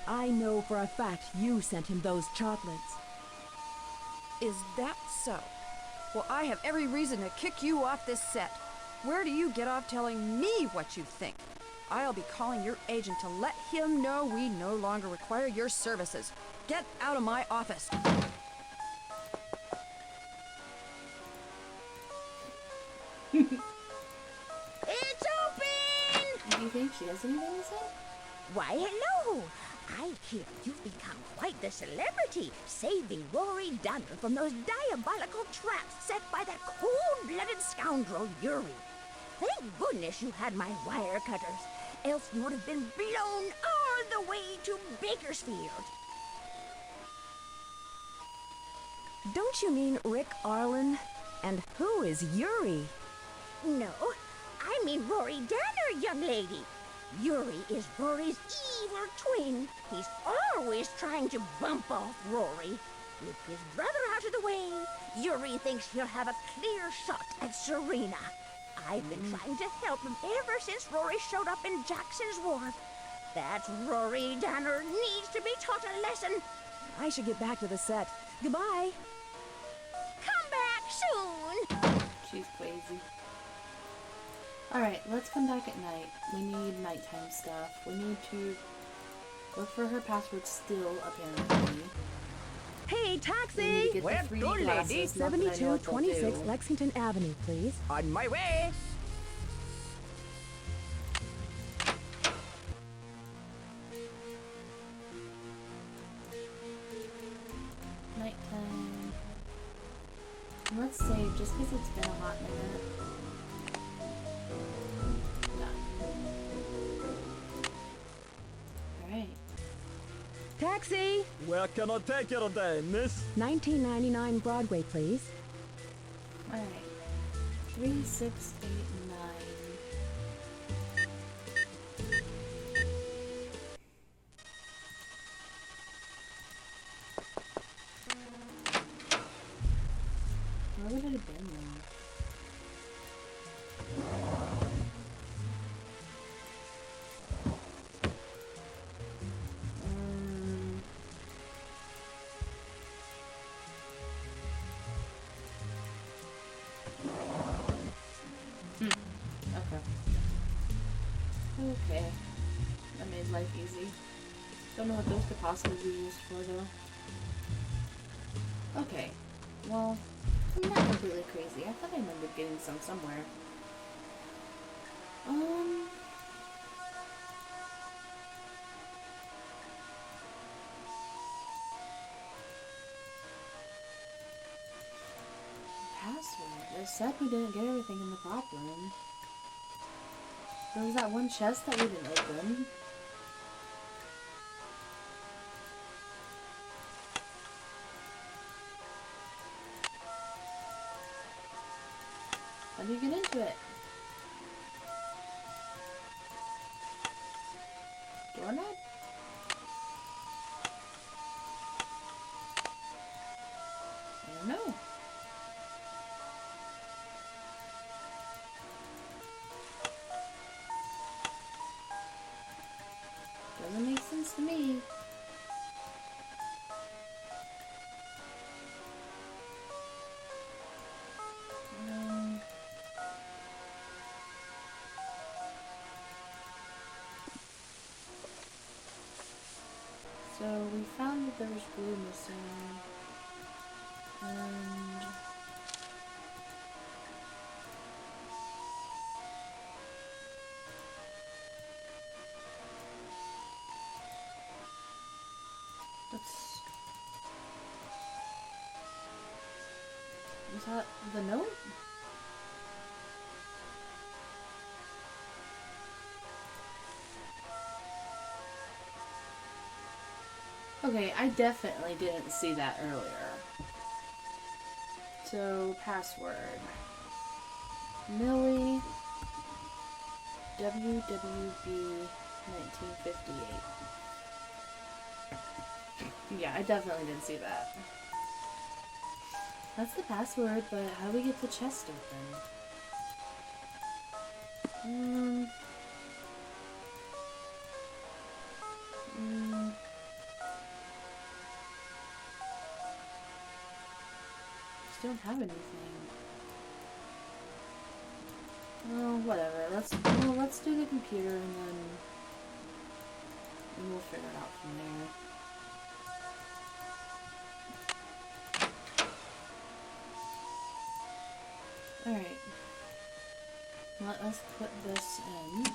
I know for a fact you sent him those chocolates. Is that so? Well, I have every reason to kick you off this set. Where do you get off telling me what you think? I'll be calling your agent to let him know we no longer require your services. Get out of my office. It's open! Do you think she has anything to say? Why, hello! I hear you've become quite the celebrity, saving Rory Danner from those diabolical traps set by that cold-blooded scoundrel, Yuri. Thank goodness you had my wire cutters, else you would have been blown all the way to Bakersfield. Don't you mean Rick Arlen? And who is Yuri? No, I mean Rory Danner, young lady. Yuri is Rory's evil twin. He's always trying to bump off Rory. With his brother out of the way, Yuri thinks he'll have a clear shot at Serena. I've been trying to help him ever since Rory showed up in Jackson's Wharf. That Rory Danner needs to be taught a lesson. I should get back to the set. Goodbye. Come back soon. She's crazy. Alright, let's come back at night. We need nighttime stuff. We need to look for her password still, apparently. Hey, taxi! Where to, lady? 7226 Lexington Avenue, please. On my way. Nighttime. Let's save just because it's been a hot minute. Alright. Taxi! Where can I take you today, miss? 1999 Broadway, please. Alright. 3689. Where would it have been then? Okay. That made life easy. Don't know what those could possibly be used for though. Okay. Well, I'm not completely crazy. I thought I remembered getting some somewhere. Password. They said we didn't get everything in the prop room. There was that one chest that we didn't open. How do you get into it? Doorknob? I don't know. Doesn't make sense to me. So we found that there was glue missing, and is that the note? Okay, I definitely didn't see that earlier. So, password. Millie WWB 1958. Yeah, I definitely didn't see that. That's the password, but how do we get the chest open? Don't have anything. Oh, whatever. Let's do the computer and then we'll figure it out from there. Alright. Let us put this in.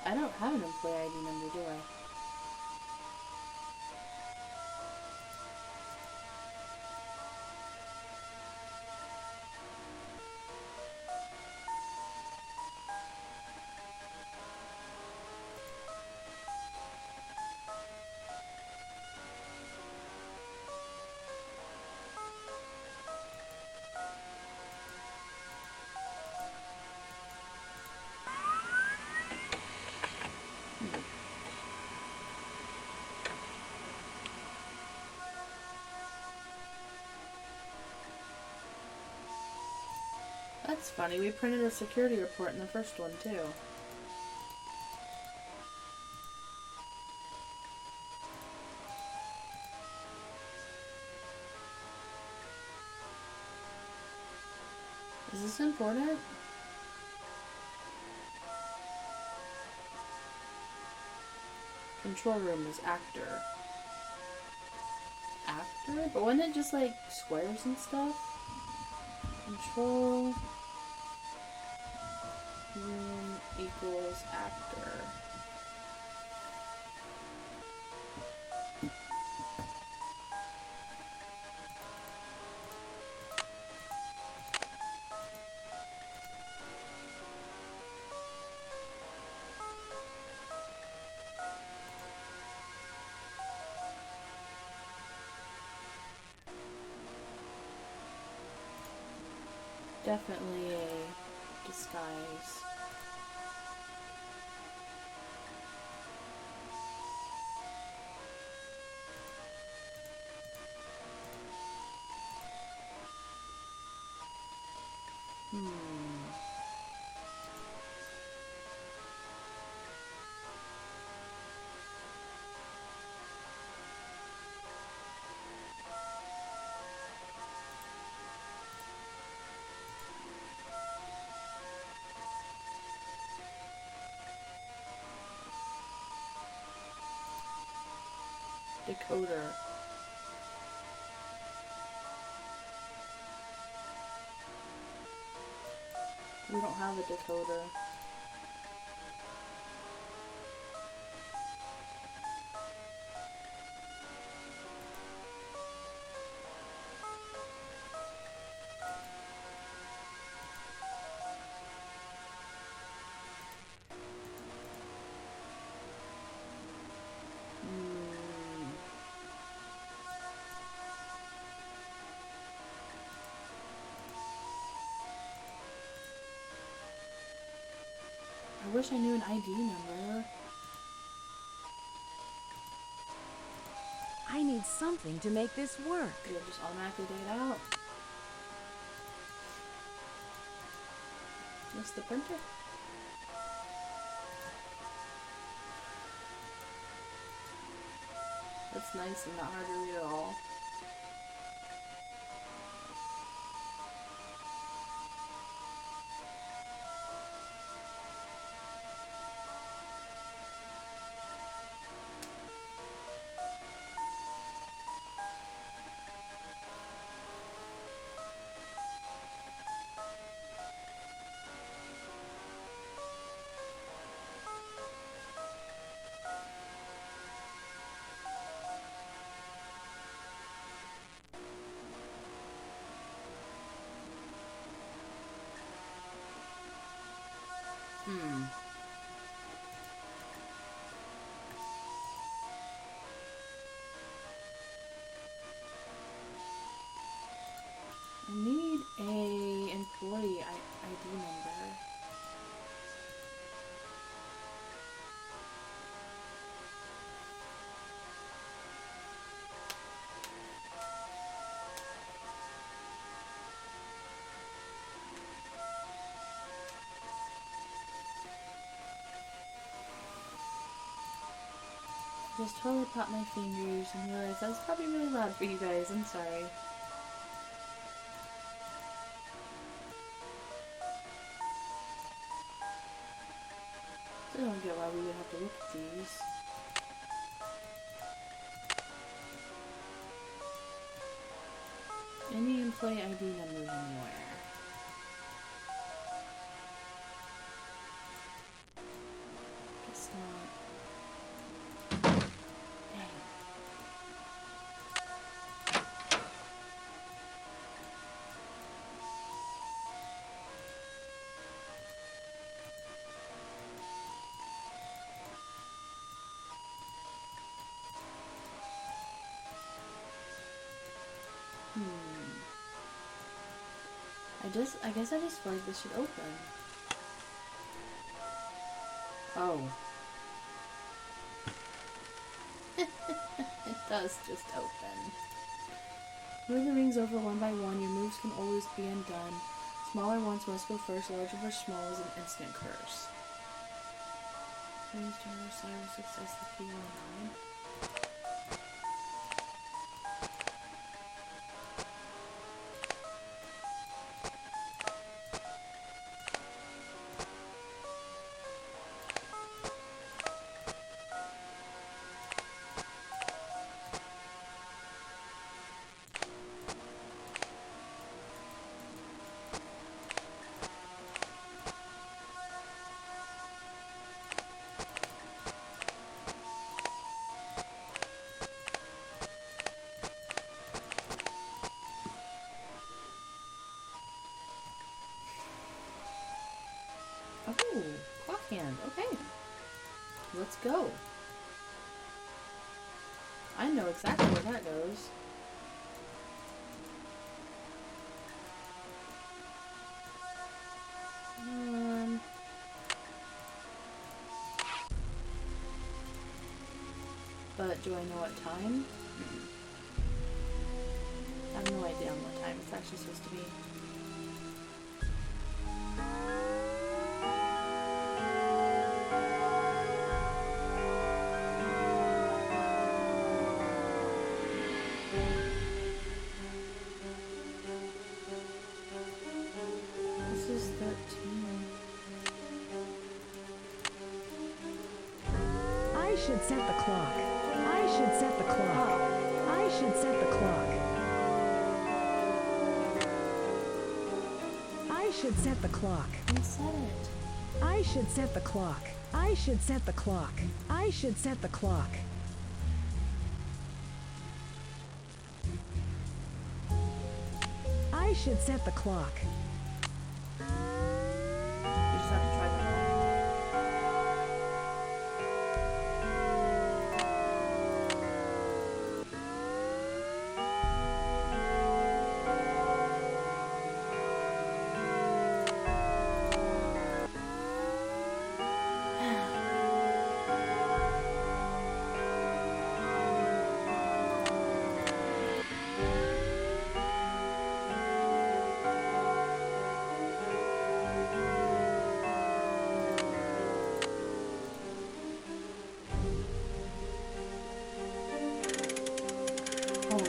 I don't have an employee ID number, do I? That's funny, we printed a security report in the first one, too. Is this important? Control room is actor. Actor? But wasn't it just like squares and stuff? Control room equals actor. Definitely a disguise. Decoder. We don't have a decoder. wish I knew an ID number. I need something to make this work. You'll just automatically take it out. What's the printer? That's nice and not hard to read at all. I need a employee ID number. Just totally popped my fingers and realized that was probably really loud for you guys. I'm sorry. I don't get why we would have to look at these. Any employee ID numbers anywhere? Guess not. I guess I just feel like this should open. Oh. It does just open. Move the rings over one by one. Your moves can always be undone. Smaller ones must go first. Larger or small is an instant curse. Rings to your side of success, the key 1-9. Oh, clock hand. Okay. Let's go. I know exactly where that goes. But do I know what time? I have no idea on what time it's actually supposed to be. I should set the clock. I should set the clock. I should set the clock. I should set the clock. You said it. I should set the clock. I should set the clock. I should set the clock. I should set the clock. You just have to try them all.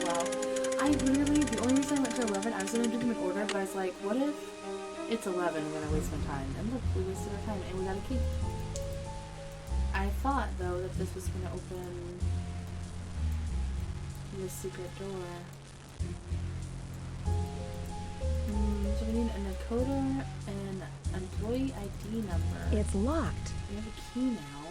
wow. I literally, the only reason I went to 11, I was going to do them in order, but I was like, what if it's 11? I'm going to waste my time. And look, we wasted our time, and we got a key. I thought, though, that this was going to open this secret door. So we need a Nakoda and an employee ID number. It's locked. We have a key now.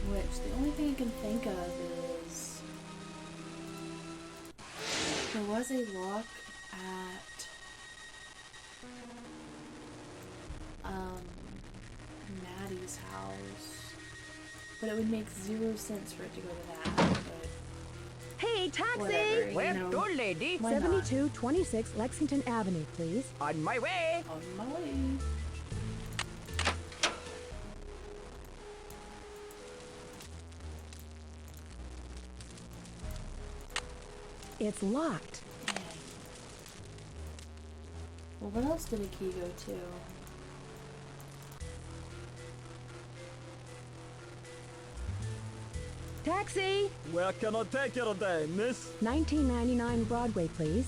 Which, the only thing I can think of is... there was a lock at... Maddie's house. But it would make 0 sense for it to go to that. But Hey, taxi! whatever, Where you know, to, lady? why not? 7226 Lexington Avenue, please. On my way. On my way. It's locked. Well, what else did a key go to? Taxi! Where can I take you today, miss? 1999 Broadway, please.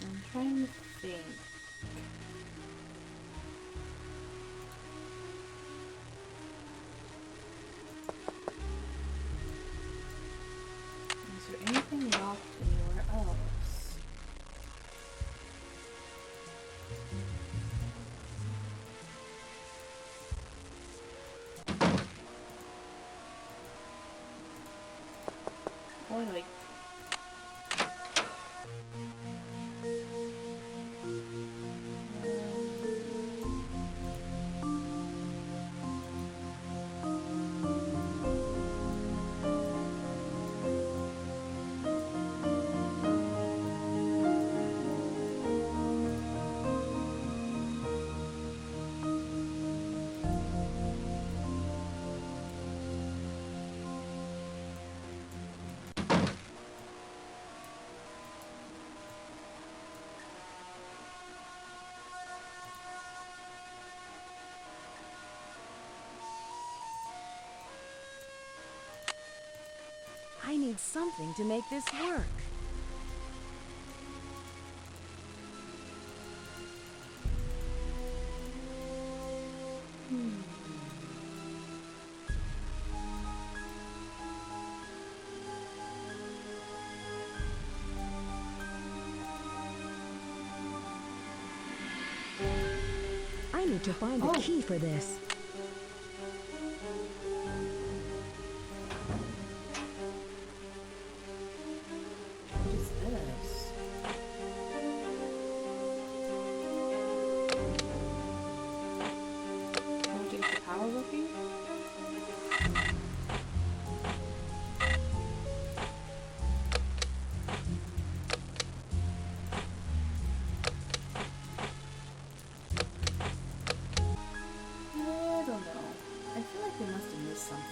I'm trying to think. Is there anything locked anywhere else? Boy, like. I need something to make this work. I need to find the key for this. What is this? Want to get the power working? I don't know. I feel like we must have missed something.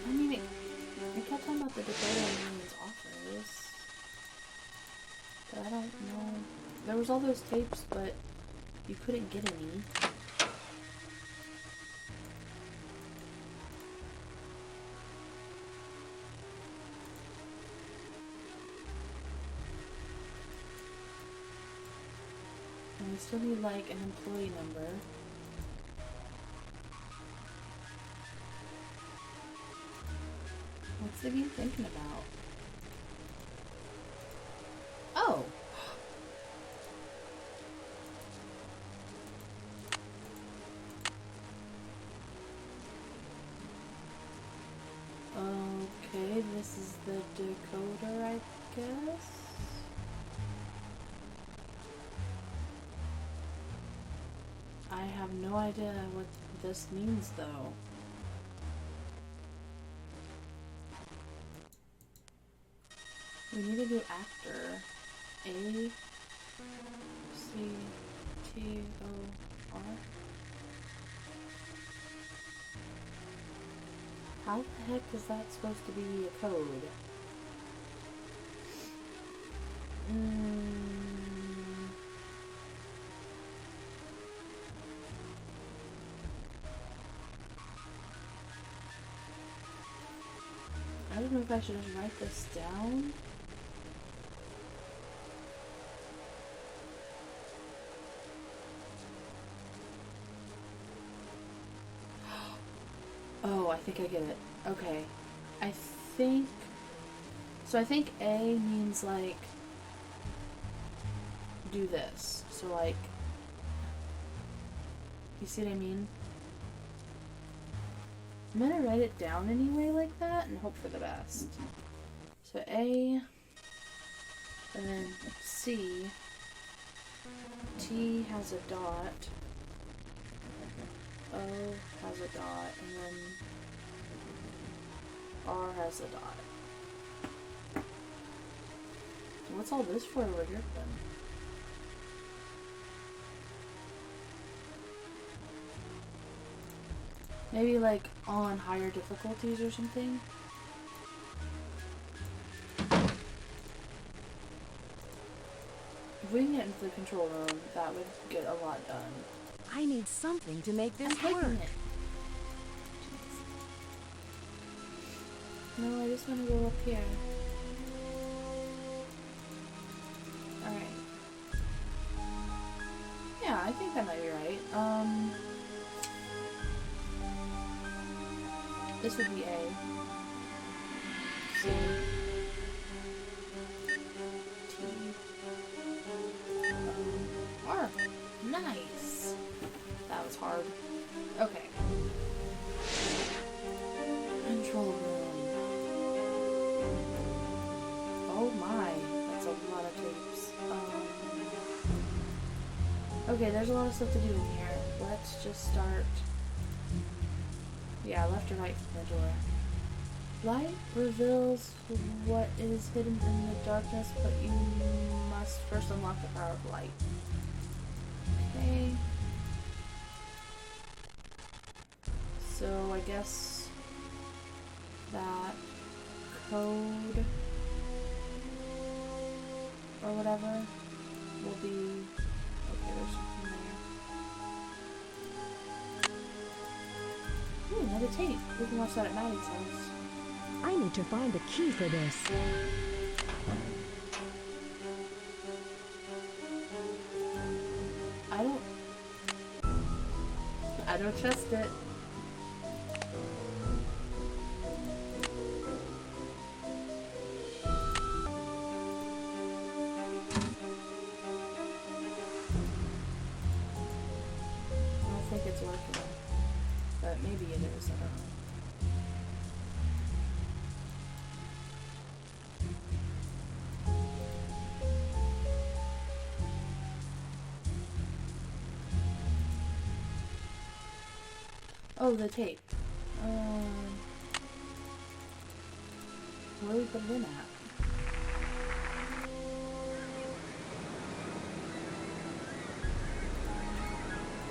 I mean, it kept talking about the Dakota Women's office. But I don't know. There was all those tapes, but you couldn't get any. And we still need, like, an employee number. What's the game thinking about? Oh! Okay, this is the decoder, I guess? I have no idea what this means, though. We need a new actor. A C T O R. How the heck is that supposed to be a code? I don't know if I should just write this down. Oh, I think I get it. Okay. I think A means like do this. So like, you see what I mean? I'm gonna write it down anyway like that and hope for the best. So A, and then C, T has a dot, O has a dot, and then R has a dot. What's all this for over here then? Maybe like on higher difficulties or something? If we can get into the control room, that would get a lot done. I need something to make this I'm work. taking it. No, I just want to go up here. Alright. Yeah, I think that might be right. This would be A. C. T. R. Nice. That was hard. Okay. Control room. Oh my, that's a lot of tapes. Okay, there's a lot of stuff to do in here. Let's just start. Yeah, left or right from the door. Light reveals what is hidden in the darkness, but you must first unlock the power of light. Okay. So I guess that code or whatever will be okay. There's something there. Ooh, another tape. We can watch that at Maddie's house. I need to find a key for this. I don't trust it. I don't think it's working, but maybe it is. I don't know. Oh, the tape. Where do we put it in at?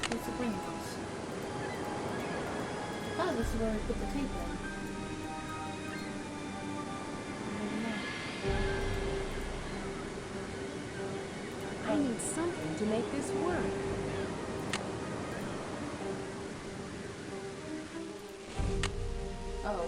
What's the brains? Oh, this is where we put the tape in. I need something to make this work. Oh.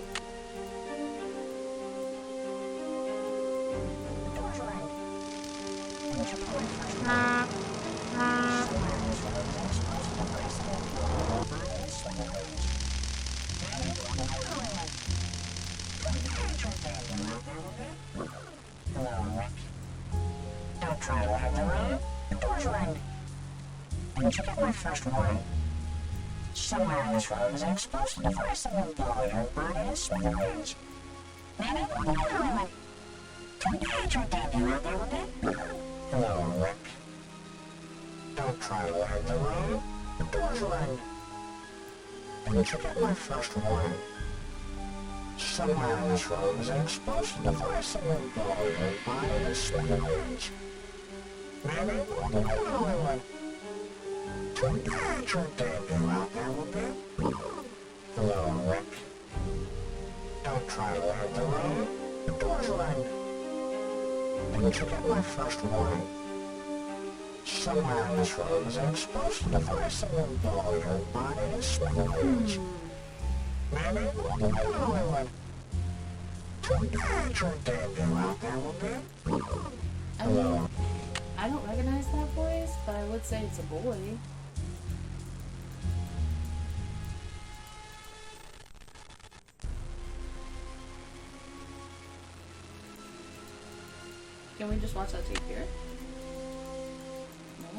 Don't try to hide the room. The door's locked. Didn't you get my first warning? Somewhere in this room is an explosive device that will blow your body to smithereens. Maybe we'll need a limit. Don't hydrate that you will build it. Hello, Rick. Don't try to hide the room. The door's locked. Didn't you get my first warning? Somewhere in this room is an explosive device that will blow your body to smithereens. Maybe we'll do another one. To encourage your debut out there a bit. Hello, Rick. Don't try to learn the road. The door's run. Didn't you get my first warning? Somewhere on this road is an explosive device that will blow your body to smithereens. Maybe we'll do another one. To encourage your debut out there a bit. Hello. I don't recognize that voice, but I would say it's a boy. Can we just watch that tape here? No?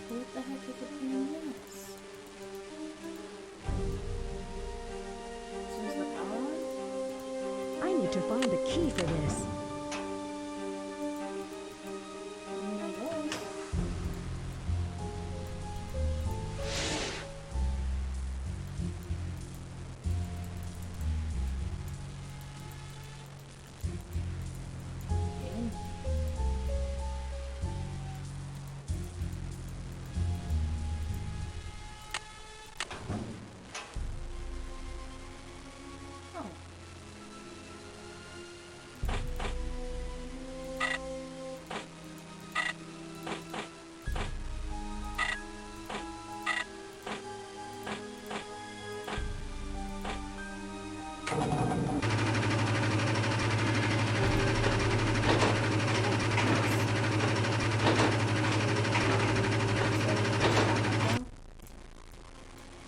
What the heck is it doing this? Is the power on? I need to find the key for this.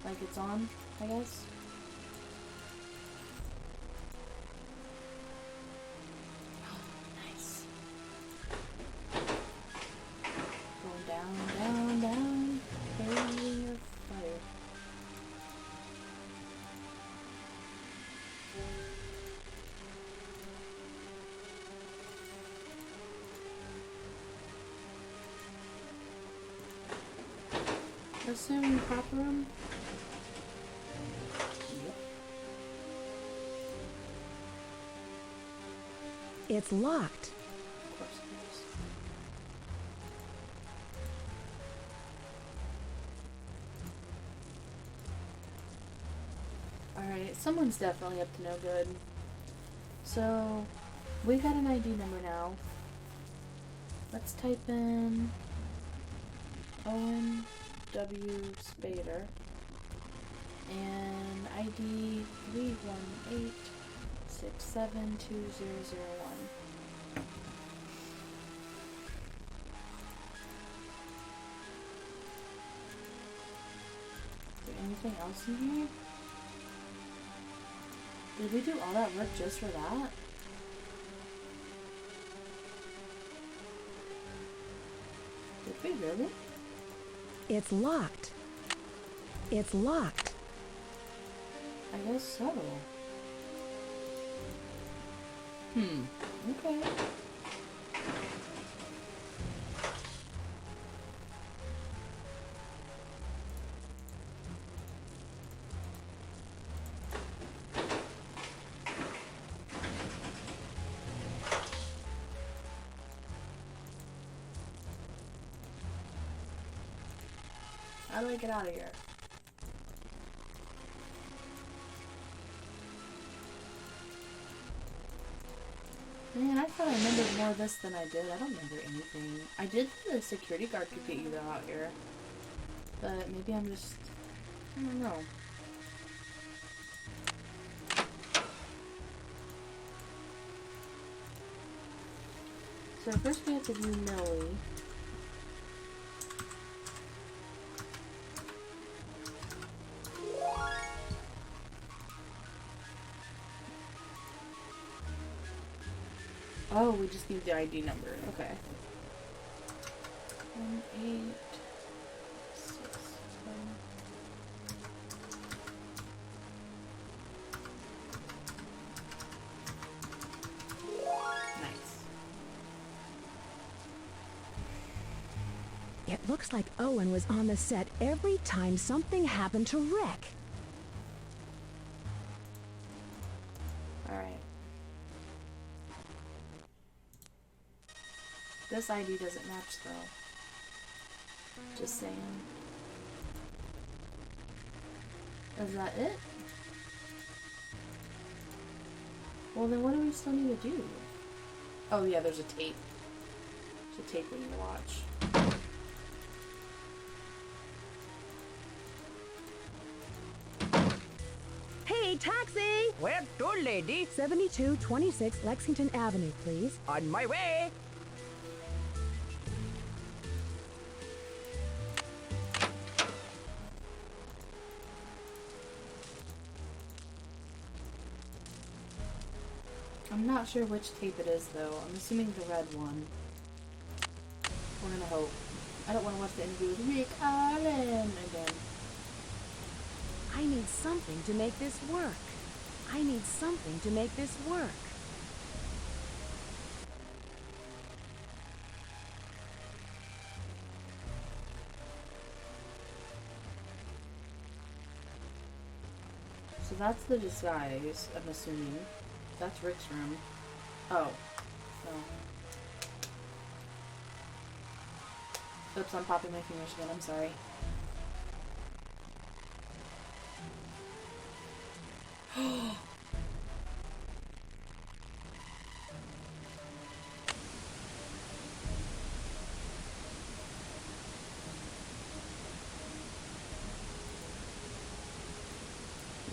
Like it's on, I guess. Nice. Going down, down, down. Carrying your fire. Assuming prop room. It's locked. Of course it is. Alright, someone's definitely up to no good. So, we got an ID number now. Let's type in Owen W. Spader and ID 318672001. Is there anything else in here? Did we do all that work just for that? Did we really? It's locked. It's locked. I guess so. Okay. How do I get out of here? Man, I thought I remembered more of this than I did. I don't remember anything. I did think the security guard could get you out here. But maybe I'm just... I don't know. So first we have to view Millie. Oh, we just need the ID number. Okay. 1861. Nice. It looks like Owen was on the set every time something happened to Rick. Alright. This ID doesn't match though. Just saying. Is that it? Well then what do we still need to do? Oh yeah, there's a tape. There's a tape we need to watch. Hey, taxi! Where to, lady? 7226 Lexington Avenue, please. On my way! I'm not sure which tape it is though. I'm assuming the red one. We're gonna hope. I don't want to watch the interview with Rick Allen again. I need something to make this work. I need something to make this work. So that's the disguise, I'm assuming. That's Rick's room. Oh. Oh. Oops, I'm popping my fingers again, I'm sorry.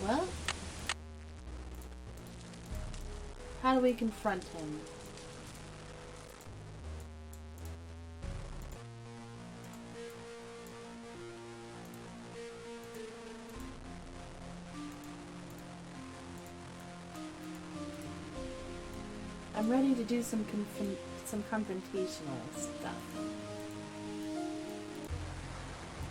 Well, how do we confront him? I'm ready to do some confrontational stuff.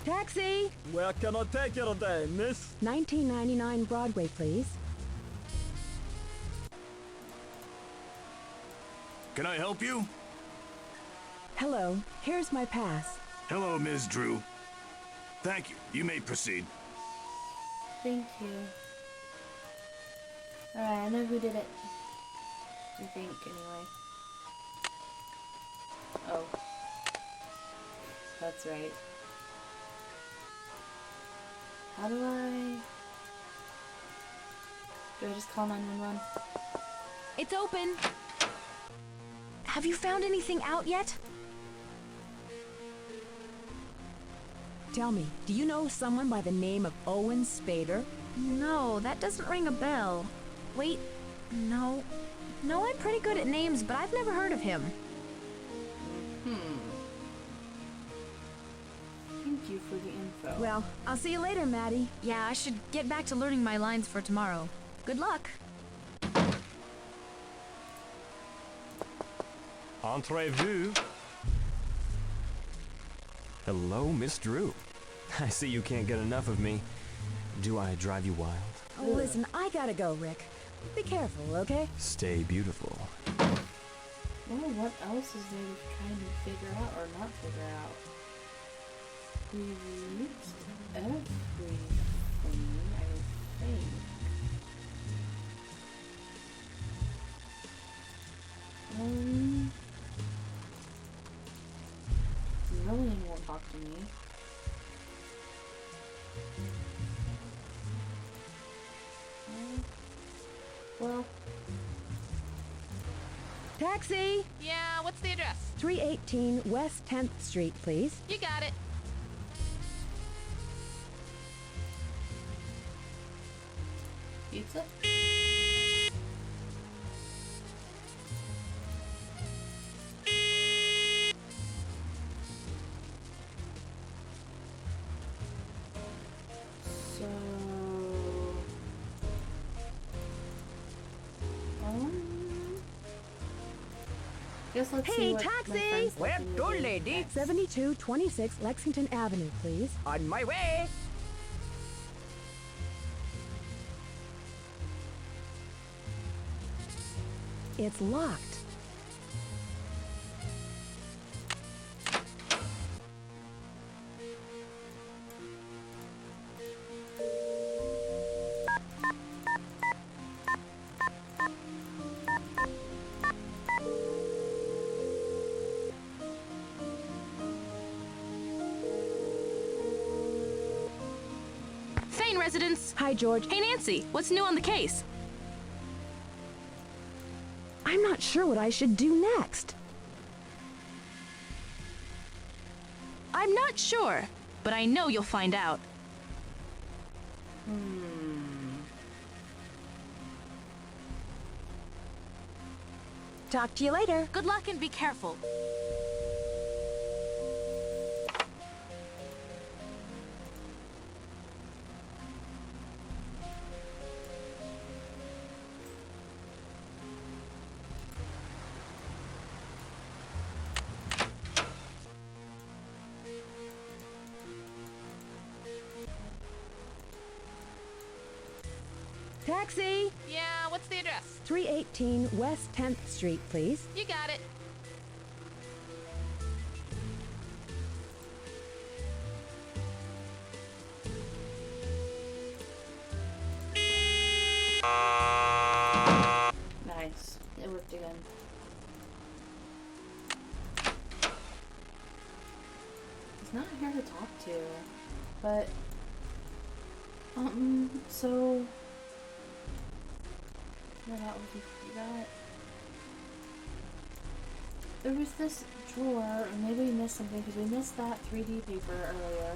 Taxi! Where can I take you today, miss? 1999 Broadway, please. Can I help you? Hello, here's my pass. Hello, Ms. Drew. Thank you. You may proceed. Thank you. Alright, I know who did it. I think, anyway. Oh. That's right. How do I just call 911? It's open. Have you found anything out yet? Tell me, do you know someone by the name of Owen Spader? No, that doesn't ring a bell. Wait, no. No, I'm pretty good at names, but I've never heard of him. Thank you for the info. Well, I'll see you later, Maddie. Yeah, I should get back to learning my lines for tomorrow. Good luck. Entrez-vous. Hello, Miss Drew. I see you can't get enough of me. Do I drive you wild? Oh, listen, I gotta go, Rick. Be careful, okay? Stay beautiful. Oh, what else is there trying to figure out or not figure out? We've used everything, I think. Lillian won't talk to me. Well. Taxi! Yeah, what's the address? 318 West 10th Street, please. You got it. Pizza? So... guess let's see Hey, what my taxi! friends Where think to, we do lady? next. 7226 Lexington Avenue, please. On my way! It's locked. residents. Hi, George. Hey, Nancy. What's new on the case? I'm not sure what I should do next. I'm not sure, but I know you'll find out. Talk to you later. Good luck and be careful. Taxi! Yeah, what's the address? 318 West 10th Street, please. You got it. Nice. It worked again. He's not here to talk to, but so what else we got? There was this drawer, or maybe we missed something because we missed that 3D paper earlier.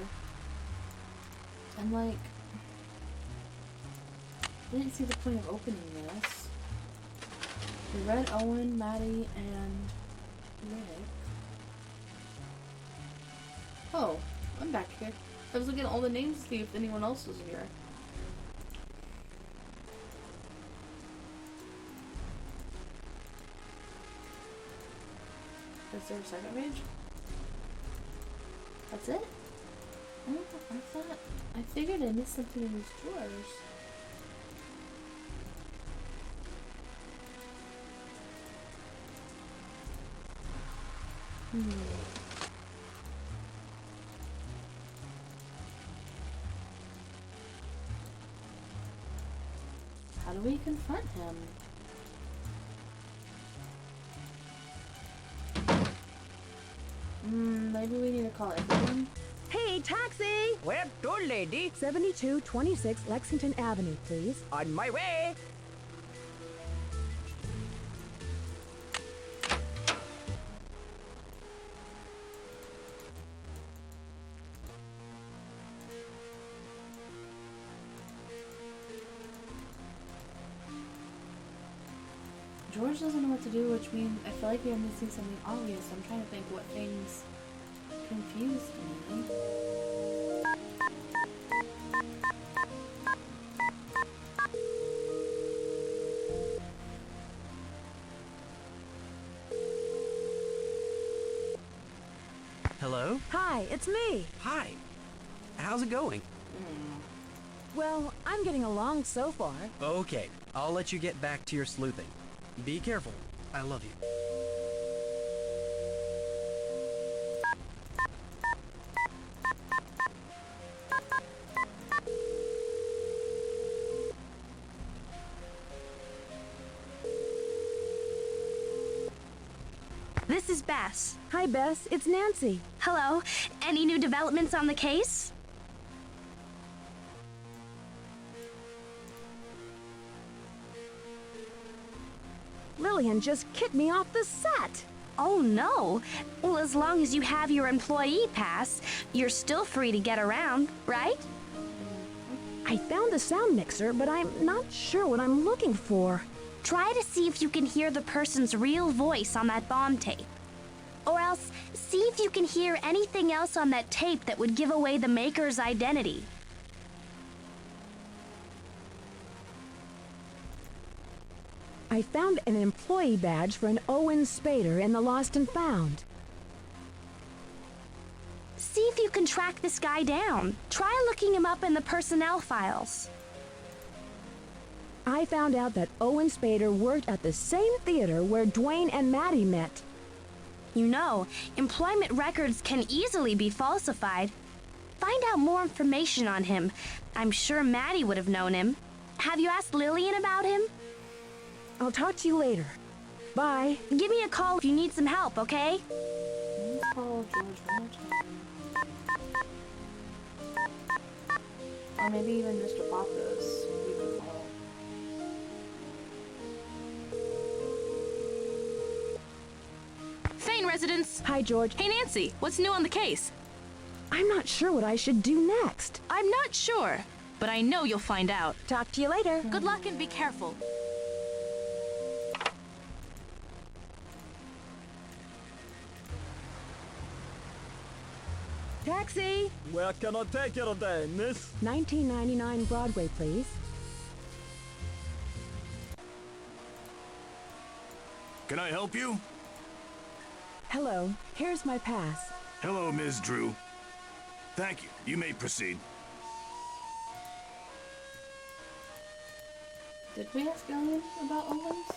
And like, I didn't see the point of opening this. We read Owen, Maddie, and Rick. Oh, I'm back here. I was looking at all the names to see if anyone else was here. Is there a second page? That's it? Oh, I figured I missed something in these drawers. How do we confront him? Maybe we need to call everyone. Hey, taxi! Where to, lady? 7226 Lexington Avenue, please. On my way! George doesn't know what to do, which means I feel like we are missing something obvious. I'm trying to think what things confused me. Hello? Hi, it's me. Hi. How's it going? Well, I'm getting along so far. Okay, I'll let you get back to your sleuthing. Be careful. I love you. This is Bess. Hi, Bess. It's Nancy. Hello. Any new developments on the case? Lillian just kicked me off the set. Oh no. Well, as long as you have your employee pass, you're still free to get around, right? I found the sound mixer, but I'm not sure what I'm looking for. Try to see if you can hear the person's real voice on that bomb tape. Or else, see if you can hear anything else on that tape that would give away the maker's identity. I found an employee badge for an Owen Spader in the Lost and Found. See if you can track this guy down. Try looking him up in the personnel files. I found out that Owen Spader worked at the same theater where Dwayne and Maddie met. You know, employment records can easily be falsified. Find out more information on him. I'm sure Maddie would have known him. Have you asked Lillian about him? I'll talk to you later. Bye. Give me a call if you need some help, okay? Let's call George one more time. Or maybe even Mr. Papa's. We could follow. Thane residence. Hi, George. Hey, Nancy. What's new on the case? I'm not sure what I should do next. I'm not sure, but I know you'll find out. Talk to you later. Good luck and be careful. Taxi! Where can I take you today, miss? 1999 Broadway, please. Can I help you? Hello, here's my pass. Hello, Ms. Drew. Thank you. You may proceed. Did we ask Ellen about Owens?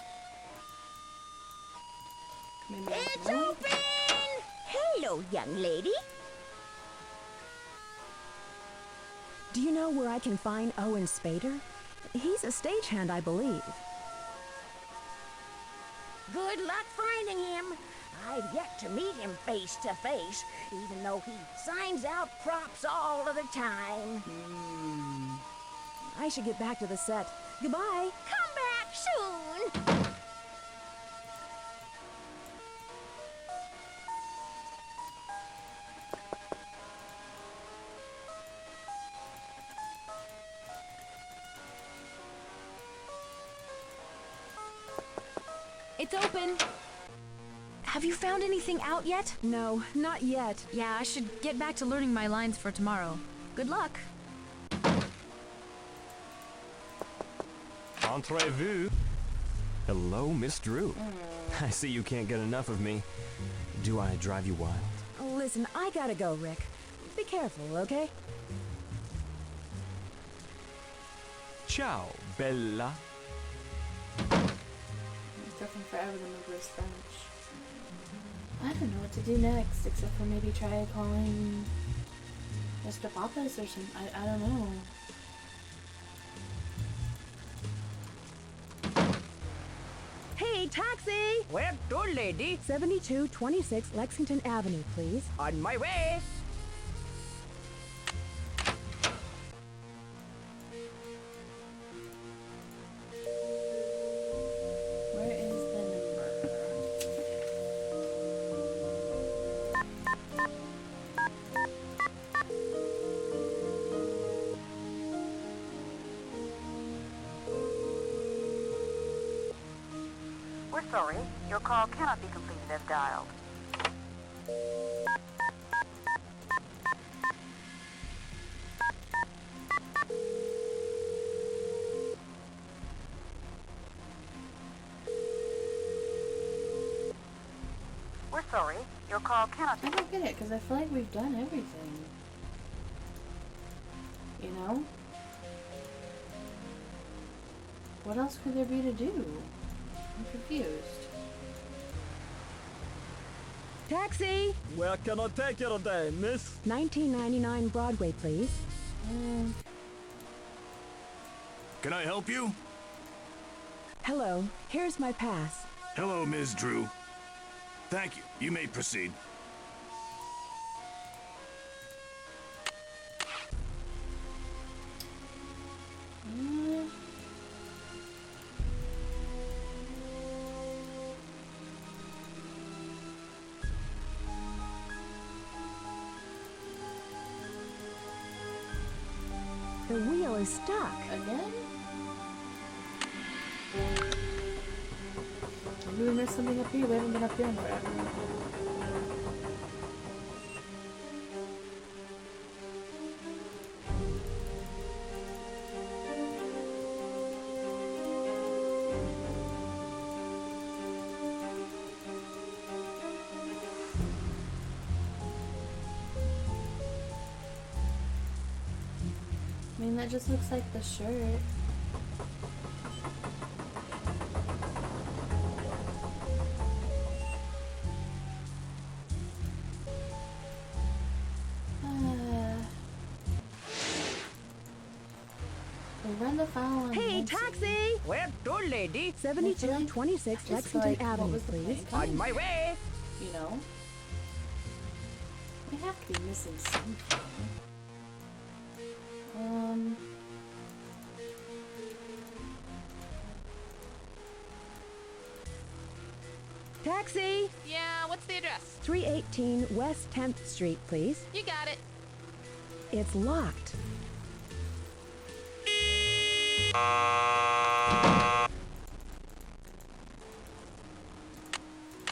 Maybe It's open! Hello, young lady. Do you know where I can find Owen Spader? He's a stagehand, I believe. Good luck finding him. I've yet to meet him face to face, even though he signs out props all of the time. I should get back to the set. Goodbye. Come back soon. It's open. Have you found anything out yet? No, not yet. Yeah, I should get back to learning my lines for tomorrow. Good luck. Entrez-vous. Hello, Miss Drew. I see you can't get enough of me. Do I drive you wild? Listen, I gotta go, Rick. Be careful, okay? Ciao, Bella. It took him forever to remember his French. I don't know what to do next, except for maybe try calling Mr. Papa's or something. I don't know. Hey, taxi! Where to, lady? 7226 Lexington Avenue, please. On my way. Where is the number? We're sorry. Your call cannot be completed as dialed. We're sorry. Your call cannot be... I don't get it, because I feel like we've done everything. You know? What else could there be to do? I'm confused. Taxi! Where can I take you today, miss? 1999 Broadway, please. Can I help you? Hello, here's my pass. Hello, Ms. Drew. Thank you. You may proceed. The wheel is stuck. Again? Maybe we missed something up here. We haven't been up here in forever. I mean, that just looks like the shirt. Run the foul on Hey, Nancy. taxi! Where to, lady? 7226 Just Lexington like, what Avenue, was the please. plan? On my way. You know? We have to be missing something. Taxi! Yeah, what's the address? 318 West 10th Street, please. You got it. It's locked.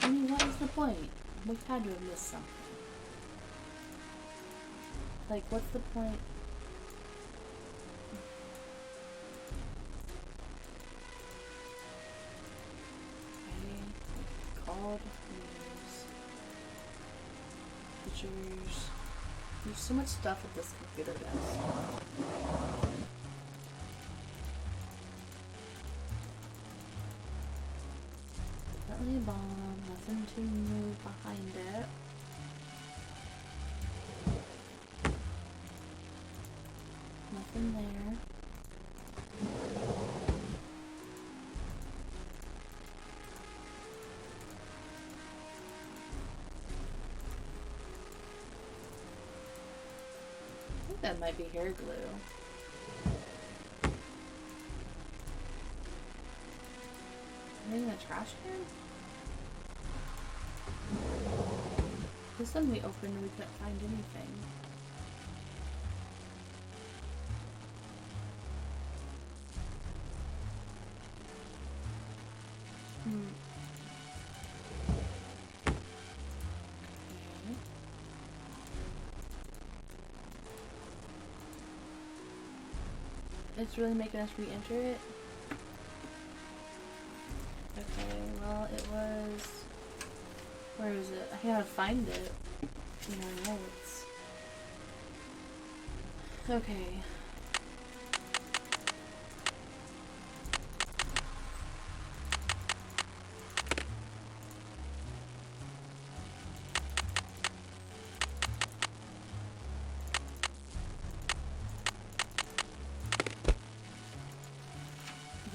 I mean, what is the point? We had to have missed something. Like, what's the point? Okay, called news. Pictures. There's so much stuff at this computer desk. Definitely a bomb. Nothing to move behind it. Nothing there. I think that might be hair glue. Anything in the trash can? This one we opened and we couldn't find anything. It's really making us re-enter it. Okay, well, it was... Where is it? I can't find it in our notes. Okay.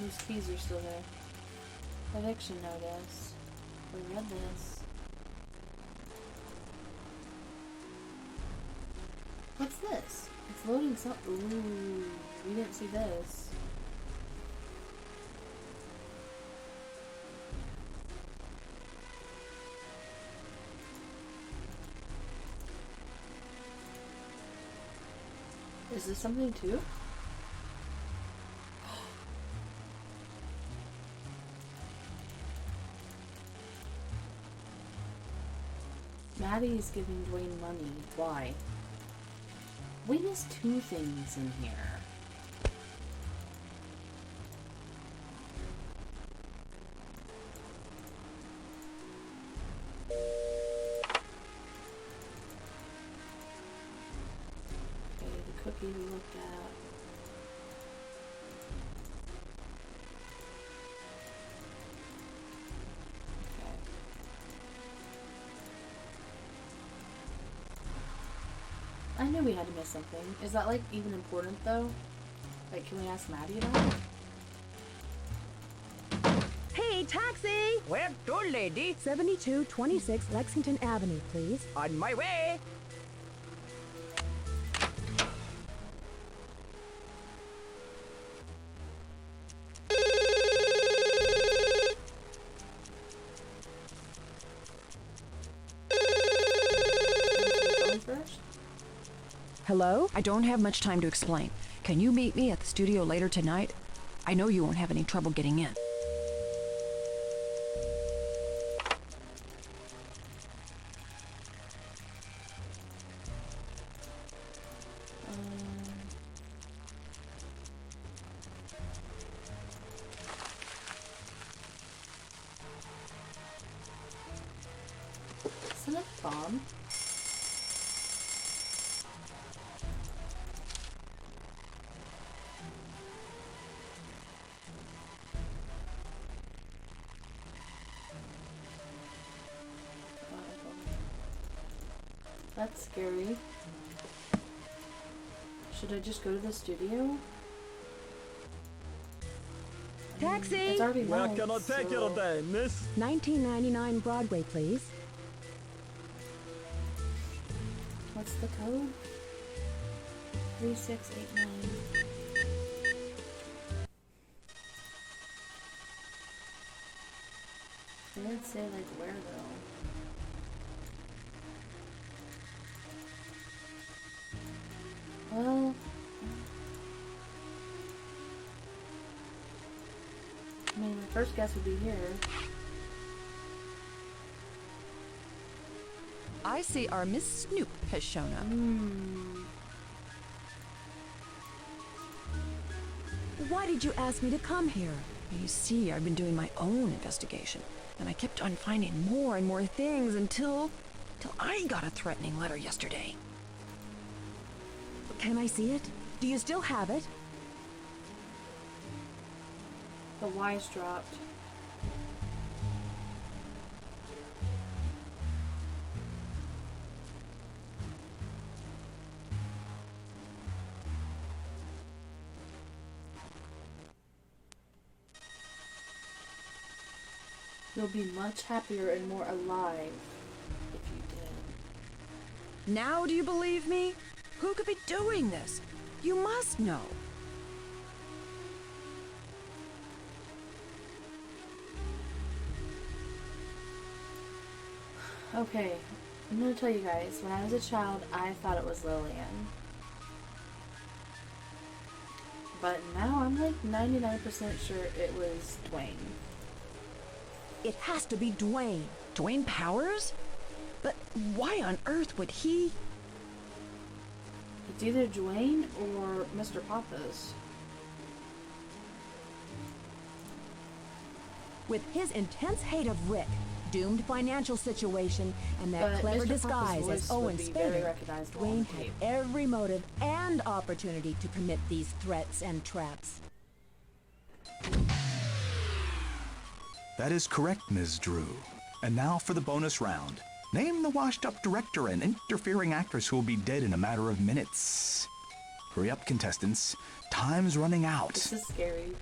These keys are still there. Eviction notice. We read this. What's this? It's loading some. Ooh, we didn't see this. Is this something too? Maddie's giving Dwayne money. Why? We missed two things in here. Okay, the cookie we looked at. I knew we had to miss something. Is that, like, even important, though? Like, can we ask Maddie about it? Hey, taxi! Where to, lady? 7226 Lexington Avenue, please. On my way. Hello? I don't have much time to explain. Can you meet me at the studio later tonight? I know you won't have any trouble getting in. Isn't it bomb? That's scary. Should I just go to the studio? Taxi! It's already Where night, can I take you so- today, miss? 1999 Broadway, please. What's the code? 3, 6, 8, 9. They didn't say like where though. Well, I mean, my first guess would be here. I see our Miss Snoop has shown up. Why did you ask me to come here? You see, I've been doing my own investigation, and I kept on finding more and more things until I got a threatening letter yesterday. Can I see it? Do you still have it? The Y's dropped. You'll be much happier and more alive if you did. Now do you believe me? Who could be doing this? You must know. Okay, I'm gonna tell you guys, when I was a child, I thought it was Lillian. But now I'm like 99% sure it was Dwayne. It has to be Dwayne. Dwayne Powers? But why on earth would he? It's either Dwayne or Mr. Pappas. With his intense hate of Rick, doomed financial situation, and that But clever Mr. disguise Pappas' as voice would Owen be very Spade, recognizable on Dwayne the had tape. every motive and opportunity to commit these threats and traps. That is correct, Ms. Drew. And now for the bonus round. Name the washed-up director and interfering actress who will be dead in a matter of minutes. Hurry up, contestants. Time's running out. This is scary.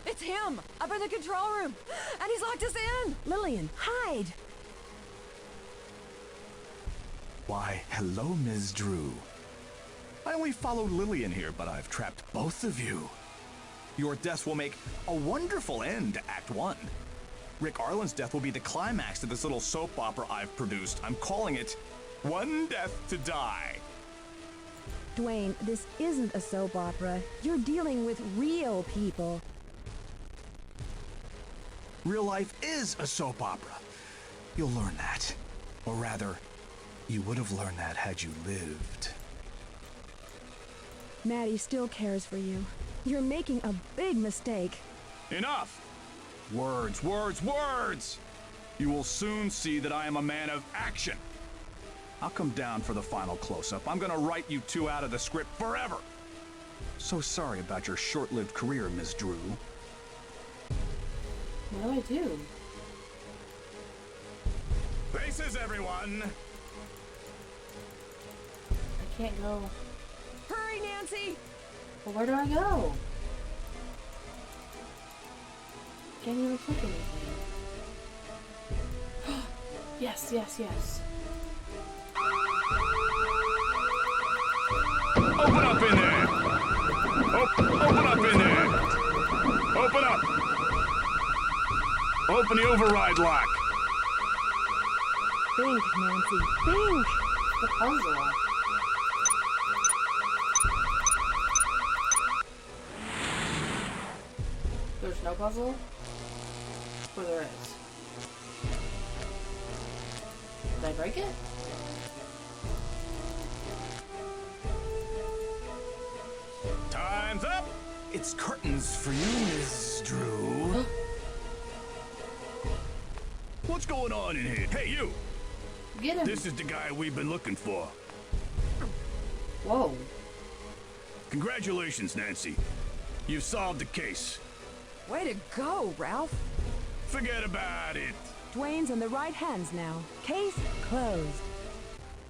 It's him! Up in the control room! And he's locked us in! Lillian, hide! Why, hello, Ms. Drew. I only followed Lillian here, but I've trapped both of you. Your deaths will make a wonderful end to Act 1. Rick Arlen's death will be the climax to this little soap opera I've produced. I'm calling it One Death to Die. Dwayne, this isn't a soap opera. You're dealing with real people. Real life is a soap opera. You'll learn that. Or rather, you would have learned that had you lived. Maddie still cares for you. You're making a big mistake. Enough! Words, words, words! You will soon see that I am a man of action. I'll come down for the final close-up. I'm gonna write you two out of the script forever. So sorry about your short-lived career, Ms. Drew. What do I do? Faces, everyone! I can't go. Hurry, Nancy! Well, where do I go? Can't even click anything. Yes, yes, yes. Open up in there! Open up in there! Open up! Open the override lock! Think, Nancy, think! The puzzle. There's no puzzle? Or there is? Did I break it? Time's up! It's curtains for you, Ms. Drew. What's going on in here? Hey, you! Get him! This is the guy we've been looking for. Whoa. Congratulations, Nancy. You've solved the case. Way to go, Ralph. Forget about it. Dwayne's in the right hands now. Case closed.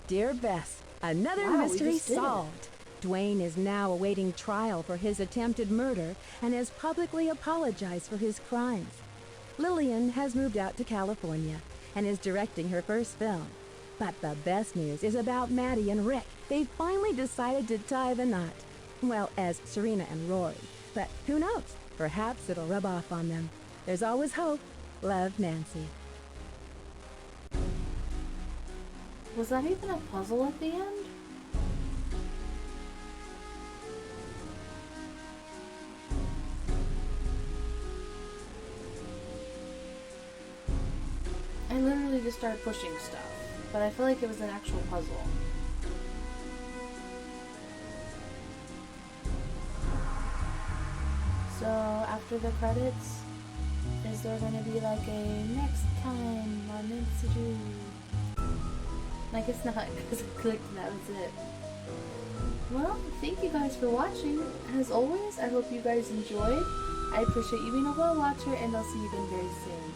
Dear Bess, another Wow, we mystery just did it. solved. Dwayne is now awaiting trial for his attempted murder and has publicly apologized for his crimes. Lillian has moved out to California and is directing her first film. But the best news is about Maddie and Rick. They finally decided to tie the knot. Well, as Serena and Rory. But who knows? Perhaps it'll rub off on them. There's always hope. Love, Nancy. Was that even a puzzle at the end? I literally just started pushing stuff, but I feel like it was an actual puzzle. So, after the credits, is there gonna be like a next time on Nancy Drew? I guess not, because I clicked and that was it. Well, thank you guys for watching. As always, I hope you guys enjoyed. I appreciate you being a well watcher, and I'll see you again very soon.